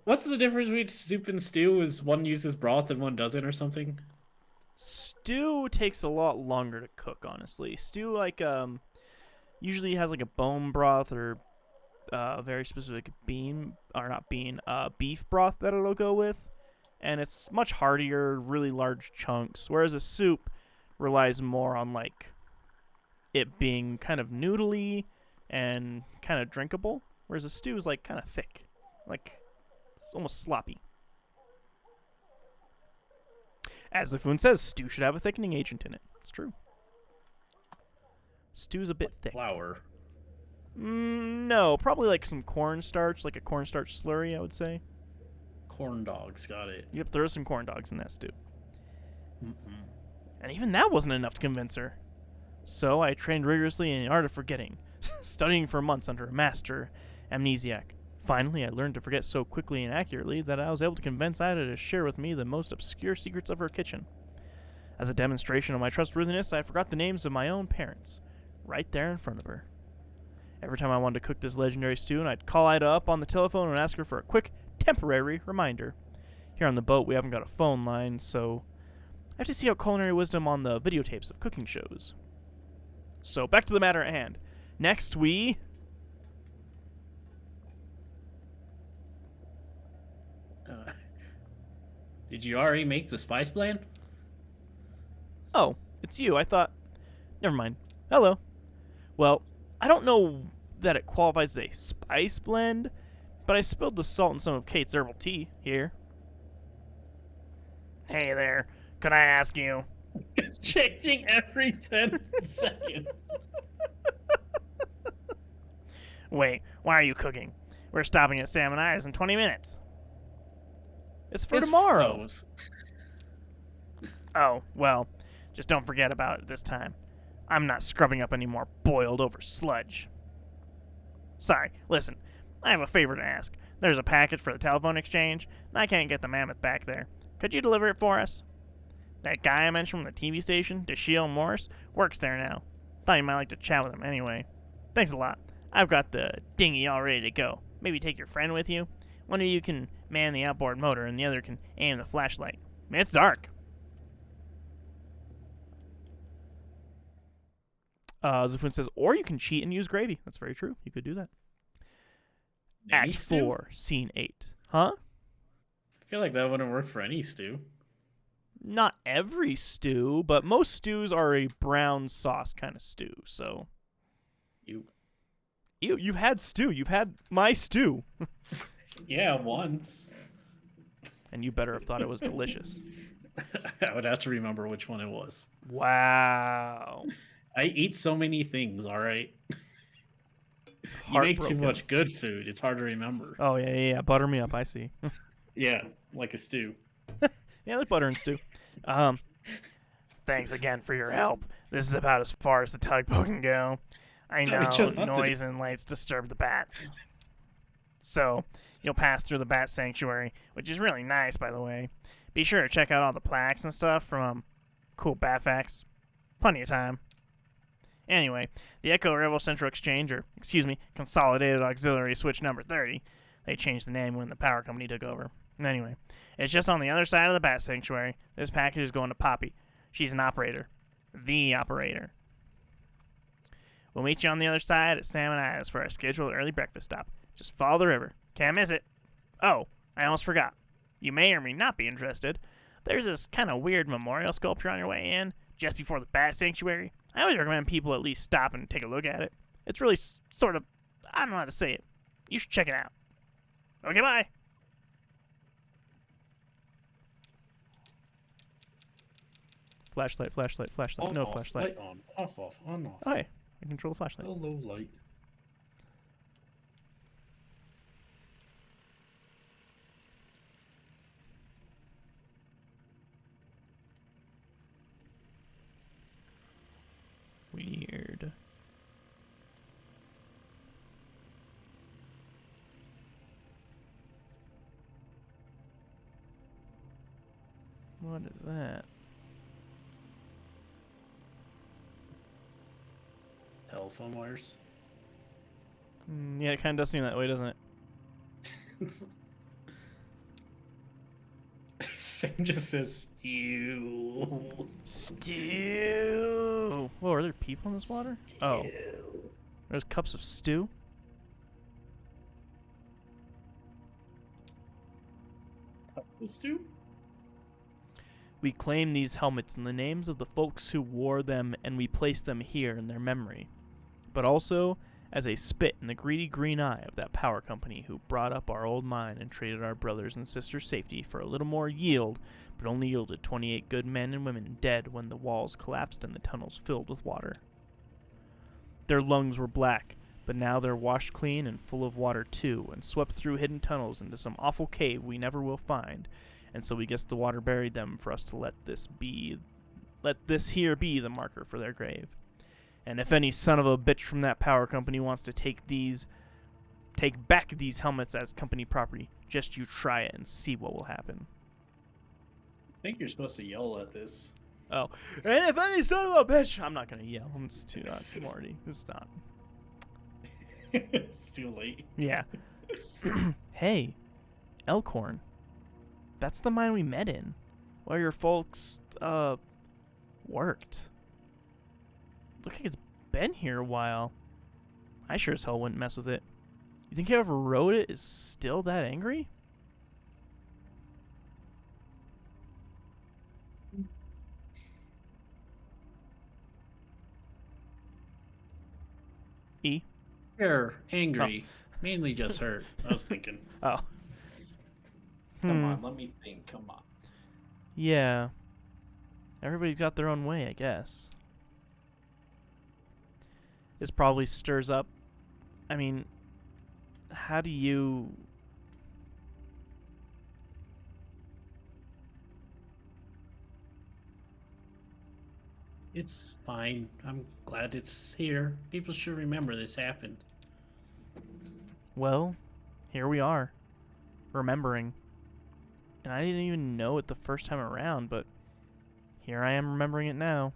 Speaker 2: What's the difference between soup and stew? Is one uses broth and one doesn't or something?
Speaker 1: Stew takes a lot longer to cook, honestly. Stew, usually has, a bone broth or very specific beef broth that it'll go with. And it's much heartier, really large chunks. Whereas a soup relies more on, it being kind of noodly and kind of drinkable. Whereas a stew is, kind of thick. It's almost sloppy. As the Foon says, stew should have a thickening agent in it. It's true. Stew's a bit thick.
Speaker 2: Flour.
Speaker 1: No, probably some cornstarch, like a cornstarch slurry, I would say.
Speaker 2: Corn dogs, got it.
Speaker 1: Yep, there are some corn dogs in that stew.
Speaker 2: Mm-mm.
Speaker 1: And even that wasn't enough to convince her. So I trained rigorously in the art of forgetting, studying for months under a master amnesiac. Finally, I learned to forget so quickly and accurately that I was able to convince Ida to share with me the most obscure secrets of her kitchen. As a demonstration of my trustworthiness, I forgot the names of my own parents, right there in front of her. Every time I wanted to cook this legendary stew, I'd call Ida up on the telephone and ask her for a quick, temporary reminder. Here on the boat, we haven't got a phone line, so I have to see out culinary wisdom on the videotapes of cooking shows. So, back to the matter at hand. Next, we...
Speaker 2: Did you already make the spice blend?
Speaker 1: Oh, it's you. I thought... Never mind. Hello. Well, I don't know that it qualifies as a spice blend, but I spilled the salt in some of Kate's herbal tea here. Hey there. Could I ask you?
Speaker 2: It's changing every 10 seconds.
Speaker 1: Wait, why are you cooking? We're stopping at Salmon Eyes in 20 minutes. It's for tomorrow.
Speaker 2: Froze.
Speaker 1: Oh, well, just don't forget about it this time. I'm not scrubbing up any more boiled over sludge. Sorry, listen, I have a favor to ask. There's a package for the telephone exchange, and I can't get the mammoth back there. Could you deliver it for us? That guy I mentioned from the TV station, Dashiell Morris, works there now. Thought you might like to chat with him anyway. Thanks a lot. I've got the dinghy all ready to go. Maybe take your friend with you? One of you can man the outboard motor, and the other can aim the flashlight. It's dark. Zafun says, or you can cheat and use gravy. That's very true. You could do that.
Speaker 2: Any
Speaker 1: Act
Speaker 2: stew?
Speaker 1: 4, Scene 8. Huh?
Speaker 2: I feel like that wouldn't work for any stew.
Speaker 1: Not every stew, but most stews are a brown sauce kind of stew, so...
Speaker 2: You.
Speaker 1: You've had stew. You've had my stew.
Speaker 2: Yeah, once.
Speaker 1: And you better have thought it was delicious.
Speaker 2: I would have to remember which one it was.
Speaker 1: Wow.
Speaker 2: I eat so many things, all right? You make too
Speaker 1: Heartbroken.
Speaker 2: much good food. It's hard to remember.
Speaker 1: Oh, yeah. Butter me up. I see.
Speaker 2: Yeah, like a stew.
Speaker 1: Yeah, there's butter and stew. Thanks again for your help. This is about as far as the tugboat can go. I
Speaker 2: No, we
Speaker 1: know
Speaker 2: chose not to
Speaker 1: noise and lights disturb the bats. So, you'll pass through the bat sanctuary, which is really nice, by the way. Be sure to check out all the plaques and stuff from cool bat facts. Plenty of time. Anyway, the Echo River Central Exchange, or, Consolidated Auxiliary Switch number 30. They changed the name when the power company took over. Anyway, it's just on the other side of the bat sanctuary. This package is going to Poppy. She's an operator. The operator. We'll meet you on the other side at Salmon Isles for our scheduled early breakfast stop. Just follow the river. Can't miss it. Oh, I almost forgot. You may or may not be interested. There's this kind of weird memorial sculpture on your way in, just before the bat sanctuary. I always recommend people at least stop and take a look at it. It's really sort of, I don't know how to say it. You should check it out. Okay, bye. Flashlight.
Speaker 2: On,
Speaker 1: No
Speaker 2: off,
Speaker 1: flashlight.
Speaker 2: Light on, off, on, off.
Speaker 1: Oh, hey, I control the flashlight.
Speaker 2: Hello, light.
Speaker 1: Weird. What is that?
Speaker 2: Telephone wires.
Speaker 1: Yeah, it kind of does seem that way, doesn't it?
Speaker 2: Sam just says stew.
Speaker 1: Stew. Whoa, are there people in this water? Oh, there's cups of stew.
Speaker 2: The stew?
Speaker 1: We claim these helmets in the names of the folks who wore them, and we place them here in their memory. But also as a spit in the greedy green eye of that power company who brought up our old mine and traded our brothers and sisters' safety for a little more yield, but only yielded 28 good men and women dead when the walls collapsed and the tunnels filled with water. Their lungs were black, but now they're washed clean and full of water too, and swept through hidden tunnels into some awful cave we never will find. And so we guess the water buried them for us to let this here be the marker for their grave. And if any son of a bitch from that power company wants to take back these helmets as company property, just you try it and see what will happen.
Speaker 2: I think you're supposed to yell at this.
Speaker 1: Oh, and if any son of a bitch, I'm not gonna yell. It's too Marty. It's not.
Speaker 2: It's too late.
Speaker 1: Yeah. Hey, Elkhorn. That's the mine we met in, where your folks worked. Looks like it's been here a while. I sure as hell wouldn't mess with it. You think whoever wrote it is still that angry? E?
Speaker 2: Sure, angry. Mainly just hurt. I was thinking.
Speaker 1: Oh.
Speaker 2: Come on, let me think. Come on.
Speaker 1: Yeah. Everybody's got their own way, I guess. This probably stirs up. I mean, how do you...
Speaker 2: It's fine. I'm glad it's here. People should remember this happened.
Speaker 1: Well, here we are. Remembering. And I didn't even know it the first time around, but here I am remembering it now.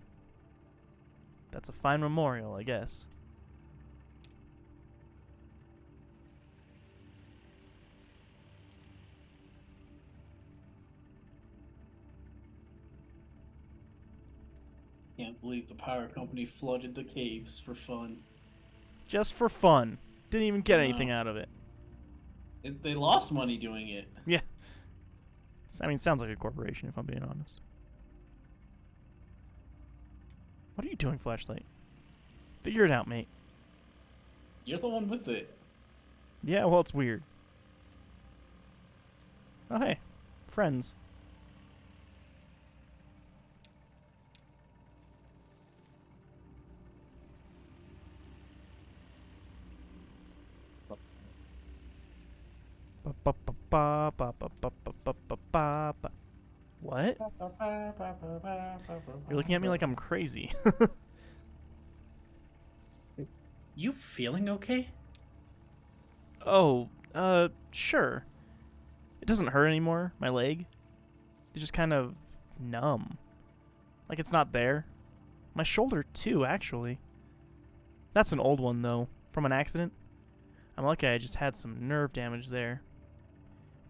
Speaker 1: That's a fine memorial, I guess.
Speaker 2: Can't believe the power company flooded the caves for fun.
Speaker 1: Just for fun. Didn't even get anything out of it.
Speaker 2: They lost money doing it.
Speaker 1: Yeah. I mean, sounds like a corporation, if I'm being honest. What are you doing, flashlight? Figure it out, mate.
Speaker 2: You're the one with it.
Speaker 1: Yeah, well, it's weird. Oh, hey. Friends. What? You're looking at me like I'm crazy.
Speaker 3: You feeling okay?
Speaker 1: Oh, sure. It doesn't hurt anymore, my leg. It's just kind of numb. Like it's not there. My shoulder, too, actually. That's an old one, though, from an accident. I'm lucky I just had some nerve damage there.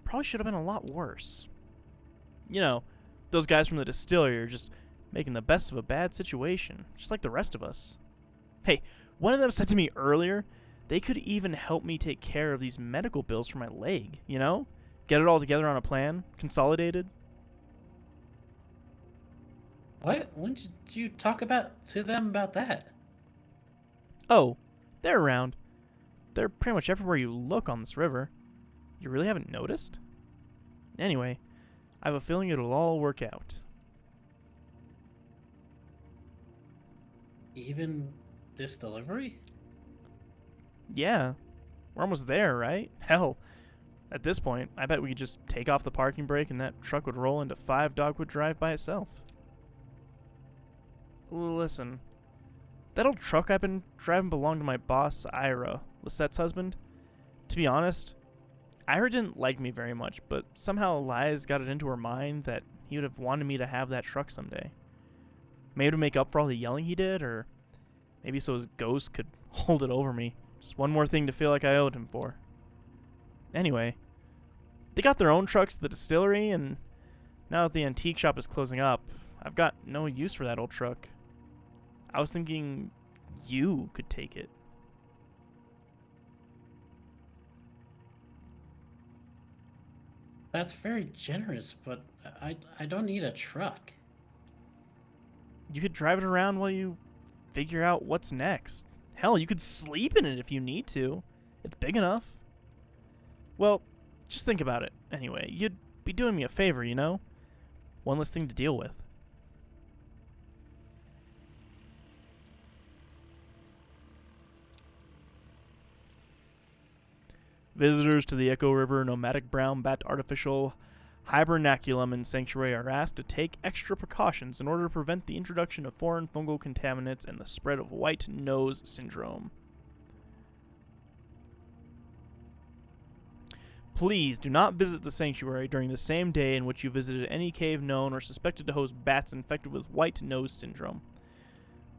Speaker 1: Probably should have been a lot worse. You know, those guys from the distillery are just making the best of a bad situation, just like the rest of us. Hey, one of them said to me earlier they could even help me take care of these medical bills for my leg, you know? Get it all together on a plan, consolidated.
Speaker 3: What? When did you talk to them about that?
Speaker 1: Oh, they're around. They're pretty much everywhere you look on this river. You really haven't noticed? Anyway, I have a feeling it'll all work out.
Speaker 3: Even this delivery?
Speaker 1: Yeah, we're almost there, right? Hell, at this point, I bet we could just take off the parking brake and that truck would roll into 5 Dogwood Drive by itself. Listen, that old truck I've been driving belonged to my boss, Ira, Lisette's husband. To be honest, Ira didn't like me very much, but somehow Elias got it into her mind that he would have wanted me to have that truck someday. Maybe to make up for all the yelling he did, or maybe so his ghost could hold it over me. Just one more thing to feel like I owed him for. Anyway, they got their own trucks at the distillery, and now that the antique shop is closing up, I've got no use for that old truck. I was thinking you could take it.
Speaker 3: That's very generous, but I don't need a truck.
Speaker 1: You could drive it around while you figure out what's next. Hell, you could sleep in it if you need to. It's big enough. Well, just think about it. Anyway, you'd be doing me a favor, you know? One less thing to deal with. Visitors to the Echo River nomadic brown bat artificial hibernaculum and sanctuary are asked to take extra precautions in order to prevent the introduction of foreign fungal contaminants and the spread of white nose syndrome. Please do not visit the sanctuary during the same day in which you visited any cave known or suspected to host bats infected with white nose syndrome.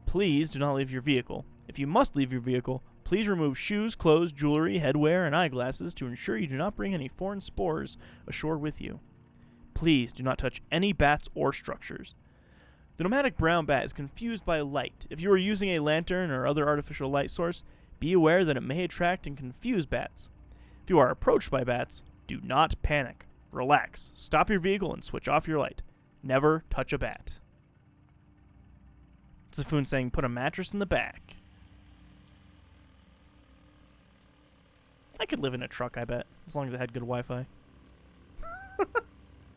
Speaker 1: Please do not leave your vehicle. If you must leave your vehicle, please remove shoes, clothes, jewelry, headwear, and eyeglasses to ensure you do not bring any foreign spores ashore with you. Please do not touch any bats or structures. The nomadic brown bat is confused by light. If you are using a lantern or other artificial light source, be aware that it may attract and confuse bats. If you are approached by bats, do not panic. Relax, stop your vehicle, and switch off your light. Never touch a bat. Safun saying put a mattress in the back. I could live in a truck, I bet, as long as it had good Wi-Fi.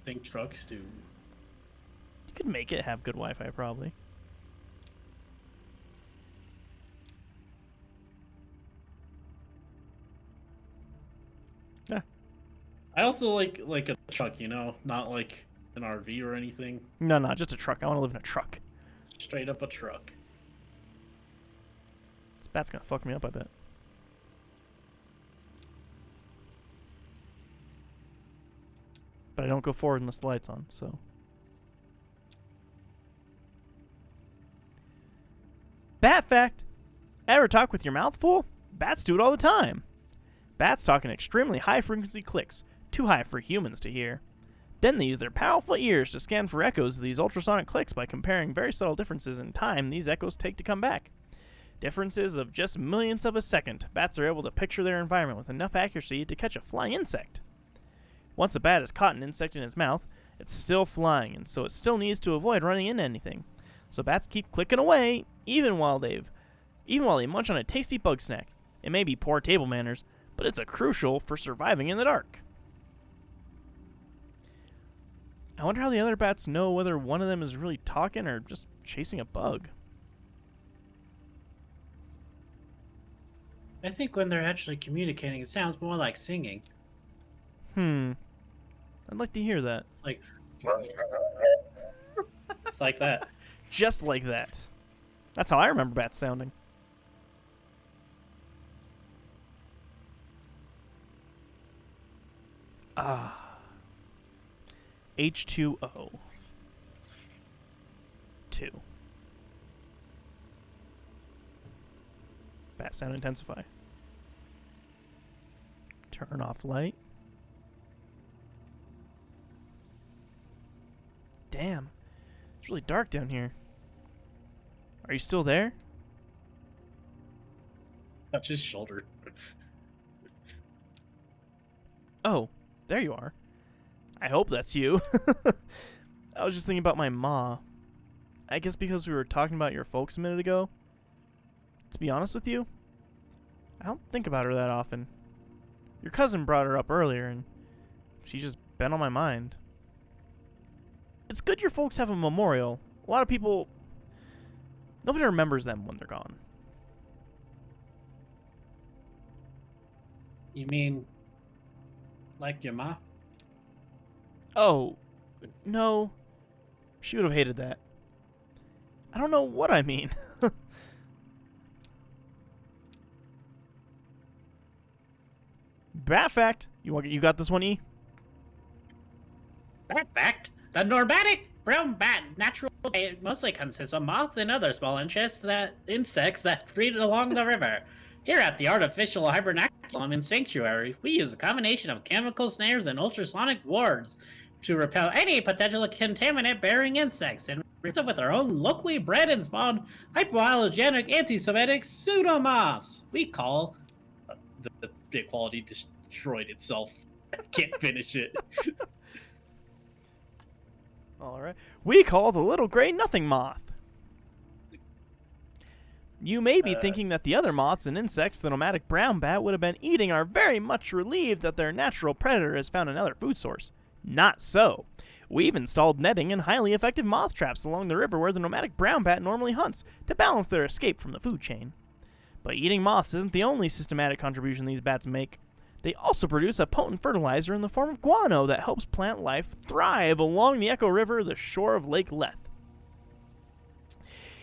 Speaker 2: Think trucks do.
Speaker 1: You could make it have good Wi-Fi, probably. Yeah.
Speaker 2: I also like a truck, you know, not like an RV or anything.
Speaker 1: No, just a truck. I want to live in a truck.
Speaker 2: Straight up a truck.
Speaker 1: This bat's gonna fuck me up, I bet. But I don't go forward unless the light's on, so. Bat fact! Ever talk with your mouth full? Bats do it all the time. Bats talk in extremely high frequency clicks, too high for humans to hear. Then they use their powerful ears to scan for echoes of these ultrasonic clicks by comparing very subtle differences in time these echoes take to come back. Differences of just millionths of a second, bats are able to picture their environment with enough accuracy to catch a flying insect. Once a bat has caught an insect in its mouth, it's still flying, and so it still needs to avoid running into anything. So bats keep clicking away, even while they munch on a tasty bug snack. It may be poor table manners, but it's a crucial for surviving in the dark. I wonder how the other bats know whether one of them is really talking or just chasing a bug.
Speaker 3: I think when they're actually communicating, it sounds more like singing.
Speaker 1: I'd like to hear that.
Speaker 3: It's like that.
Speaker 1: Just like that. That's how I remember bats sounding. H2O. 2. Bat sound intensify. Turn off light. Damn. It's really dark down here. Are you still there?
Speaker 2: Touch his shoulder.
Speaker 1: Oh, there you are. I hope that's you. I was just thinking about my ma. I guess because we were talking about your folks a minute ago. To be honest with you, I don't think about her that often. Your cousin brought her up earlier, and she's just been on my mind. It's good your folks have a memorial. A lot of people... Nobody remembers them when they're gone.
Speaker 3: You mean like your ma?
Speaker 1: Oh, no. She would have hated that. I don't know what I mean. Bat fact. You got this one, E?
Speaker 3: That fact, the nomadic brown bat natural diet mostly consists of moth and other small insects that breed along the river. Here at the artificial hibernaculum in Sanctuary, we use a combination of chemical snares and ultrasonic wards to repel any potential contaminant-bearing insects, and with our own locally bred and spawned hypoallergenic anti-Semitic pseudomoths. We call the quality destroyed itself. Can't finish it.
Speaker 1: All right. We call the little gray nothing moth. You may be thinking that the other moths and insects the nomadic brown bat would have been eating are very much relieved that their natural predator has found another food source. Not so. We've installed netting and highly effective moth traps along the river where the nomadic brown bat normally hunts to balance their escape from the food chain. But eating moths isn't the only systematic contribution these bats make. They also produce a potent fertilizer in the form of guano that helps plant life thrive along the Echo River, the shore of Lake Leth.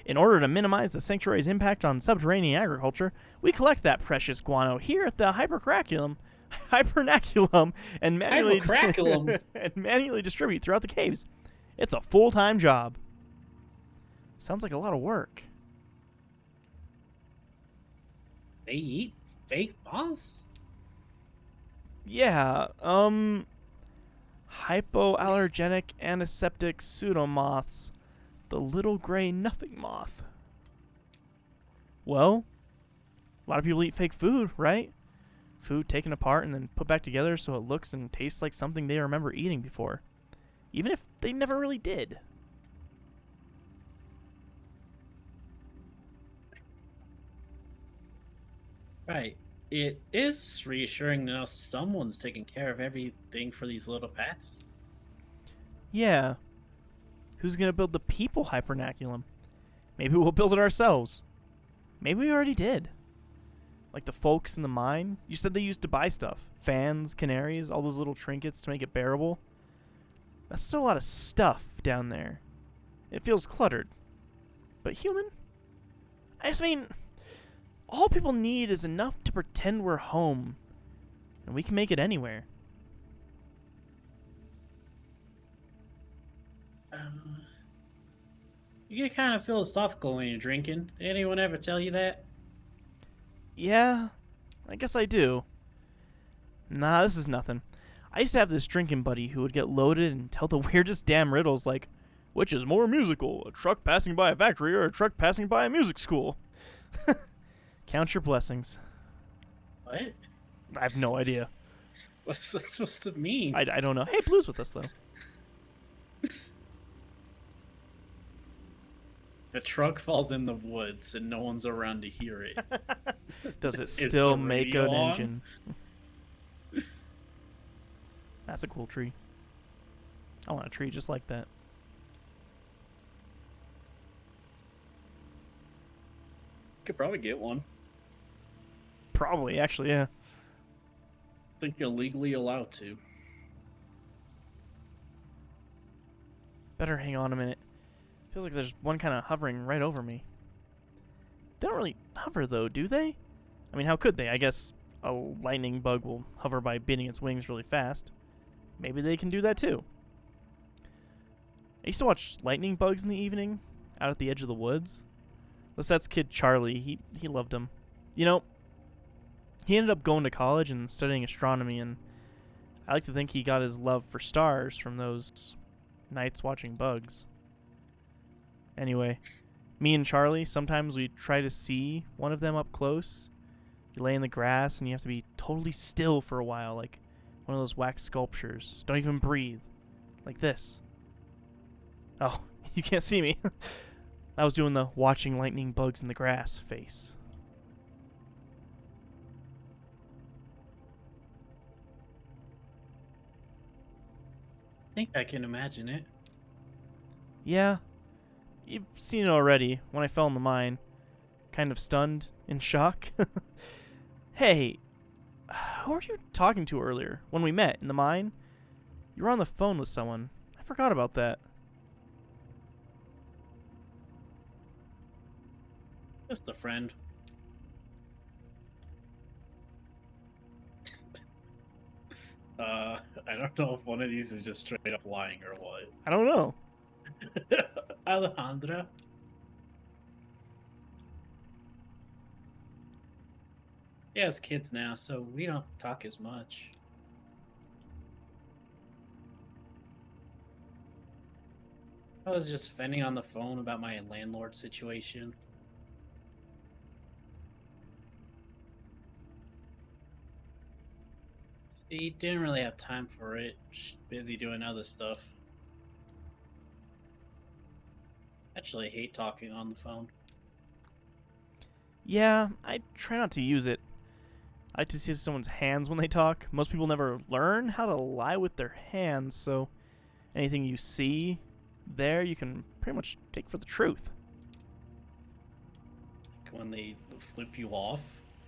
Speaker 1: In order to minimize the sanctuary's impact on subterranean agriculture, we collect that precious guano here at the hibernaculum and manually distribute throughout the caves. It's a full-time job. Sounds like a lot of work.
Speaker 3: They eat fake moths?
Speaker 1: Yeah, hypoallergenic antiseptic pseudomoths. The little gray nothing moth. Well, a lot of people eat fake food, right? Food taken apart and then put back together so it looks and tastes like something they remember eating before. Even if they never really did.
Speaker 3: Right. It is reassuring to know someone's taking care of everything for these little pets.
Speaker 1: Yeah. Who's gonna build the people hibernaculum? Maybe we'll build it ourselves. Maybe we already did. Like the folks in the mine. You said they used to buy stuff. Fans, canaries, all those little trinkets to make it bearable. That's still a lot of stuff down there. It feels cluttered. But human? I just mean, all people need is enough to pretend we're home. And we can make it anywhere.
Speaker 3: You get kind of philosophical when you're drinking. Did anyone ever tell you that?
Speaker 1: Yeah, I guess I do. Nah, this is nothing. I used to have this drinking buddy who would get loaded and tell the weirdest damn riddles like, which is more musical, a truck passing by a factory or a truck passing by a music school? Count your blessings.
Speaker 3: What?
Speaker 1: I have no idea.
Speaker 3: What's that supposed to mean?
Speaker 1: I don't know. Hey, Blue's with us, though.
Speaker 3: The truck falls in the woods and no one's around to hear it.
Speaker 1: Does it
Speaker 3: Is
Speaker 1: still
Speaker 3: the
Speaker 1: make
Speaker 3: radio
Speaker 1: an
Speaker 3: on?
Speaker 1: engine? That's a cool tree. I want a tree just like that.
Speaker 2: Could probably get one.
Speaker 1: Probably, actually, yeah.
Speaker 2: I think you're legally allowed to.
Speaker 1: Better hang on a minute. Feels like there's one kind of hovering right over me. They don't really hover, though, do they? I mean, how could they? I guess a lightning bug will hover by beating its wings really fast. Maybe they can do that, too. I used to watch lightning bugs in the evening, out at the edge of the woods. Lisette's kid Charlie, he loved them. You know, he ended up going to college and studying astronomy, and I like to think he got his love for stars from those nights watching bugs. Anyway, me and Charlie, sometimes we try to see one of them up close. You lay in the grass and you have to be totally still for a while, like one of those wax sculptures. Don't even breathe. Like this. Oh, you can't see me. I was doing the watching lightning bugs in the grass face.
Speaker 3: I think I can imagine it.
Speaker 1: Yeah, you've seen it already when I fell in the mine. Kind of stunned, in shock. Hey, who were you talking to earlier when we met in the mine? You were on the phone with someone. I forgot about that.
Speaker 2: Just a friend. I don't know if one of these is just straight up lying or what.
Speaker 1: I don't know.
Speaker 3: Alejandra? He has kids now, so we don't talk as much. I was just fending on the phone about my landlord situation. He didn't really have time for it. Busy doing other stuff. Actually, I hate talking on the phone.
Speaker 1: Yeah, I try not to use it. I like to see someone's hands when they talk. Most people never learn how to lie with their hands, so anything you see there, you can pretty much take for the truth.
Speaker 2: Like when they flip you off,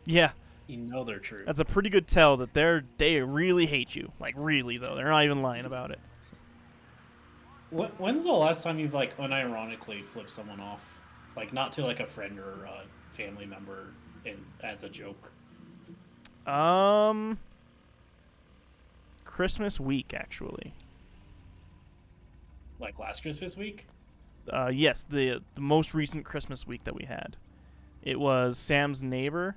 Speaker 1: Yeah,
Speaker 2: you know they're true.
Speaker 1: that's a pretty good tell that they really hate you. Like, really, though. They're not even lying about it.
Speaker 2: When's the last time you've like unironically flipped someone off? Like not to like a friend or a family member as a joke.
Speaker 1: Christmas week, actually.
Speaker 2: Like last Christmas week?
Speaker 1: Yes, the most recent Christmas week that we had. It was Sam's neighbor,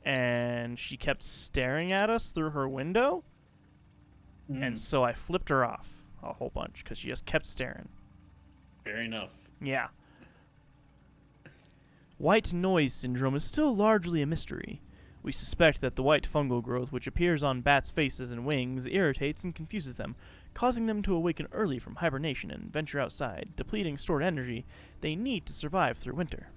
Speaker 1: and she kept staring at us through her window, and so I flipped her off a whole bunch because she just kept staring.
Speaker 2: Fair enough.
Speaker 1: Yeah. White noise syndrome is still largely a mystery. We suspect that the white fungal growth which appears on bats' faces and wings irritates and confuses them, causing them to awaken early from hibernation and venture outside, depleting stored energy they need to survive through winter.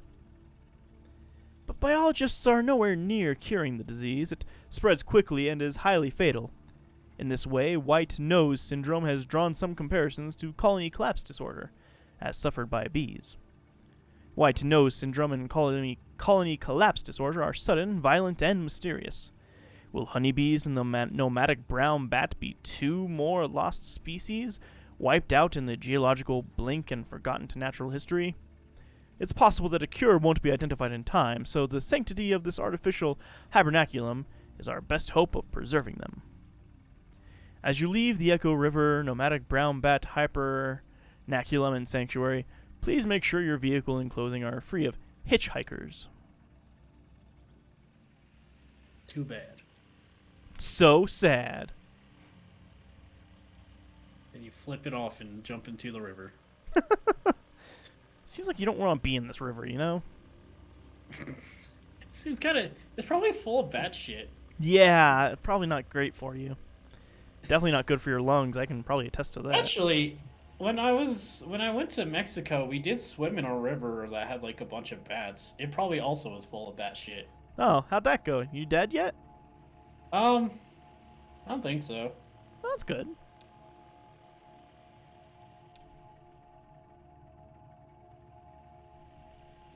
Speaker 1: But biologists are nowhere near curing the disease. It spreads quickly and is highly fatal. In this way, white nose syndrome has drawn some comparisons to colony collapse disorder, as suffered by bees. White nose syndrome and colony collapse disorder are sudden, violent, and mysterious. Will honeybees and the nomadic brown bat be two more lost species, wiped out in the geological blink and forgotten to natural history? It's possible that a cure won't be identified in time, so the sanctity of this artificial hibernaculum is our best hope of preserving them. As you leave the Echo River nomadic brown bat hibernaculum and sanctuary, please make sure your vehicle and clothing are free of hitchhikers.
Speaker 2: Too bad.
Speaker 1: So sad.
Speaker 2: And you flip it off and jump into the river.
Speaker 1: Seems like you don't want to be in this river, you know?
Speaker 2: It seems kind of... It's probably full of bat shit.
Speaker 1: Yeah, probably not great for you. Definitely not good for your lungs. I can probably attest to that.
Speaker 2: Actually, when I went to Mexico, we did swim in a river that had like a bunch of bats. It probably also was full of bat shit.
Speaker 1: Oh, how'd that go? You dead yet?
Speaker 2: I don't think so.
Speaker 1: Oh, that's good.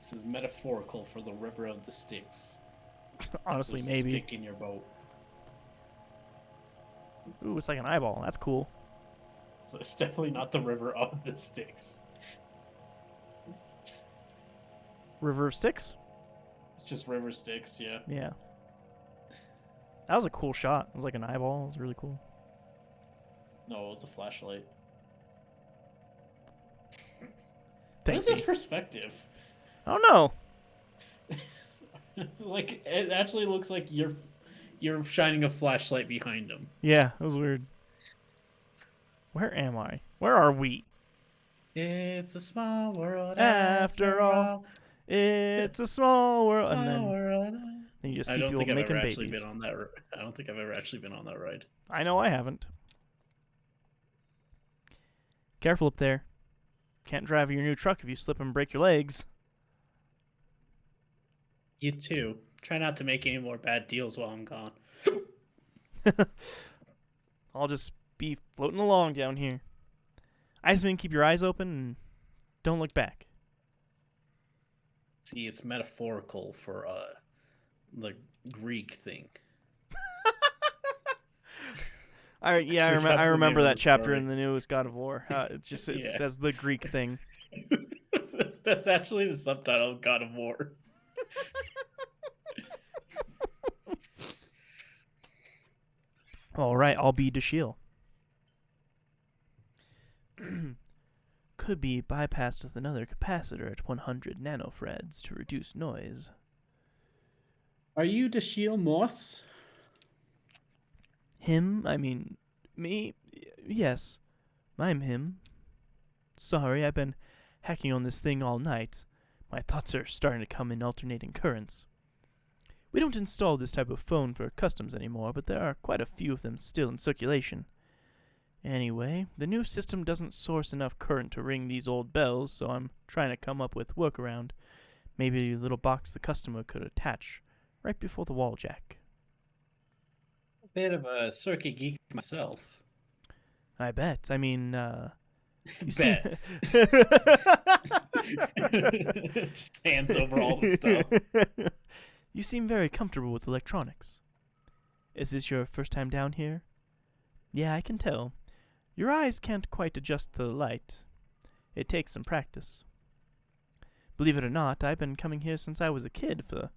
Speaker 2: This is metaphorical for the river of the Styx.
Speaker 1: Honestly,
Speaker 2: There's a
Speaker 1: maybe.
Speaker 2: stick in your boat.
Speaker 1: Ooh, it's like an eyeball. That's cool.
Speaker 2: So it's definitely not the river of the Styx.
Speaker 1: River of Styx?
Speaker 2: It's just river Styx, yeah.
Speaker 1: Yeah. That was a cool shot. It was like an eyeball. It was really cool.
Speaker 2: No, it was a flashlight. What
Speaker 1: Thank
Speaker 2: is this
Speaker 1: you.
Speaker 2: perspective?
Speaker 1: I don't know.
Speaker 2: Like, it actually looks like you're shining a flashlight behind him.
Speaker 1: Yeah, it was weird. Where am I? Where are we?
Speaker 3: It's a small world
Speaker 1: After all. It's a small world. And
Speaker 3: Small
Speaker 1: then
Speaker 3: world.
Speaker 1: you just
Speaker 2: I
Speaker 1: see
Speaker 2: don't
Speaker 1: people
Speaker 2: think I've
Speaker 1: making
Speaker 2: ever actually
Speaker 1: babies.
Speaker 2: been on that. I don't think I've ever actually been on that ride.
Speaker 1: I know I haven't. Careful up there. Can't drive your new truck if you slip and break your legs.
Speaker 3: You too. Try not to make any more bad deals while I'm gone.
Speaker 1: I'll just be floating along down here. I just mean keep your eyes open and don't look back.
Speaker 2: See, it's metaphorical for the Greek thing.
Speaker 1: All right, yeah, I
Speaker 2: Forgot the
Speaker 1: remember
Speaker 2: name of
Speaker 1: that
Speaker 2: the
Speaker 1: chapter
Speaker 2: story.
Speaker 1: in the newest God of War. It
Speaker 2: Yeah.
Speaker 1: says the Greek thing.
Speaker 2: That's actually the subtitle of God of War.
Speaker 1: All right, I'll be Dashiel. Could be bypassed with another capacitor at 100 nanofarads to reduce noise.
Speaker 2: Are you Dashiel Moss?
Speaker 1: Him? I mean, me? Yes, I'm him. Sorry, I've been hacking on this thing all night. My thoughts are starting to come in alternating currents. We don't install this type of phone for customs anymore, but there are quite a few of them still in circulation. Anyway, the new system doesn't source enough current to ring these old bells, so I'm trying to come up with workaround. Maybe a little box the customer could attach right before the wall jack.
Speaker 3: A bit of a circuit geek myself.
Speaker 1: I bet. I mean, you
Speaker 2: Bet.
Speaker 1: see...
Speaker 2: Just hands over all the stuff.
Speaker 1: You seem very comfortable with electronics. Is this your first time down here? Yeah, I can tell. Your eyes can't quite adjust to the light. It takes some practice. Believe it or not, I've been coming here since I was a kid for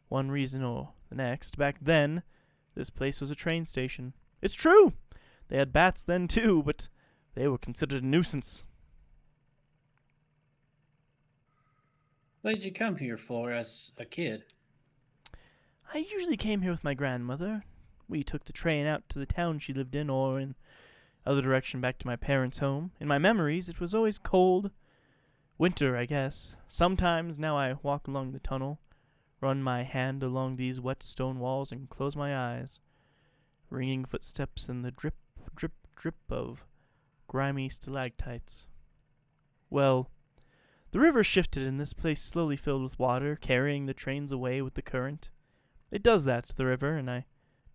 Speaker 1: one reason or the next. Back then, this place was a train station. It's true! They had bats then too, but they were considered a nuisance.
Speaker 3: What did you come here for as a kid?
Speaker 1: I usually came here with my grandmother. We took the train out to the town she lived in, or in other direction back to my parents' home. In my memories, it was always cold. Winter, I guess. Sometimes now I walk along the tunnel, run my hand along these wet stone walls, and close my eyes. Ringing footsteps and the drip, drip, drip of grimy stalactites. Well, the river shifted and this place slowly filled with water, carrying the trains away with the current. It does that to the river, and I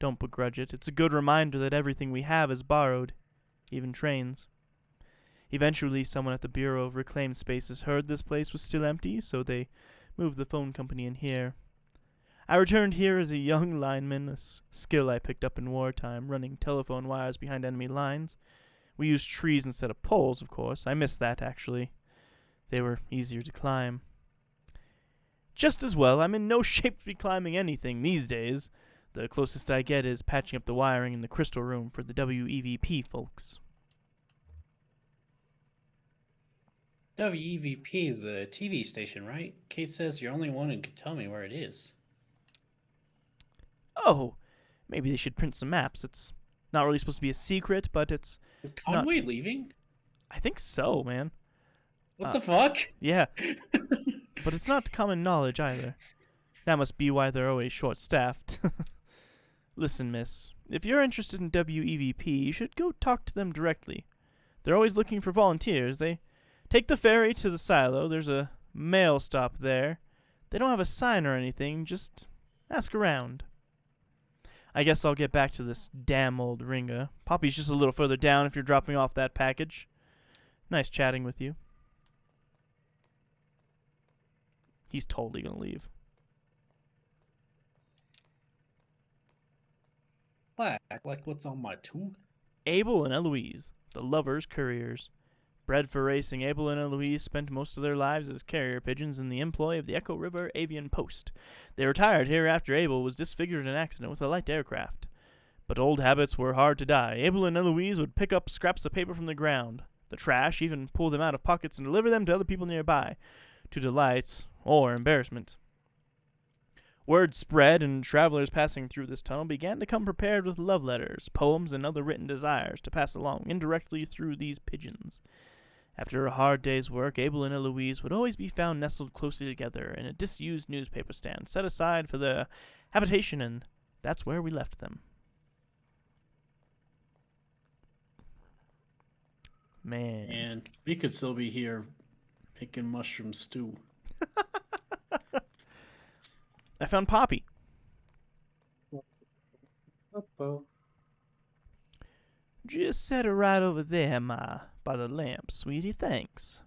Speaker 1: don't begrudge it. It's a good reminder that everything we have is borrowed, even trains. Eventually, someone at the Bureau of Reclaimed Spaces heard this place was still empty, so they moved the phone company in here. I returned here as a young lineman, a skill I picked up in wartime, running telephone wires behind enemy lines. We used trees instead of poles, of course. I missed that, actually. They were easier to climb. Just as well, I'm in no shape to be climbing anything these days. The closest I get is patching up the wiring in the crystal room for the WEVP folks.
Speaker 3: WEVP is a TV station, right? Kate says you're the only one who can tell me where it is.
Speaker 1: Oh, maybe they should print some maps. It's not really supposed to be a secret, but it's...
Speaker 3: Is Conway leaving?
Speaker 1: I think so, man.
Speaker 3: What the fuck?
Speaker 1: Yeah. But it's not common knowledge either. That must be why they're always short-staffed. Listen, miss, if you're interested in WEVP, you should go talk to them directly. They're always looking for volunteers. They take the ferry to the silo. There's a mail stop there. They don't have a sign or anything. Just ask around. I guess I'll get back to this damn old ringer. Poppy's just a little further down if you're dropping off that package. Nice chatting with you. He's totally gonna leave.
Speaker 2: Black, like what's on my tongue?
Speaker 1: Abel and Eloise, the lovers' couriers. Bred for racing, Abel and Eloise spent most of their lives as carrier pigeons in the employ of the Echo River Avian Post. They retired here after Abel was disfigured in an accident with a light aircraft. But old habits were hard to die. Abel and Eloise would pick up scraps of paper from the ground, the trash, even pull them out of pockets and deliver them to other people nearby, to delight or embarrassment. Word spread, and travelers passing through this tunnel began to come prepared with love letters, poems, and other written desires to pass along indirectly through these pigeons. After a hard day's work, Abel and Eloise would always be found nestled closely together in a disused newspaper stand set aside for their habitation, and that's where we left them. Man.
Speaker 2: And we could still be here making mushroom stew.
Speaker 1: I found Poppy. Just set her right over there, by the lamp, sweetie, thanks.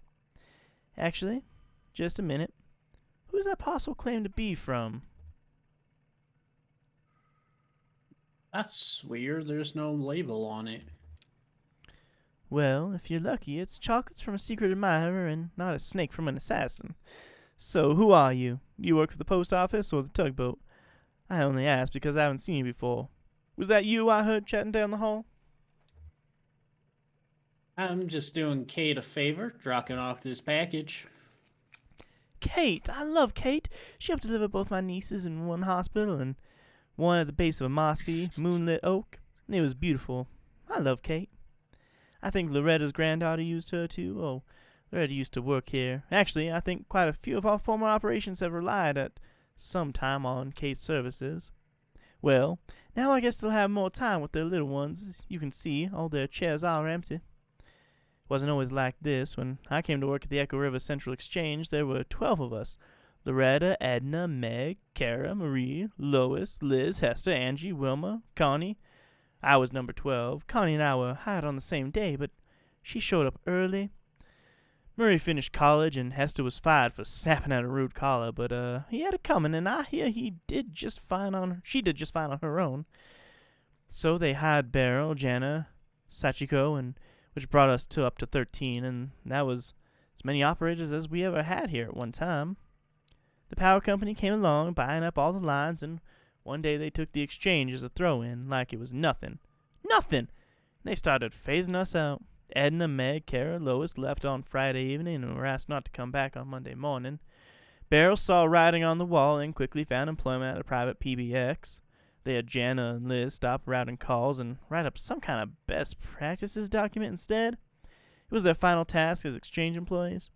Speaker 1: Actually, just a minute. Who's that parcel claim to be from?
Speaker 2: That's weird. There's no label on it.
Speaker 1: Well, if you're lucky, it's chocolates from a secret admirer and not a snake from an assassin. So, who are you? Do you work for the post office or the tugboat? I only ask because I haven't seen you before. Was that you I heard chatting down the hall?
Speaker 2: I'm just doing Kate a favor, dropping off this package.
Speaker 1: Kate! I love Kate! She helped deliver both my nieces in one hospital and one at the base of a mossy, moonlit oak. It was beautiful. I love Kate. I think Loretta's granddaughter used her too. Oh, Loretta used to work here. Actually, I think quite a few of our former operations have relied at some time on Kate's services. Well, now I guess they'll have more time with their little ones. As you can see, all their chairs are empty. Wasn't always like this. When I came to work at the Echo River Central Exchange, there were 12 of us. Loretta, Edna, Meg, Kara, Marie, Lois, Liz, Hester, Angie, Wilma, Connie. I was number 12. Connie and I were hired on the same day, but she showed up early. Murray finished college, and Hester was fired for snapping at a rude caller, but he had it coming, and I hear she did just fine on her own. So they hired Beryl, Jana, Sachiko, and which brought us up to 13, and that was as many operators as we ever had here at one time. The power company came along, buying up all the lines, and one day they took the exchange as a throw-in, like it was nothing. Nothing! They started phasing us out. Edna, Meg, Kara, Lois left on Friday evening and were asked not to come back on Monday morning. Beryl saw writing on the wall and quickly found employment at a private PBX. They had Jana and Liz stop routing calls and write up some kind of best practices document instead. It was their final task as exchange employees.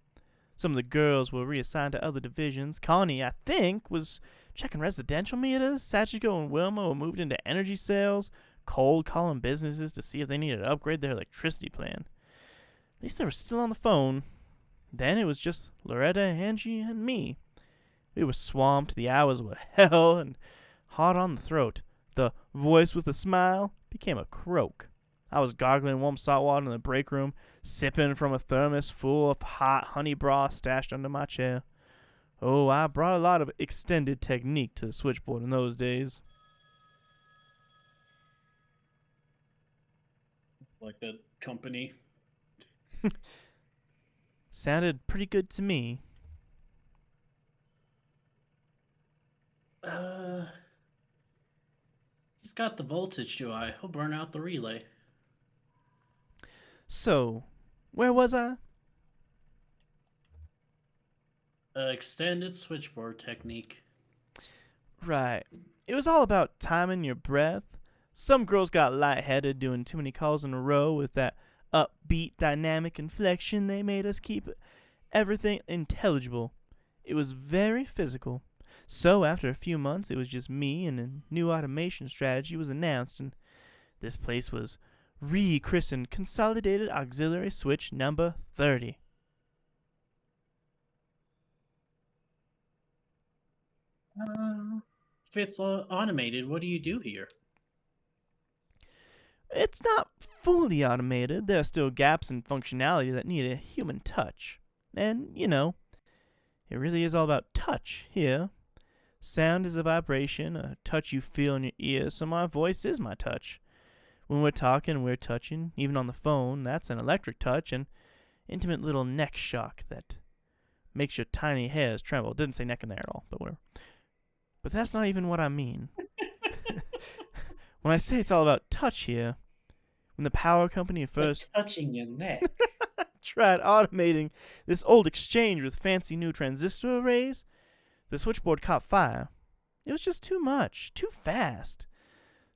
Speaker 1: Some of the girls were reassigned to other divisions. Connie, I think, was checking residential meters. Sachiko and Wilma were moved into energy sales, cold calling businesses to see if they needed to upgrade their electricity plan. At least they were still on the phone. Then it was just Loretta, Angie, and me. We were swamped, the hours were hell, and hot on the throat. The voice with a smile became a croak. I was gargling warm salt water in the break room, sipping from a thermos full of hot honey broth stashed under my chair. Oh, I brought a lot of extended technique to the switchboard in those days.
Speaker 2: Like a company.
Speaker 1: Sounded pretty good to me.
Speaker 2: He's got the voltage to I. He'll burn out the relay.
Speaker 1: So, where was I?
Speaker 2: Extended switchboard technique.
Speaker 1: Right. It was all about timing your breath. Some girls got lightheaded doing too many calls in a row with that upbeat, dynamic inflection. They made us keep everything intelligible. It was very physical. So after a few months, it was just me, and a new automation strategy was announced, and this place was rechristened Consolidated Auxiliary Switch number 30.
Speaker 2: If it's automated, what do you do here?
Speaker 1: It's not fully automated. There are still gaps in functionality that need a human touch. And, It really is all about touch here. Sound is a vibration, a touch you feel in your ear, so my voice is my touch. When we're talking, we're touching. Even on the phone, that's an electric touch, an intimate little neck shock that makes your tiny hairs tremble. It didn't say neck in there at all, but whatever. But that's not even what I mean. When I say it's all about touch here, when the power company first
Speaker 3: touching your neck.
Speaker 1: tried automating this old exchange with fancy new transistor arrays, the switchboard caught fire. It was just too much, too fast.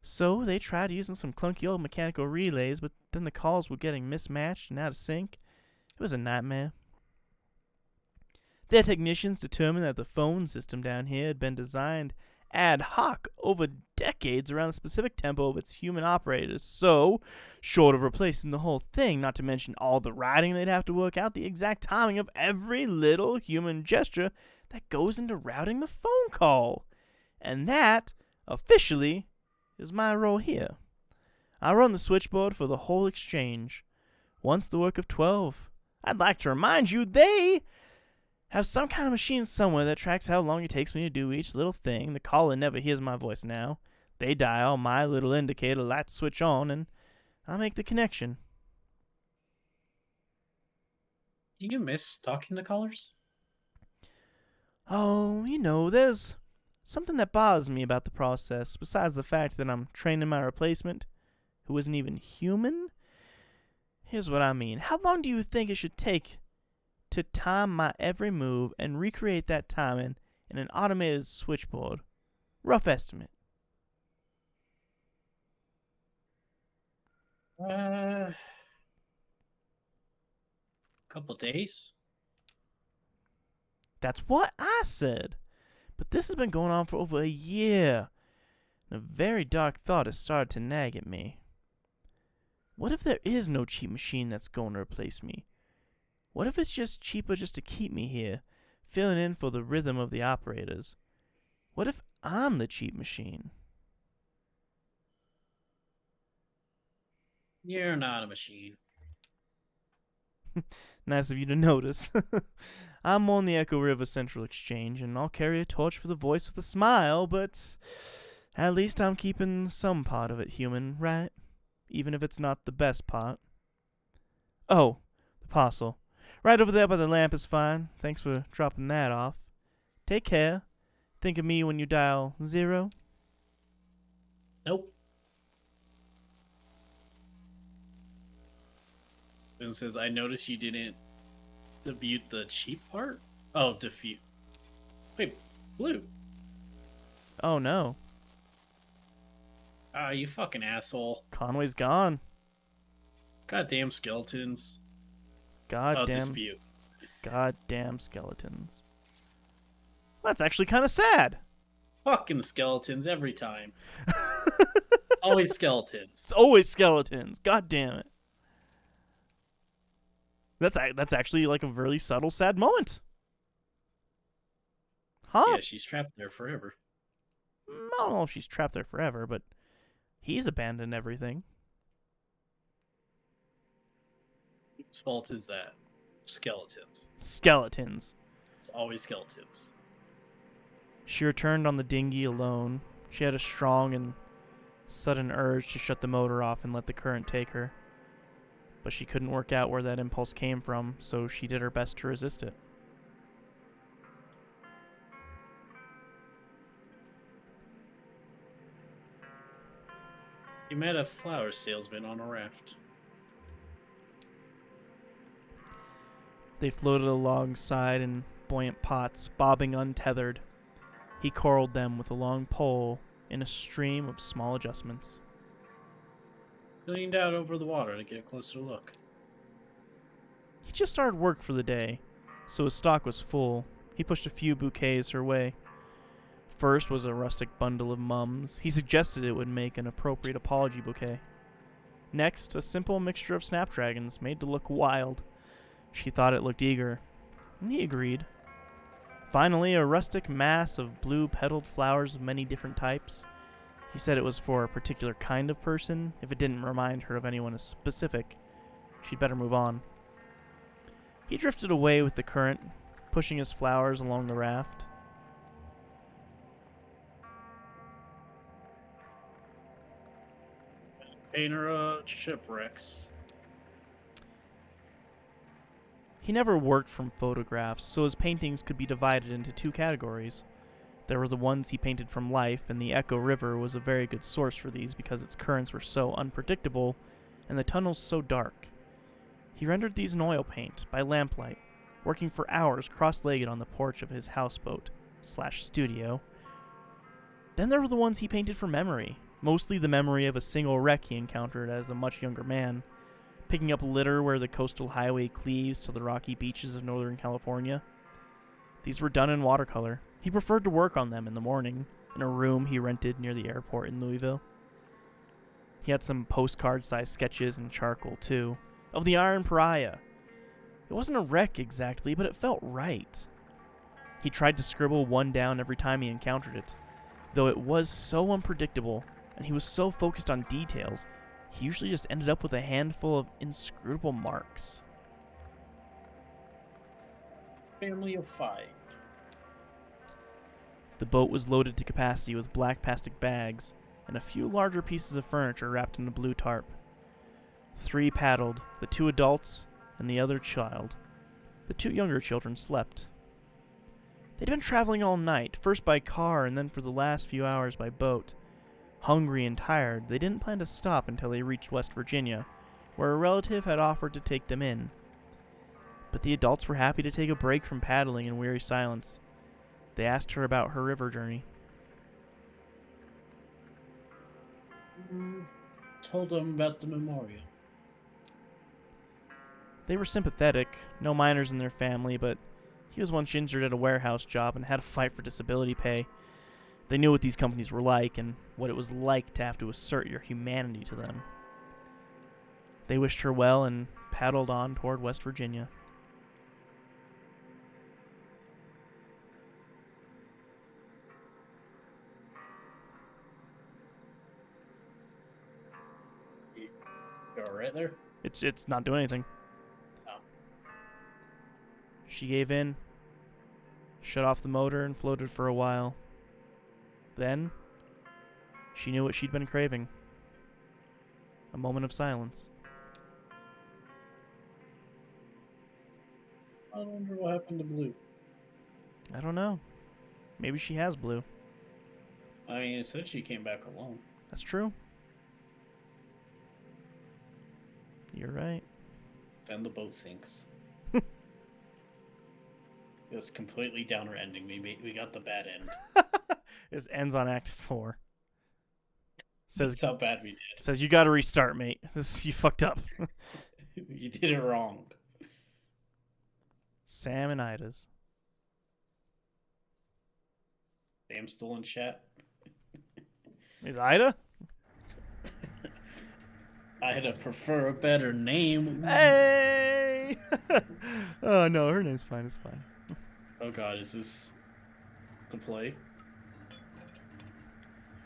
Speaker 1: So they tried using some clunky old mechanical relays, but then the calls were getting mismatched and out of sync. It was a nightmare. Their technicians determined that the phone system down here had been designed ad hoc over decades around the specific tempo of its human operators. So, short of replacing the whole thing, not to mention all the writing they'd have to work out the exact timing of every little human gesture that goes into routing the phone call. And that, officially, is my role here. I run the switchboard for the whole exchange. Once the work of 12. I'd like to remind you they have some kind of machine somewhere that tracks how long it takes me to do each little thing. The caller never hears my voice now. They dial, my little indicator lights switch on, and I make the connection.
Speaker 3: Do you miss talking to callers?
Speaker 1: Oh, there's something that bothers me about the process, besides the fact that I'm training my replacement, who isn't even human. Here's what I mean. How long do you think it should take to time my every move and recreate that timing in an automated switchboard? Rough estimate.
Speaker 3: Couple days.
Speaker 1: That's what I said. But this has been going on for over a year. And a very dark thought has started to nag at me. What if there is no cheap machine that's going to replace me? What if it's just cheaper just to keep me here, filling in for the rhythm of the operators? What if I'm the cheap machine?
Speaker 3: You're not a machine.
Speaker 1: Nice of you to notice. I'm on the Echo River Central Exchange, and I'll carry a torch for the voice with a smile, but at least I'm keeping some part of it human, right? Even if it's not the best part. Oh, the parcel. Right over there by the lamp is fine. Thanks for dropping that off. Take care. Think of me when you dial 0.
Speaker 3: Nope.
Speaker 2: It says, I noticed you didn't debut the cheap part? Oh, defute. Wait, blue.
Speaker 1: Oh no.
Speaker 2: Ah, you fucking asshole.
Speaker 1: Conway's gone.
Speaker 2: Goddamn skeletons.
Speaker 1: Goddamn.
Speaker 2: Dispute.
Speaker 1: Goddamn skeletons. That's actually kind of sad.
Speaker 2: Fucking skeletons every time. Always skeletons.
Speaker 1: It's always skeletons. God damn it. That's actually like a really subtle, sad moment. Huh?
Speaker 2: Yeah, she's trapped there forever.
Speaker 1: I don't know if she's trapped there forever, but he's abandoned everything.
Speaker 2: Whose fault is that? Skeletons.
Speaker 1: Skeletons.
Speaker 2: It's always skeletons.
Speaker 1: She returned on the dinghy alone. She had a strong and sudden urge to shut the motor off and let the current take her. But she couldn't work out where that impulse came from, so she did her best to resist it.
Speaker 2: You met a flower salesman on a raft.
Speaker 1: They floated alongside in buoyant pots, bobbing untethered. He corralled them with a long pole in a stream of small adjustments.
Speaker 2: He leaned out over the water to get a closer look.
Speaker 1: He just started work for the day, so his stock was full. He pushed a few bouquets her way. First was a rustic bundle of mums. He suggested it would make an appropriate apology bouquet. Next, a simple mixture of snapdragons made to look wild. She thought it looked eager, and he agreed. Finally, a rustic mass of blue-petaled flowers of many different types. He said it was for a particular kind of person. If it didn't remind her of anyone specific, she'd better move on. He drifted away with the current, pushing his flowers along the raft.
Speaker 2: Painter shipwrecks.
Speaker 1: He never worked from photographs, so his paintings could be divided into two categories. There were the ones he painted from life, and the Echo River was a very good source for these because its currents were so unpredictable and the tunnels so dark. He rendered these in oil paint by lamplight, working for hours cross-legged on the porch of his houseboat/studio. Then there were the ones he painted from memory, mostly the memory of a single wreck he encountered as a much younger man, picking up litter where the coastal highway cleaves to the rocky beaches of Northern California. These were done in watercolor. He preferred to work on them in the morning, in a room he rented near the airport in Louisville. He had some postcard-sized sketches in charcoal, too, of the Iron Pariah. It wasn't a wreck exactly, but it felt right. He tried to scribble one down every time he encountered it, though it was so unpredictable, and he was so focused on details, he usually just ended up with a handful of inscrutable marks.
Speaker 2: Family of 5.
Speaker 1: The boat was loaded to capacity with black plastic bags and a few larger pieces of furniture wrapped in a blue tarp. 3 paddled, the 2 adults and the other child. The 2 younger children slept. They'd been traveling all night, first by car and then for the last few hours by boat. Hungry and tired, they didn't plan to stop until they reached West Virginia, where a relative had offered to take them in. But the adults were happy to take a break from paddling in weary silence. They asked her about her river journey.
Speaker 2: Told them about the memorial.
Speaker 1: They were sympathetic, no minors in their family, but he was once injured at a warehouse job and had to fight for disability pay. They knew what these companies were like and what it was like to have to assert your humanity to them. They wished her well and paddled on toward West Virginia.
Speaker 2: You're all right there?
Speaker 1: It's not doing anything.
Speaker 2: Oh.
Speaker 1: She gave in, shut off the motor, and floated for a while. Then, she knew what she'd been craving. A moment of silence.
Speaker 2: I wonder what happened to Blue.
Speaker 1: I don't know. Maybe she has Blue.
Speaker 2: I mean, it said she came back alone.
Speaker 1: That's true. You're right.
Speaker 2: Then the boat sinks. It's completely downer ending. We got the bad end.
Speaker 1: This ends on Act 4. Says
Speaker 2: That's how bad we did.
Speaker 1: Says you got to restart, mate. You fucked up.
Speaker 2: You did it wrong.
Speaker 1: Sam and Ida's.
Speaker 2: Sam's still in chat.
Speaker 1: Is Ida?
Speaker 2: I'd prefer a better name.
Speaker 1: Hey! Oh no, her name's fine. It's fine.
Speaker 2: Oh god, is this the play?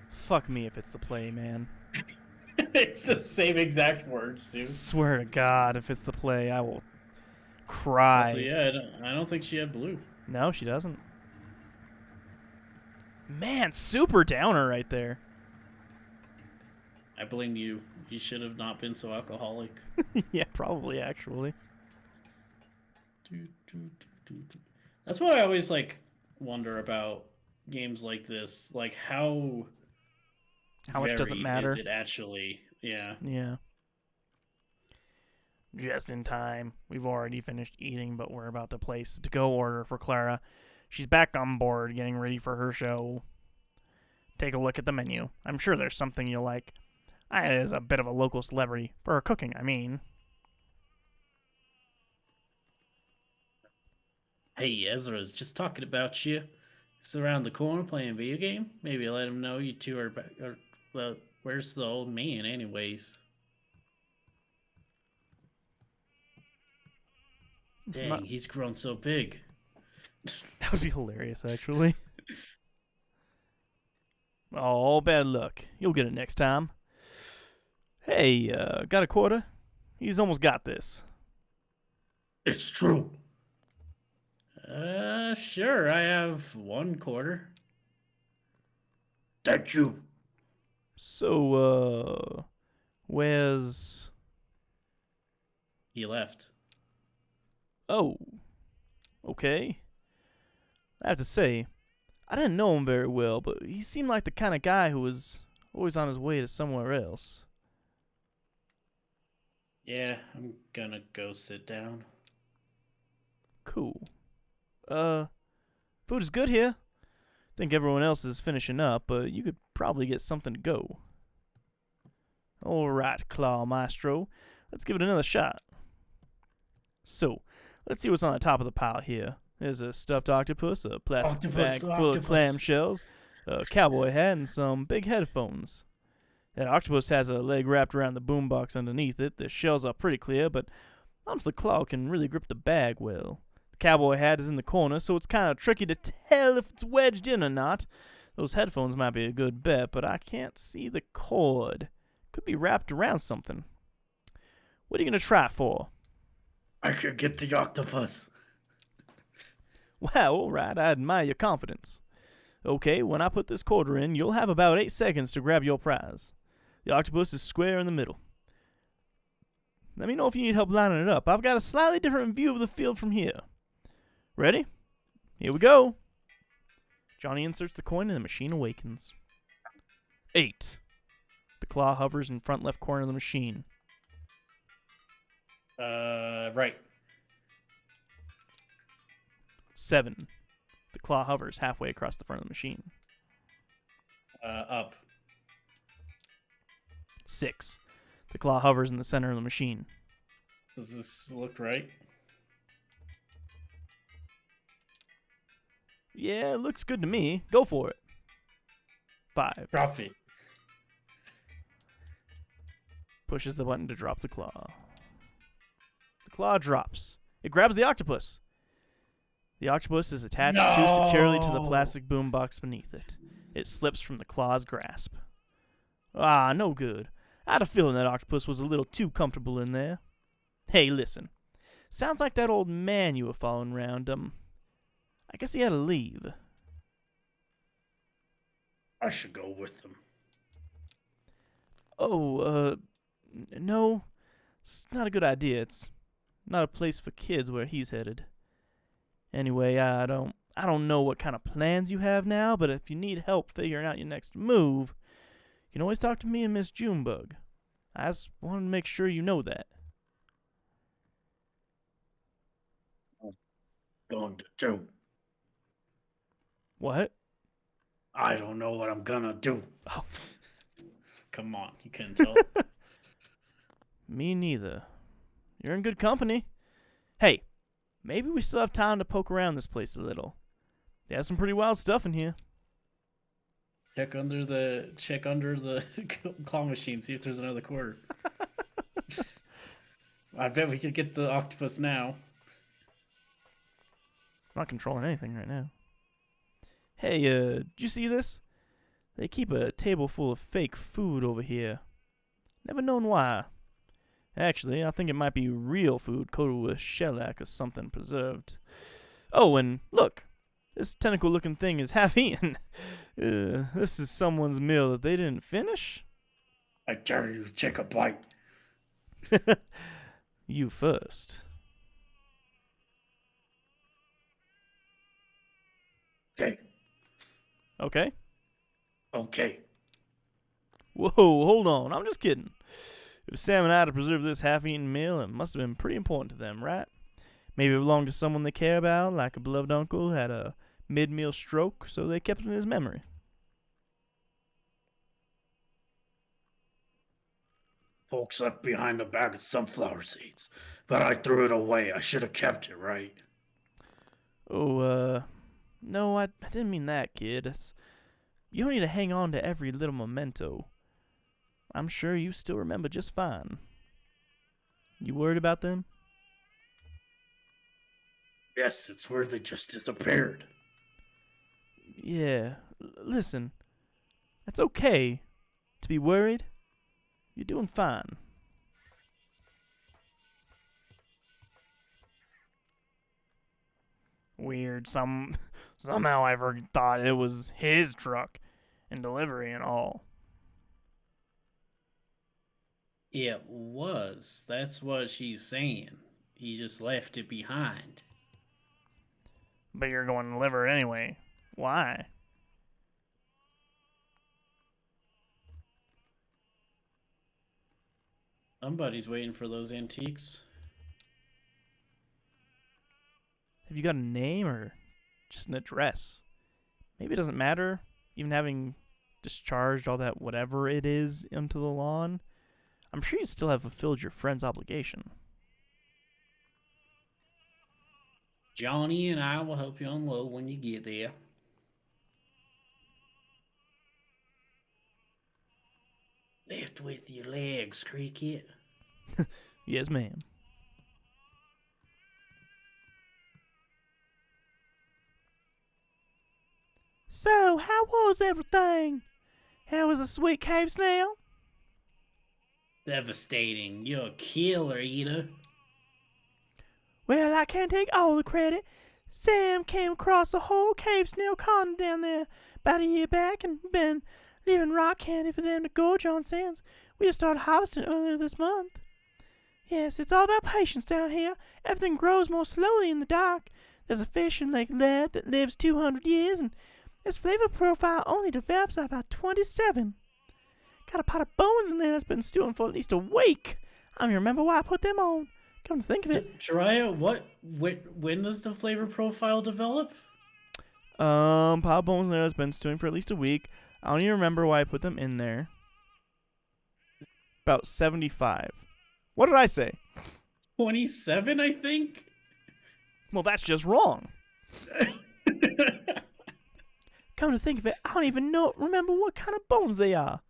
Speaker 1: Fuck me if it's the play, man.
Speaker 2: It's the same exact words, too.
Speaker 1: Swear to God, if it's the play, I will cry.
Speaker 2: So yeah, I don't think she had Blue.
Speaker 1: No, she doesn't. Man, super downer right there.
Speaker 2: I blame you. You should have not been so alcoholic.
Speaker 1: Yeah, probably, actually.
Speaker 2: That's what I always wonder about games like this. Like how
Speaker 1: much does it matter?
Speaker 2: Is it actually? Yeah.
Speaker 1: Yeah. Just in time. We've already finished eating, but we're about to place a to-go order for Clara. She's back on board, getting ready for her show. Take a look at the menu. I'm sure there's something you'll like. Ida is a bit of a local celebrity. For her cooking, I mean.
Speaker 2: Hey, Ezra's just talking about you. He's around the corner playing a video game. Maybe let him know you two are back. Well, where's the old man, anyways? Dang, he's grown so big.
Speaker 1: That would be hilarious, actually. Oh, bad luck. You'll get it next time. Hey, got a quarter? He's almost got this.
Speaker 4: It's true.
Speaker 2: Sure. I have 1/4.
Speaker 4: Thank you.
Speaker 1: So, where's...
Speaker 2: He left.
Speaker 1: Oh, okay. I have to say, I didn't know him very well, but he seemed like the kind of guy who was always on his way to somewhere else.
Speaker 2: Yeah, I'm gonna go sit down.
Speaker 1: Cool. Food is good here. Think everyone else is finishing up, but you could probably get something to go. Alright, Claw Maestro. Let's give it another shot. So, let's see what's on the top of the pile here. There's a stuffed octopus, a plastic bag full of clamshells, a cowboy hat, and some big headphones. That octopus has a leg wrapped around the boombox underneath it. The shells are pretty clear, but the claw can really grip the bag well. The cowboy hat is in the corner, so it's kind of tricky to tell if it's wedged in or not. Those headphones might be a good bet, but I can't see the cord. Could be wrapped around something. What are you going to try for?
Speaker 4: I could get the octopus.
Speaker 1: Well, alright, I admire your confidence. Okay, when I put this quarter in, you'll have about 8 seconds to grab your prize. The octopus is square in the middle. Let me know if you need help lining it up. I've got a slightly different view of the field from here. Ready? Here we go. Johnny inserts the coin and the machine awakens. 8. The claw hovers in front left corner of the machine.
Speaker 2: Right.
Speaker 1: 7. The claw hovers halfway across the front of the machine.
Speaker 2: Up.
Speaker 1: 6. The claw hovers in the center of the machine.
Speaker 2: Does this look right?
Speaker 1: Yeah, it looks good to me. Go for it. 5.
Speaker 2: Drop it.
Speaker 1: Pushes the button to drop the claw. The claw drops. It grabs the octopus. The octopus is attached too securely to the plastic boombox beneath it. It slips from the claw's grasp. Ah, no good. I had a feeling that octopus was a little too comfortable in there. Hey, listen. Sounds like that old man you were following around, I guess he had to leave.
Speaker 4: I should go with them.
Speaker 1: Oh, no. It's not a good idea. It's not a place for kids where he's headed. Anyway, I don't know what kind of plans you have now, but if you need help figuring out your next move, you can always talk to me and Miss Junebug. I just wanted to make sure you know that.
Speaker 4: Going to do.
Speaker 1: What?
Speaker 4: I don't know what I'm gonna do.
Speaker 1: Oh,
Speaker 2: Come on, you couldn't tell.
Speaker 1: me neither. You're in good company. Hey, maybe we still have time to poke around this place a little. They have some pretty wild stuff in here.
Speaker 2: Check under the claw machine, see if there's another quarter. I bet we could get the octopus now.
Speaker 1: I'm not controlling anything right now. Hey, did you see this? They keep a table full of fake food over here. Never known why. Actually, I think it might be real food coated with shellac or something preserved. Oh, and look! This tentacle-looking thing is half-eaten. This is someone's meal that they didn't finish?
Speaker 4: I dare you to take a bite.
Speaker 1: You first.
Speaker 4: Okay.
Speaker 1: Okay.
Speaker 4: Okay.
Speaker 1: Whoa, hold on. I'm just kidding. If Sam and I had to preserve this half-eaten meal, it must have been pretty important to them, right? Maybe it belonged to someone they care about, like a beloved uncle who had a mid-meal stroke, so they kept it in his memory.
Speaker 4: Folks left behind a bag of sunflower seeds, but I threw it away. I should have kept it, right?
Speaker 1: Oh, no, I didn't mean that, kid. You don't need to hang on to every little memento. I'm sure you still remember just fine. You worried about them?
Speaker 4: Yes, it's where they just disappeared.
Speaker 1: Yeah, listen. It's okay to be worried. You're doing fine. Weird. Somehow I thought it was his truck and delivery and all.
Speaker 2: It was. That's what she's saying. He just left it behind.
Speaker 1: But you're going to deliver it anyway. Why?
Speaker 2: Somebody's waiting for those antiques.
Speaker 1: Have you got a name or just an address? Maybe it doesn't matter, even having discharged all that whatever it is into the lawn. I'm sure you still have fulfilled your friend's obligation.
Speaker 2: Johnny and I will help you unload when you get there. Lift with your legs, Cricket.
Speaker 1: Yes, ma'am. So, how was everything? How was the sweet cave snail?
Speaker 2: Devastating. You're a killer, Eater.
Speaker 1: Well, I can't take all the credit. Sam came across the whole cave snail colony down there about a year back and been leaving rock candy for them to gorge on since. We just started harvesting earlier this month. Yes, it's all about patience down here. Everything grows more slowly in the dark. There's a fish in Lake Lead that lives 200 years, and its flavor profile only develops at about 27. Got a pot of bones in there that's been stewing for at least a week. I don't even remember why I put them on. Come to think of it.
Speaker 2: Jeriah, when does the flavor profile develop?
Speaker 1: Pot of bones in there that's been stewing for at least a week. I don't even remember why I put them in there. About 75. What did I say?
Speaker 2: 27, I think?
Speaker 1: Well, that's just wrong. Come to think of it, I don't even remember what kind of bones they are.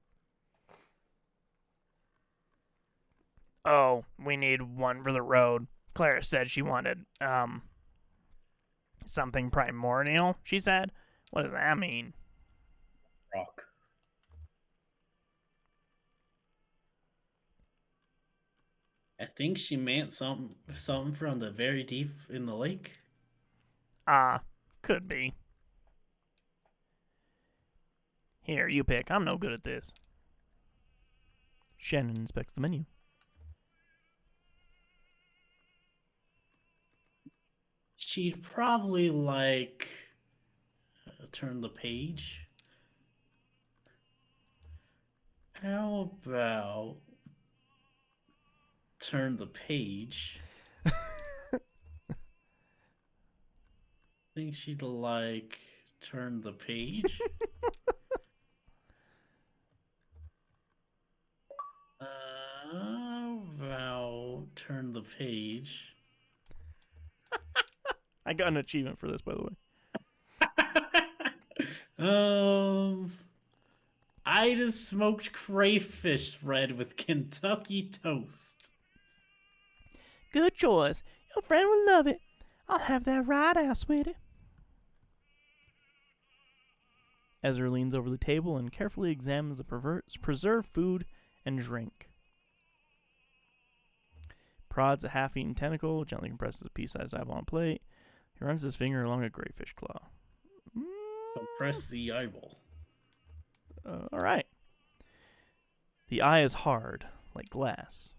Speaker 1: Oh, we need one for the road. Clara said she wanted, something primordial, she said. What does that mean?
Speaker 2: Rock. I think she meant something from the very deep in the lake.
Speaker 1: Could be. Here, you pick. I'm no good at this. Shannon inspects the menu.
Speaker 2: She'd probably like turn the page. How about turn the page? I think she'd like turn the page. About turn the page.
Speaker 1: I got an achievement for this, by the way.
Speaker 2: I just smoked crayfish bread with Kentucky toast.
Speaker 1: Good choice. Your friend will love it. I'll have that right out, sweetie. Ezra leans over the table and carefully examines the preserved food and drink. Prods a half-eaten tentacle, gently compresses a pea-sized eyeball on a plate. He runs his finger along a grayfish claw.
Speaker 2: Compress the eyeball.
Speaker 1: All right. The eye is hard, like glass.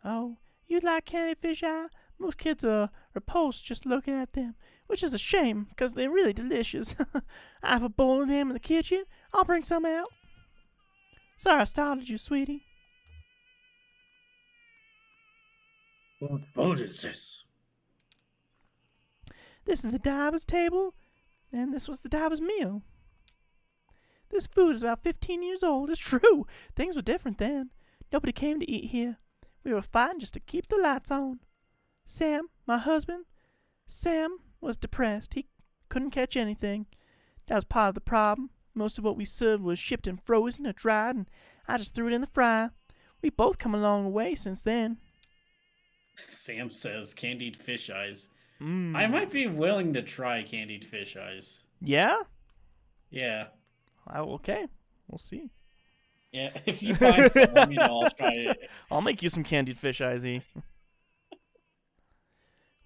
Speaker 1: Oh, you like candy fish eye? Most kids are repulsed just looking at them, which is a shame, because they're really delicious. I have a bowl of them in the kitchen. I'll bring some out. Sorry I startled you, sweetie.
Speaker 4: What boat is this?
Speaker 1: This is the diver's table, and this was the diver's meal. This food is about 15 years old. It's true. Things were different then. Nobody came to eat here. We were fighting just to keep the lights on. Sam, my husband, Sam was depressed. He couldn't catch anything. That was part of the problem. Most of what we served was shipped and frozen or dried, and I just threw it in the fryer. We both come a long way since then.
Speaker 2: Sam says candied fish eyes. I might be willing to try candied fish eyes.
Speaker 1: Yeah?
Speaker 2: Yeah.
Speaker 1: Okay. We'll see.
Speaker 2: Yeah, if you find some, let me know. I'll try it.
Speaker 1: I'll make you some candied fish eyes.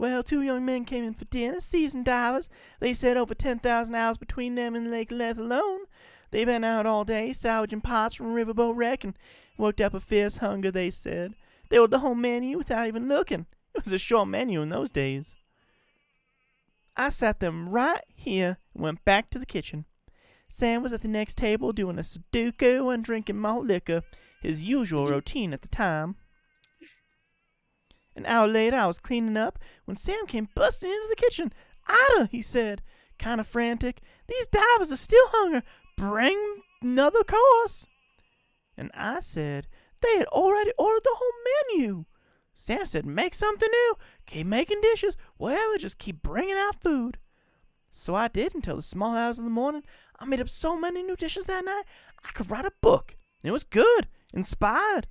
Speaker 1: Well, 2 young men came in for dinner, seasoned divers. They said over 10,000 hours between them and Lake Leth alone. They been out all day, salvaging parts from a riverboat wreck, and worked up a fierce hunger, they said. They ordered the whole menu without even looking. It was a short menu in those days. I sat them right here and went back to the kitchen. Sam was at the next table doing a Sudoku and drinking malt liquor, his usual routine at the time. An hour later, I was cleaning up when Sam came busting into the kitchen. "Ida," he said, kind of frantic, "these divers are still hungry. Bring another course." And I said they had already ordered the whole menu. Sam said, "Make something new. Keep making dishes. Whatever, just keep bringing out food." So I did until the small hours of the morning. I made up so many new dishes that night, I could write a book. It was good, inspired.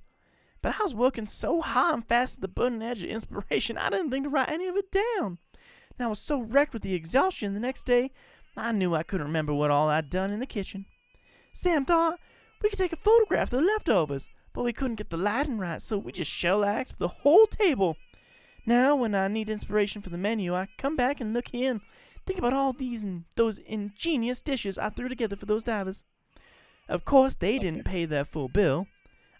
Speaker 1: But I was working so hard and fast at the burning edge of inspiration, I didn't think to write any of it down. And I was so wrecked with the exhaustion the next day, I knew I couldn't remember what all I'd done in the kitchen. Sam thought we could take a photograph of the leftovers, but we couldn't get the lighting right, so we just shellacked the whole table. Now, when I need inspiration for the menu, I come back and look here and think about all these and those ingenious dishes I threw together for those divers. Of course, they didn't pay their full bill.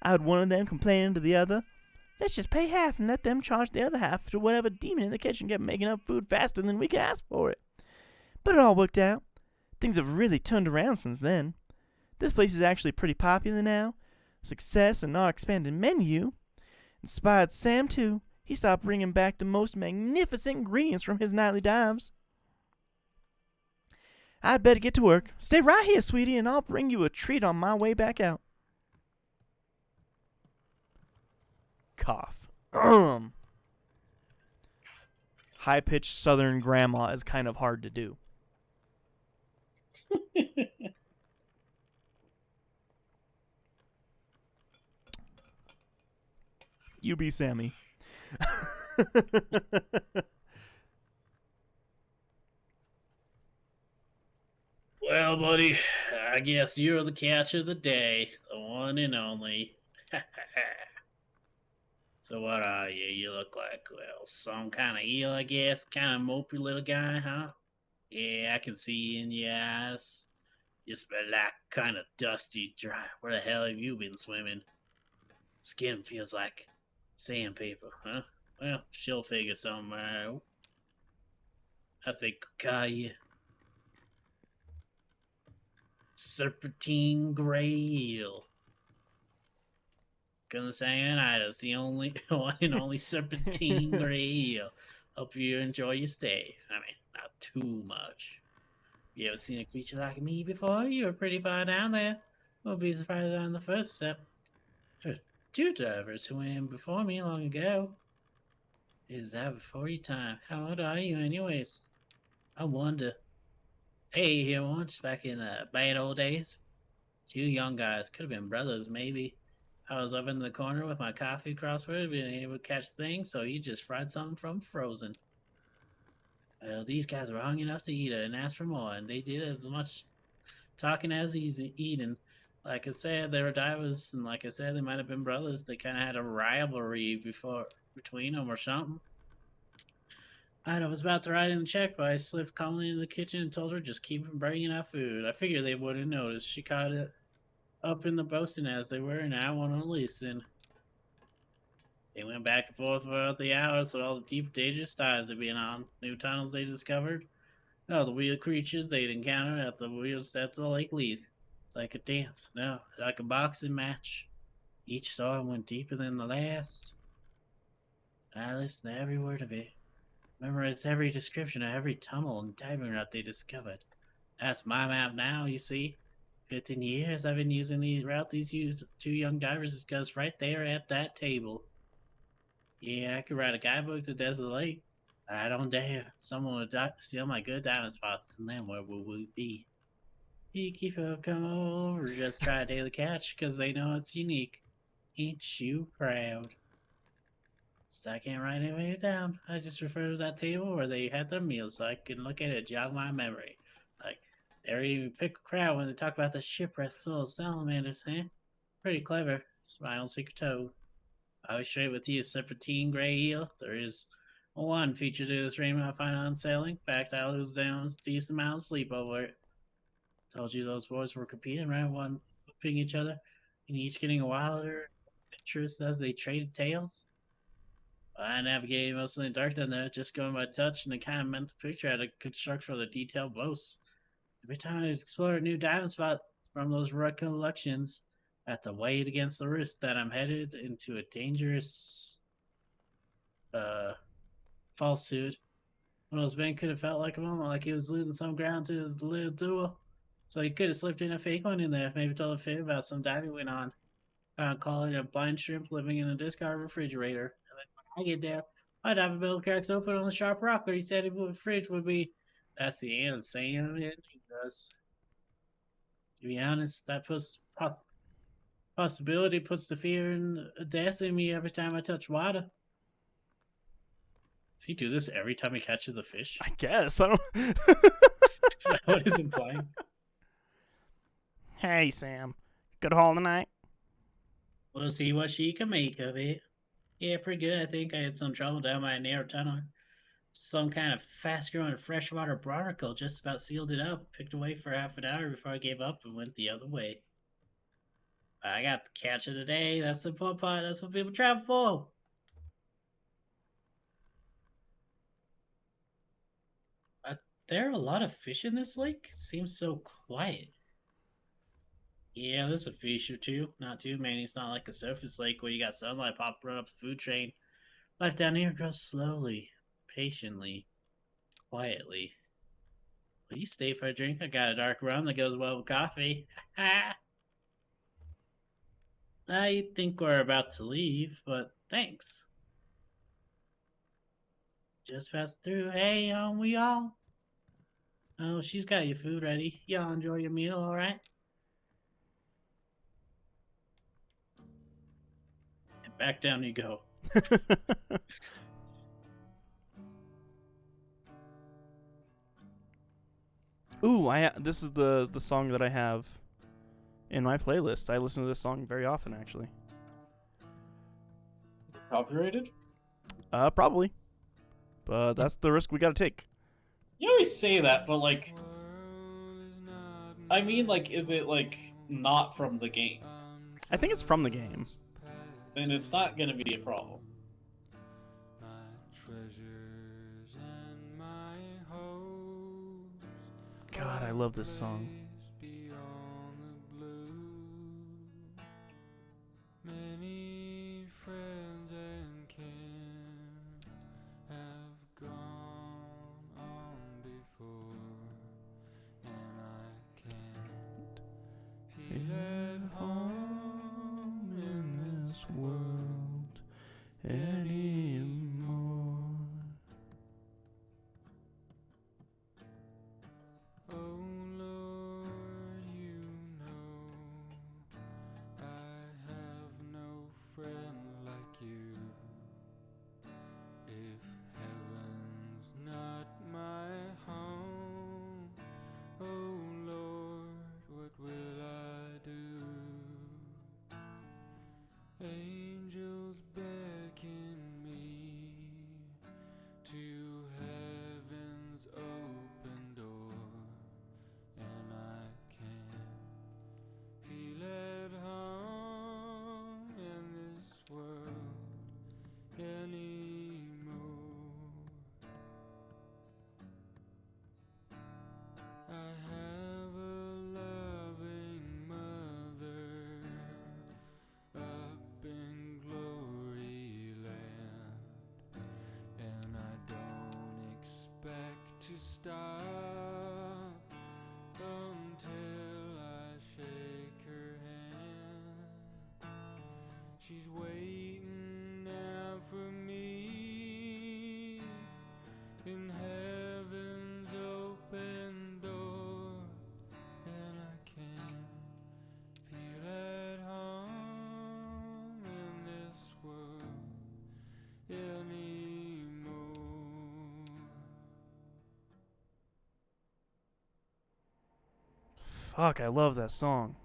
Speaker 1: I had one of them complaining to the other, "Let's just pay half and let them charge the other half to whatever demon in the kitchen kept making up food faster than we could ask for it." But it all worked out. Things have really turned around since then. This place is actually pretty popular now. Success and our expanded menu inspired Sam too. He started bringing back the most magnificent ingredients from his nightly dives. I'd better get to work. Stay right here, sweetie, and I'll bring you a treat on my way back out. Cough. High-pitched southern grandma is kind of hard to do. You be Sammy.
Speaker 2: Well, buddy, I guess you're the catch of the day, the one and only. So what are you? You look like, well, some kind of eel, I guess. Kind of mopey little guy, huh? Yeah, I can see in your eyes. You smell like kind of dusty, dry. Where the hell have you been swimming? Skin feels like sandpaper, huh? Well, she'll figure something out. I think I'll call you Serpentine Gray Eel. Gonna say it's the only one and only Serpentine Gray Eel. Hope you enjoy your stay. I mean, not too much. You ever seen a creature like me before? You were pretty far down there. Won't be surprised on the first step. There were 2 divers who went before me long ago. Is that before your time? How old are you anyways? I wonder. Hey, here once, back in the bad old days. 2 young guys, could have been brothers maybe. I was up in the corner with my coffee crossword, being able to catch things, so you just fried something from frozen. Well, these guys were hungry enough to eat it and asked for more, and they did as much talking as eating. Like I said, they were divers, and like I said, they might have been brothers. They kind of had a rivalry between them or something. I was about to write in the check, but I slipped calmly into the kitchen and told her just keep bringing out food. I figured they wouldn't notice. She caught it up in the boasting as they were, and I want to listen. They went back and forth throughout the hours with all the deep, dangerous dives they'd been on. New tunnels they discovered. Oh, the weird creatures they'd encountered at the weird steps of Lake Leith. It's like a dance. No, like a boxing match. Each storm went deeper than the last. I listened to every word of it. Memorized every description of every tunnel and diving route they discovered. That's my map now, you see. 15 years I've been using the route these 2 young divers discussed right there at that table. Yeah, I could write a guidebook to Desert Lake, but I don't dare. Someone would steal my good diving spots, and then where would we be? Beekeeper, come over, just try a daily catch, because they know it's unique. Ain't you proud? So I can't write anything down. I just refer to that table where they had their meals so I can look at it, jog my memory. Like, they even pick a crowd when they talk about the shipwrecked little salamanders, eh? Pretty clever. It's my own secret toe. I'll be straight with you, Serpentine Gray Eel. There is
Speaker 3: One feature to this dream I find unsailing. Fact, I lose down a decent amount of sleep over it. Told you those boys were competing, right? One whipping each other, and each getting wilder, adventurous as they traded tales. I navigated mostly in the dark then, though, just going by touch and the kind of mental picture I had to construct for the detailed boasts. Every time I explore a new diving spot from those recollections, I have to weigh it against the risk that I'm headed into a dangerous falsehood. One of those men could have felt like a moment like he was losing some ground to his little duel. So he could have slipped in a fake one in there, maybe told a fib about some dive he went on. Calling it a blind shrimp living in a discarded refrigerator. And then when I get there, my dive bill cracks open on the sharp rock where he said the fridge would be. That's the end of saying it. He does. To be honest, that possibility puts the fear and death in me every time I touch water. Does he do this every time he catches a fish?
Speaker 1: I guess. I don't.
Speaker 3: Is that what he's implying?
Speaker 1: Hey, Sam. Good haul tonight?
Speaker 3: We'll see what she can make of it. Yeah, pretty good. I think I had some trouble down my narrow tunnel. Some kind of fast-growing freshwater barnacle just about sealed it up. Picked away for half an hour before I gave up and went the other way. I got the catch of the day. That's the fun part. That's what people travel for. There are a lot of fish in this lake. It seems so quiet. Yeah, there's a fish or two. Not too many. It's not like a surface lake where you got sunlight popping up the food chain. Life down here grows slowly, patiently, quietly. Will you stay for a drink? I got a dark rum that goes well with coffee. I think we're about to leave, but thanks. Just passed through. Hey, we all? Oh, she's got your food ready. Y'all enjoy your meal, all right? And back down you go.
Speaker 1: Ooh, this is the song that I have in my playlist. I listen to this song very often, actually.
Speaker 2: Copyrighted?
Speaker 1: Probably. But that's the risk we gotta take.
Speaker 2: You always say that, but like, I mean, like, is it like not from the game?
Speaker 1: I think it's from the game.
Speaker 2: Then it's not gonna be a problem.
Speaker 1: God, I love this song.
Speaker 5: To stop until I shake her hand. She's waiting now for me in heaven's open door, and I can't feel at home in this world anymore.
Speaker 1: Fuck, I love that song.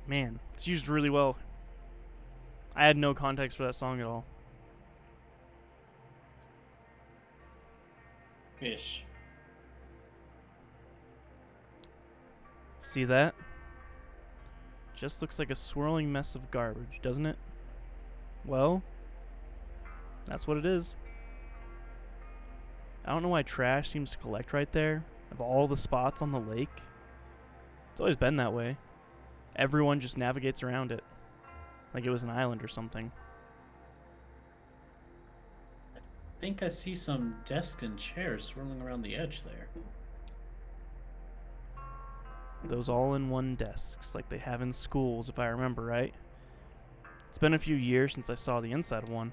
Speaker 1: Man, it's used really well I had no context for that song at all.
Speaker 2: Ish.
Speaker 1: See that? Just looks like a swirling mess of garbage, doesn't it? Well, that's what it is. I don't know why trash seems to collect right there, of all the spots on the lake. It's always been that way. Everyone just navigates around it, like it was an island or something.
Speaker 2: I think I see some desks and chairs swirling around the edge there.
Speaker 1: Those all-in-one desks, like they have in schools, if I remember right. It's been a few years since I saw the inside of one.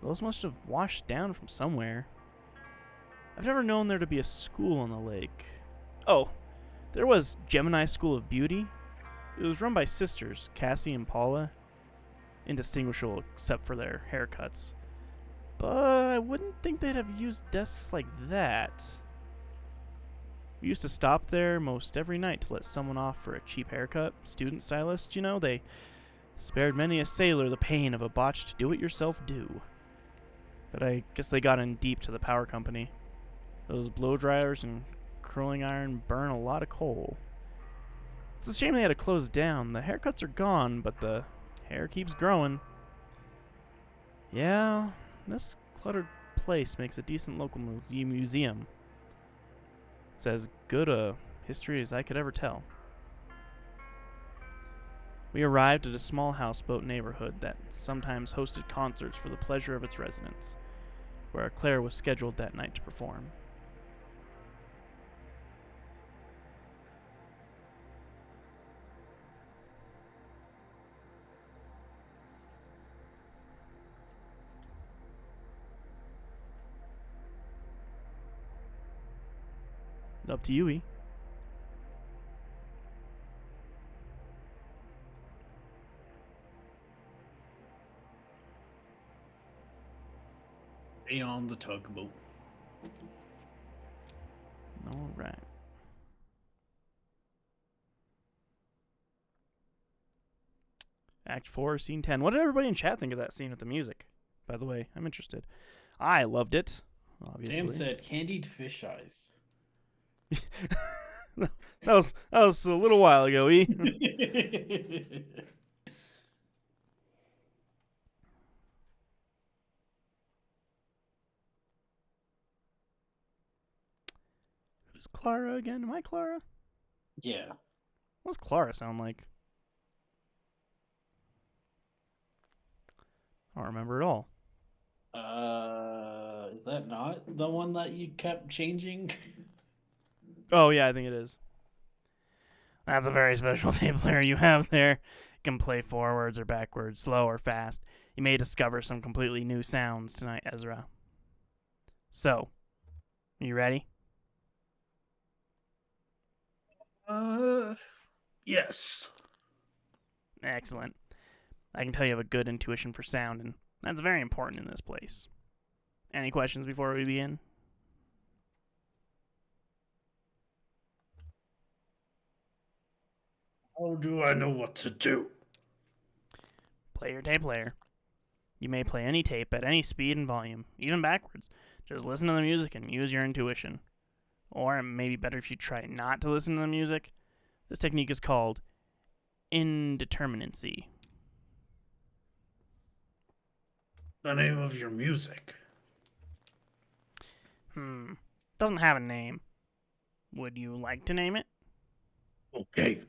Speaker 1: Those must have washed down from somewhere. I've never known there to be a school on the lake. Oh, there was Gemini School of Beauty. It was run by sisters, Cassie and Paula. Indistinguishable except for their haircuts. But I wouldn't think they'd have used desks like that. We used to stop there most every night to let someone off for a cheap haircut. Student stylists, you know, they spared many a sailor the pain of a botched do-it-yourself do. But I guess they got in deep to the power company. Those blow dryers and curling iron burn a lot of coal. It's a shame they had to close down. The haircuts are gone, but the hair keeps growing. Yeah, this cluttered place makes a decent local museum. It's as good a history as I could ever tell. We arrived at a small houseboat neighborhood that sometimes hosted concerts for the pleasure of its residents, where Claire was scheduled that night to perform. Up to you, E.
Speaker 2: Stay on the tugboat.
Speaker 1: All right. Act 4, Scene 10. What did everybody in chat think of that scene with the music? By the way, I'm interested. I loved it, obviously.
Speaker 2: Sam said candied fish eyes.
Speaker 1: that was a little while ago, E. Who's Clara again? Am I Clara?
Speaker 2: Yeah.
Speaker 1: What does Clara sound like? I don't remember at all.
Speaker 2: Is that not the one that you kept changing?
Speaker 1: Oh, yeah, I think it is. That's a very special tape player you have there. It can play forwards or backwards, slow or fast. You may discover some completely new sounds tonight, Ezra. So, you ready?
Speaker 4: Yes.
Speaker 1: Excellent. I can tell you have a good intuition for sound, and that's very important in this place. Any questions before we begin?
Speaker 4: How do I know what to do?
Speaker 1: Play your tape player. You may play any tape at any speed and volume, even backwards. Just listen to the music and use your intuition. Or it may be better if you try not to listen to the music. This technique is called indeterminacy.
Speaker 4: The name of your music.
Speaker 1: Doesn't have a name. Would you like to name it?
Speaker 4: Okay.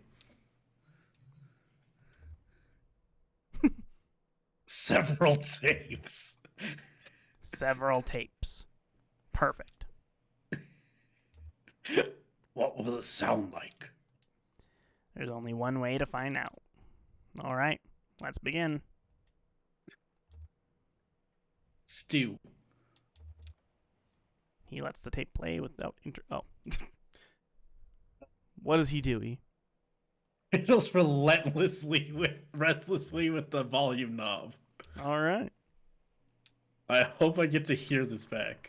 Speaker 4: Several tapes.
Speaker 1: Several tapes. Perfect.
Speaker 4: What will it sound like?
Speaker 1: There's only one way to find out. All right, let's begin.
Speaker 2: Stew.
Speaker 1: He lets the tape play without Oh. What does he do? He
Speaker 2: Fiddles restlessly with the volume knob.
Speaker 1: All right.
Speaker 2: I hope I get to hear this back.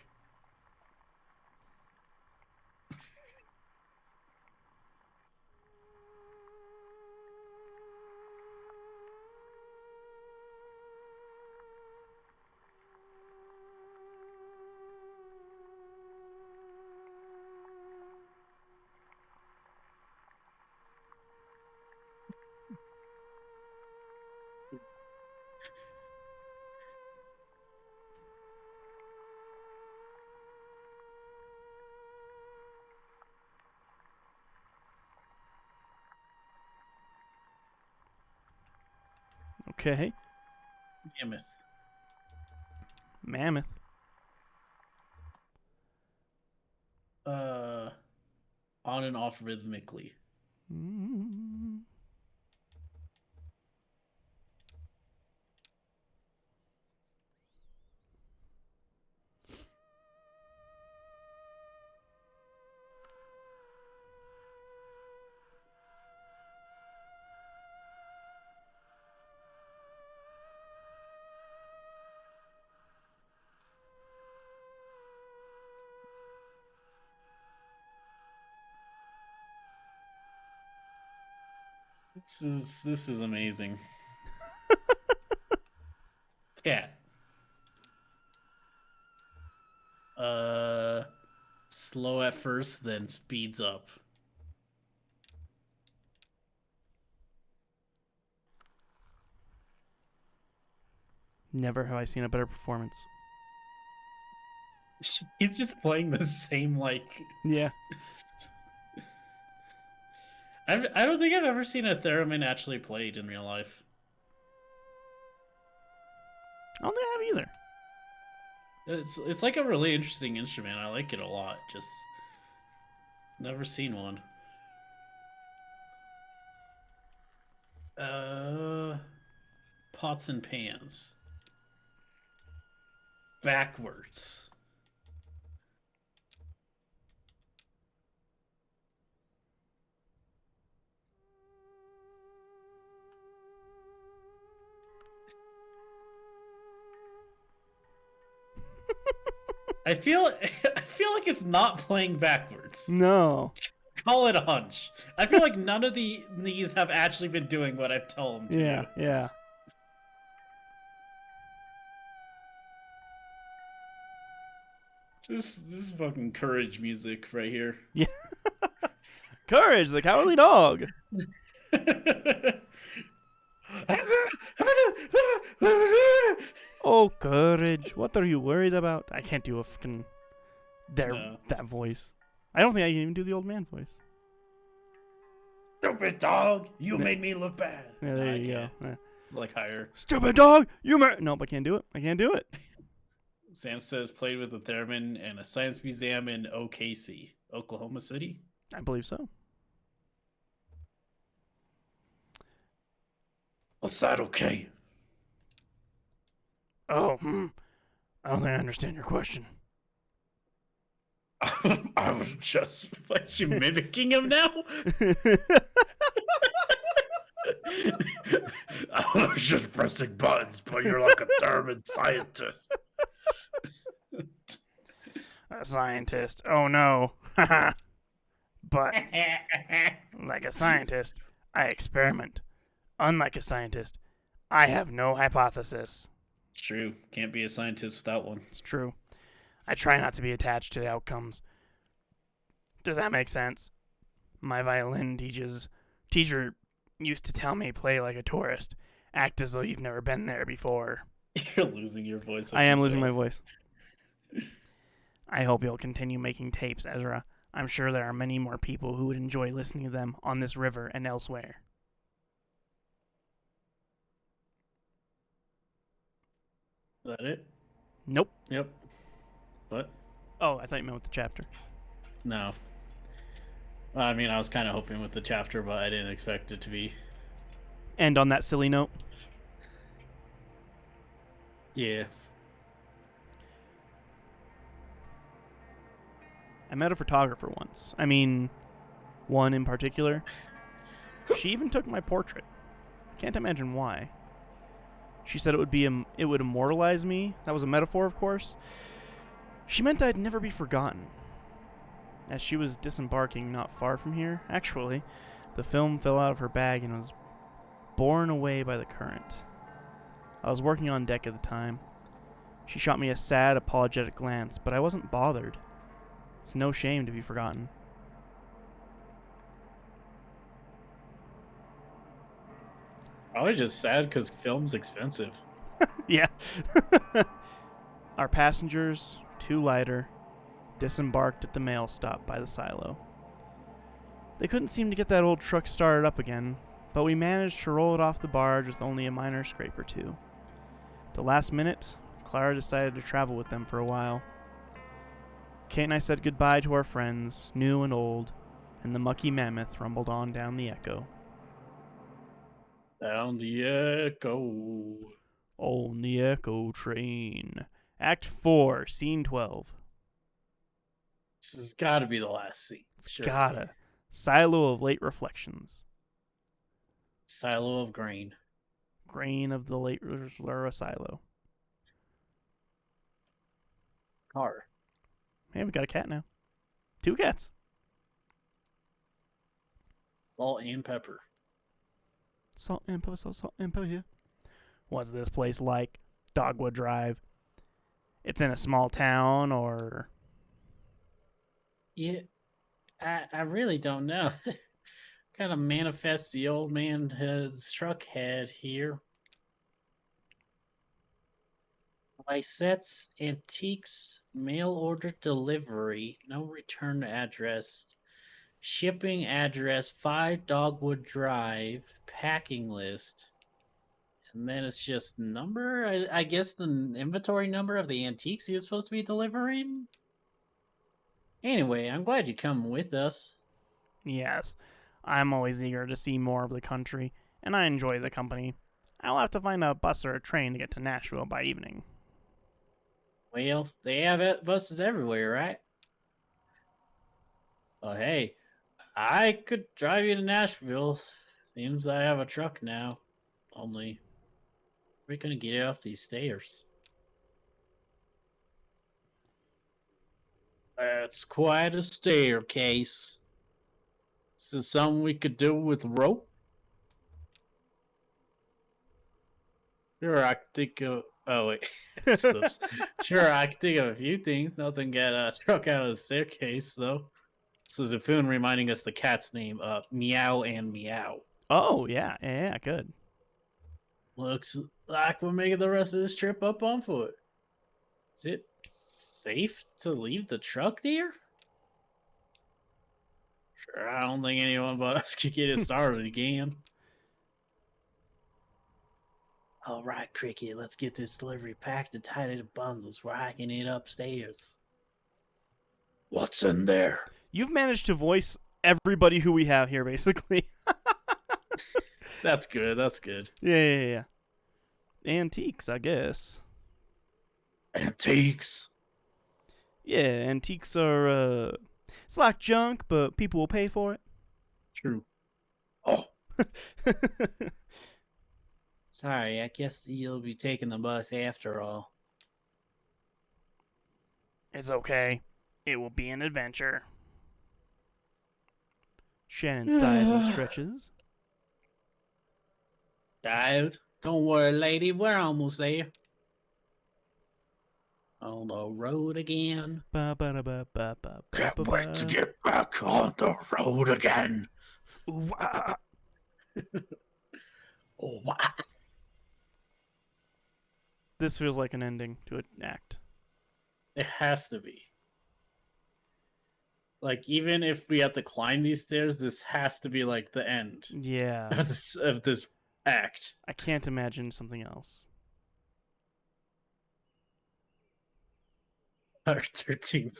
Speaker 1: Okay.
Speaker 2: Mammoth.
Speaker 1: Mammoth.
Speaker 2: On and off rhythmically.
Speaker 1: Mm.
Speaker 2: This is amazing. Yeah. Slow at first, then speeds up.
Speaker 1: Never have I seen a better performance.
Speaker 2: He's just playing the same like.
Speaker 1: Yeah.
Speaker 2: I don't think I've ever seen a theremin actually played in real life.
Speaker 1: I don't think I have either.
Speaker 2: It's like a really interesting instrument. I like it a lot. Just never seen one. Pots and pans. Backwards. I feel like it's not playing backwards.
Speaker 1: No.
Speaker 2: Call it a hunch. I feel like none of these have actually been doing what I've told them to
Speaker 1: Yeah,
Speaker 2: do.
Speaker 1: yeah.
Speaker 2: This is fucking courage music right here.
Speaker 1: Yeah. Courage, the cowardly dog. Oh, courage. What are you worried about? I can't do a fucking that voice. I don't think I can even do the old man voice.
Speaker 4: Stupid dog, you made me look bad.
Speaker 1: Yeah, there
Speaker 2: I
Speaker 1: you go.
Speaker 2: can't. Like higher.
Speaker 1: Stupid dog, nope, I can't do it. I can't do it.
Speaker 2: Sam says played with a theremin in a science museum in OKC, Oklahoma City.
Speaker 1: I believe so.
Speaker 4: Was that okay?
Speaker 1: Oh, I don't think I understand your question.
Speaker 4: I was just.
Speaker 2: What, you mimicking him now?
Speaker 4: I was just pressing buttons, but you're like a determined scientist.
Speaker 1: A scientist. Oh no. But like a scientist, I experiment. Unlike a scientist, I have no hypothesis.
Speaker 2: True. Can't be a scientist without one.
Speaker 1: It's true. I try not to be attached to the outcomes. Does that make sense? My violin teacher used to tell me play like a tourist. Act as though you've never been there before.
Speaker 2: You're losing your voice.
Speaker 1: I am losing my voice. I hope you'll continue making tapes, Ezra. I'm sure there are many more people who would enjoy listening to them on this river and elsewhere.
Speaker 2: Is that it?
Speaker 1: Nope.
Speaker 2: Yep. What?
Speaker 1: Oh, I thought you meant with the chapter.
Speaker 2: No. Well, I mean, I was kind of hoping with the chapter, but I didn't expect it to be.
Speaker 1: And on that silly note.
Speaker 2: Yeah.
Speaker 1: I met a photographer once. I mean, one in particular. She even took my portrait. Can't imagine why. She said it would immortalize me. That was a metaphor, of course. She meant I'd never be forgotten. As she was disembarking not far from here, actually, the film fell out of her bag and was borne away by the current. I was working on deck at the time. She shot me a sad, apologetic glance, but I wasn't bothered. It's no shame to be forgotten.
Speaker 2: I was just sad because film's expensive.
Speaker 1: Yeah. Our passengers, 2 lighter, disembarked at the mail stop by the silo. They couldn't seem to get that old truck started up again. but we managed to roll it off the barge with only a minor scrape or two. At the last minute, Clara decided to travel with them for a while. Kate and I said goodbye to our friends, new and old, and the mucky mammoth rumbled on down the echo.
Speaker 2: Down the echo.
Speaker 1: On the echo train. Act 4, Scene 12.
Speaker 2: This has got to be the last scene.
Speaker 1: It's
Speaker 2: Sure.
Speaker 1: gotta. Silo of late reflections.
Speaker 2: Silo of grain.
Speaker 1: Grain of the late Lura silo.
Speaker 2: Car.
Speaker 1: Hey, we got a cat now. 2 cats.
Speaker 2: Salt and pepper.
Speaker 1: Salt and pepper, salt and pepper here. What's this place like? Dogwood Drive. It's in a small town, or...
Speaker 3: Yeah, I really don't know. Kind of manifests the old man his truck had here. Lysets Antiques, mail order delivery, no return address, shipping address 5 Dogwood Drive, packing list. And then it's just number, I guess the inventory number of the antiques he was supposed to be delivering. Anyway, I'm glad you come with us.
Speaker 1: Yes, I'm always eager to see more of the country, and I enjoy the company. I'll have to find a bus or a train to get to Nashville by evening.
Speaker 3: Well, they have buses everywhere, right? Well, hey, I could drive you to Nashville. Seems I have a truck now. Only, we're gonna get off these stairs. That's quite a staircase. Is this something we could do with rope? Sure, I can think of. Oh wait, sure, I can think of a few things. Nothing got a truck out of the staircase though. This is a Foon reminding us the cat's name. Meow and Meow.
Speaker 1: Oh, yeah, good.
Speaker 3: Looks like we're making the rest of this trip up on foot. Is it safe to leave the truck there? Sure, I don't think anyone but us could get it started again. All right, Cricket, let's get this delivery packed and tied into bundles. We're hiking it upstairs.
Speaker 4: What's in there?
Speaker 1: You've managed to voice everybody who we have here, basically.
Speaker 2: That's good. That's good.
Speaker 1: Yeah. Antiques, I guess.
Speaker 4: Antiques?
Speaker 1: Yeah, antiques are, it's like junk, but people will pay for it.
Speaker 2: True.
Speaker 4: Oh,
Speaker 3: Sorry, I guess you'll be taking the bus after all.
Speaker 1: It's okay. It will be an adventure. Shannon sighs and stretches.
Speaker 3: Diode, don't worry, lady, we're almost there. On the road again.
Speaker 4: can't wait to get back on the road again.
Speaker 1: Ooh-wah.
Speaker 4: Oh, wow.
Speaker 1: This feels like an ending to an act.
Speaker 2: It has to be. Like, even if we have to climb these stairs, this has to be like the end
Speaker 1: Yeah.
Speaker 2: of this act.
Speaker 1: I can't imagine something else.
Speaker 2: Part 13.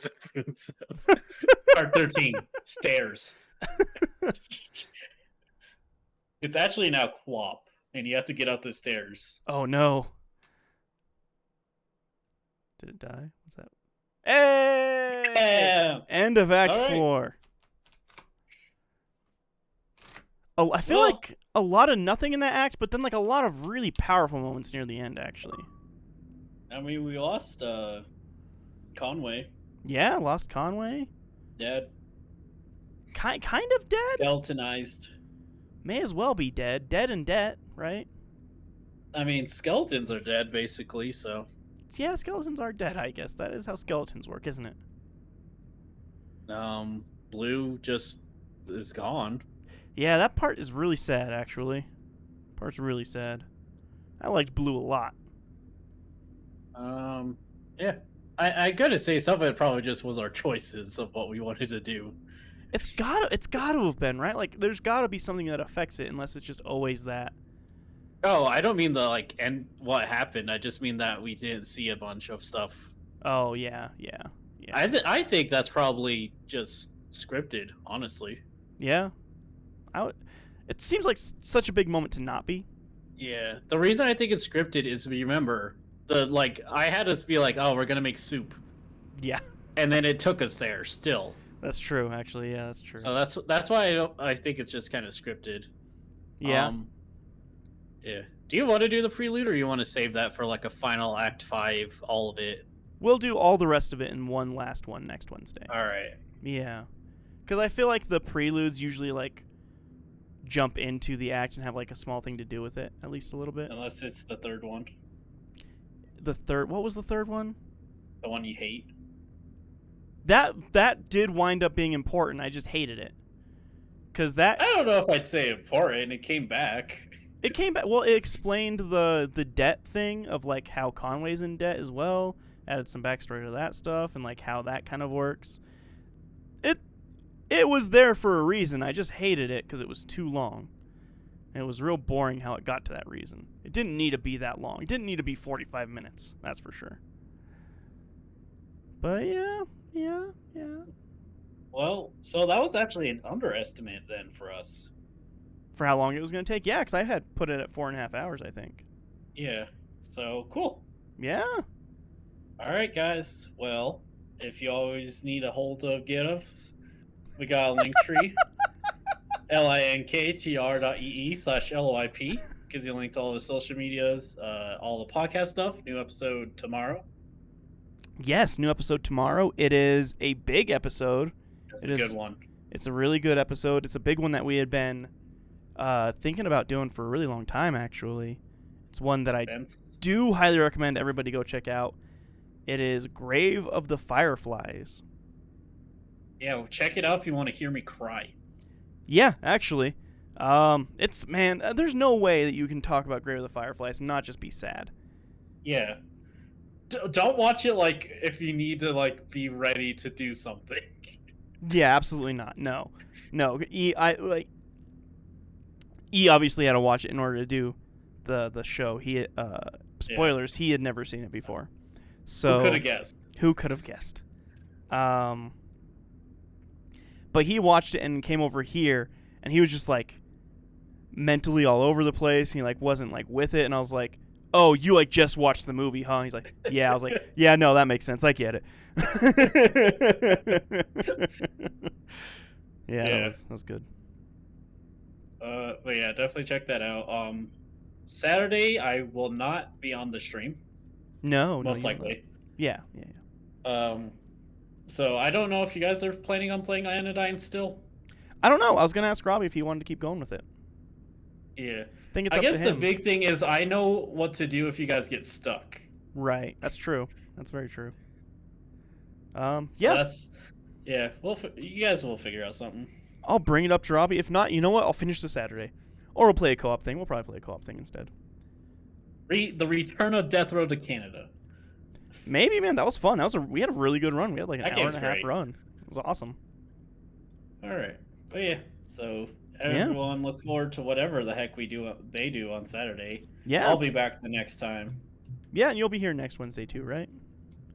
Speaker 2: Part 13. Stairs. It's actually now Quap, and you have to get up the stairs.
Speaker 1: Oh no. Did it die? What's that? Hey!
Speaker 2: Yeah.
Speaker 1: End of Act
Speaker 2: All right.
Speaker 1: 4. Oh, I feel
Speaker 2: Well-
Speaker 1: like a lot of nothing in that act, but then like a lot of really powerful moments near the end, actually.
Speaker 2: I mean, we lost Conway.
Speaker 1: Yeah, lost Conway.
Speaker 2: Dead.
Speaker 1: Kind of dead?
Speaker 2: Skeletonized.
Speaker 1: May as well be dead. Dead in debt, right?
Speaker 2: I mean, skeletons are dead, basically, so...
Speaker 1: Yeah, skeletons are dead, I guess. That is how skeletons work, isn't it?
Speaker 2: Blue just is gone.
Speaker 1: Yeah, that part is really sad, actually. Part's really sad. I liked Blue a lot.
Speaker 2: Yeah. I gotta say, some of it probably just was our choices of what we wanted to do.
Speaker 1: It's gotta have been, right? Like, there's gotta be something that affects it, unless it's just always that.
Speaker 2: Oh, I don't mean the like and what happened. I just mean that we didn't see a bunch of stuff.
Speaker 1: Oh yeah.
Speaker 2: I think that's probably just scripted, honestly.
Speaker 1: Yeah. It seems like such a big moment to not be.
Speaker 2: Yeah, the reason I think it's scripted is, remember, I had us be like, oh, we're gonna make soup,
Speaker 1: Yeah.
Speaker 2: and then it took us there still.
Speaker 1: That's true, actually. Yeah, that's true.
Speaker 2: So that's why I think it's just kind of scripted.
Speaker 1: Yeah.
Speaker 2: Yeah. Do you want to do the prelude, or you want to save that for like a final Act 5, all of it?
Speaker 1: We'll do all the rest of it in one last one next Wednesday.
Speaker 2: All right.
Speaker 1: Yeah. Because I feel like the preludes usually, like, jump into the act and have, like, a small thing to do with it, at least a little bit.
Speaker 2: Unless it's the third one.
Speaker 1: What was the third one?
Speaker 2: The one you hate.
Speaker 1: That did wind up being important. I just hated it. Because that...
Speaker 2: I don't know if I'd say important. It came back.
Speaker 1: It came back... Well, it explained the debt thing of, like, how Conway's in debt as well. Added some backstory to that stuff and, like, how that kind of works. It was there for a reason. I just hated it because it was too long. And it was real boring how it got to that reason. It didn't need to be that long. It didn't need to be 45 minutes. That's for sure. But yeah.
Speaker 2: Well, so that was actually an underestimate then for us.
Speaker 1: For how long it was going to take? Yeah, because I had put it at 4.5 hours, I think.
Speaker 2: Yeah. So, cool.
Speaker 1: Yeah.
Speaker 2: All right, guys. Well, if you always need a hold of get us, we got a Linktree. linktr.ee/LOIP. Gives you a link to all the social medias, all the podcast stuff. New episode tomorrow.
Speaker 1: Yes, new episode tomorrow. It is a big episode.
Speaker 2: It's a good one.
Speaker 1: It's a really good episode. It's a big one that we had been thinking about doing for a really long time, actually. It's one that I do highly recommend everybody go check out. It is Grave of the Fireflies.
Speaker 2: Yeah, well, check it out if you want to hear me cry.
Speaker 1: Yeah, actually. There's no way that you can talk about Grave of the Fireflies and not just be sad.
Speaker 2: Yeah. Don't watch it like if you need to like be ready to do something.
Speaker 1: Yeah, absolutely not. No. E obviously had to watch it in order to do the show. He spoilers, he had never seen it before. So
Speaker 2: who could have guessed?
Speaker 1: Who could have guessed? But he watched it and came over here, and he was just like mentally all over the place. He like wasn't like with it, and I was like, "Oh, you like just watched the movie, huh?" He's like, "Yeah." I was like, "Yeah, no, that makes sense. I get it." Yeah. That was good.
Speaker 2: But yeah, definitely check that out. Saturday I will not be on the stream.
Speaker 1: No,
Speaker 2: most likely.
Speaker 1: Yeah.
Speaker 2: So I don't know if you guys are planning on playing Anodyne still.
Speaker 1: I don't know. I was gonna ask Robbie if he wanted to keep going with it.
Speaker 2: Yeah.
Speaker 1: I
Speaker 2: guess the big thing is I know what to do if you guys get stuck.
Speaker 1: Right. That's true. That's very true.
Speaker 2: So
Speaker 1: yeah.
Speaker 2: You guys will figure out something.
Speaker 1: I'll bring it up to Robbie. If not, you know what? I'll finish the Saturday. Or we'll play a co-op thing. We'll probably play a co-op thing instead.
Speaker 2: The Return of Death Row to Canada.
Speaker 1: Maybe, man. That was fun. We had a really good run. We had like an hour and a half
Speaker 2: great.
Speaker 1: run. It was awesome.
Speaker 2: All right. But yeah, so everyone look forward to whatever the heck they do on Saturday.
Speaker 1: Yeah.
Speaker 2: I'll be back the next time.
Speaker 1: Yeah, and you'll be here next Wednesday too, right?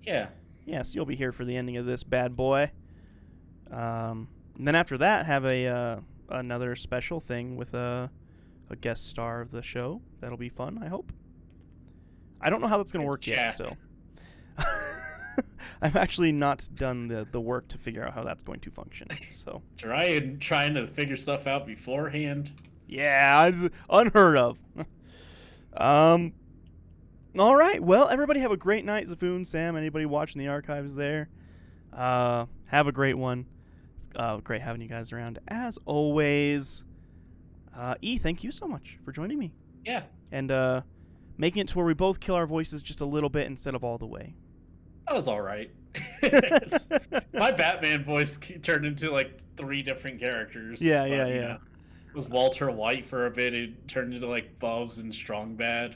Speaker 2: Yeah.
Speaker 1: Yeah, so you'll be here for the ending of this bad boy. And then after that, have another special thing with a guest star of the show. That'll be fun, I hope. I don't know how that's going to work yet still. I've actually not done the work to figure out how that's going to function. So
Speaker 2: trying to figure stuff out beforehand.
Speaker 1: Yeah, it's unheard of. All right. Well, everybody have a great night. Zafoon, Sam, anybody watching the archives there. Have a great one. It's great having you guys around as always. E, thank you so much for joining me.
Speaker 2: Yeah.
Speaker 1: And making it to where we both kill our voices just a little bit instead of all the way.
Speaker 2: That was all right. My Batman voice turned into like 3 different characters.
Speaker 1: Yeah.
Speaker 2: It was Walter White for a bit. It turned into like Bubs and Strong Bad.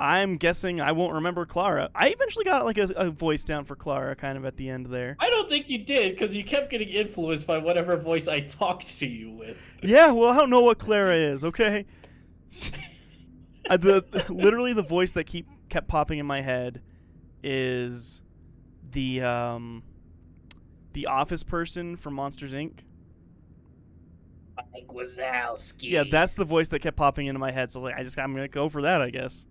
Speaker 1: I'm guessing I won't remember Clara. I eventually got like a voice down for Clara kind of at the end there.
Speaker 2: I don't think you did, because you kept getting influenced by whatever voice I talked to you with.
Speaker 1: Yeah, well, I don't know what Clara is, okay? Literally the voice that kept popping in my head is the office person from Monsters Inc.
Speaker 3: Mike Wazowski.
Speaker 1: Yeah, that's the voice that kept popping into my head. So I was like, I'm gonna go for that, I guess.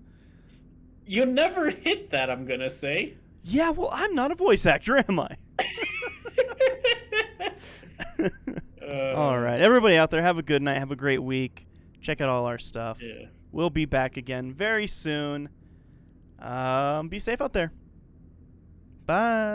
Speaker 2: You never hit that, I'm gonna say.
Speaker 1: Yeah, well, I'm not a voice actor, am I? All right, everybody out there, have a good night, have a great week. Check out all our stuff.
Speaker 2: Yeah.
Speaker 1: We'll be back again very soon. Be safe out there. Bye.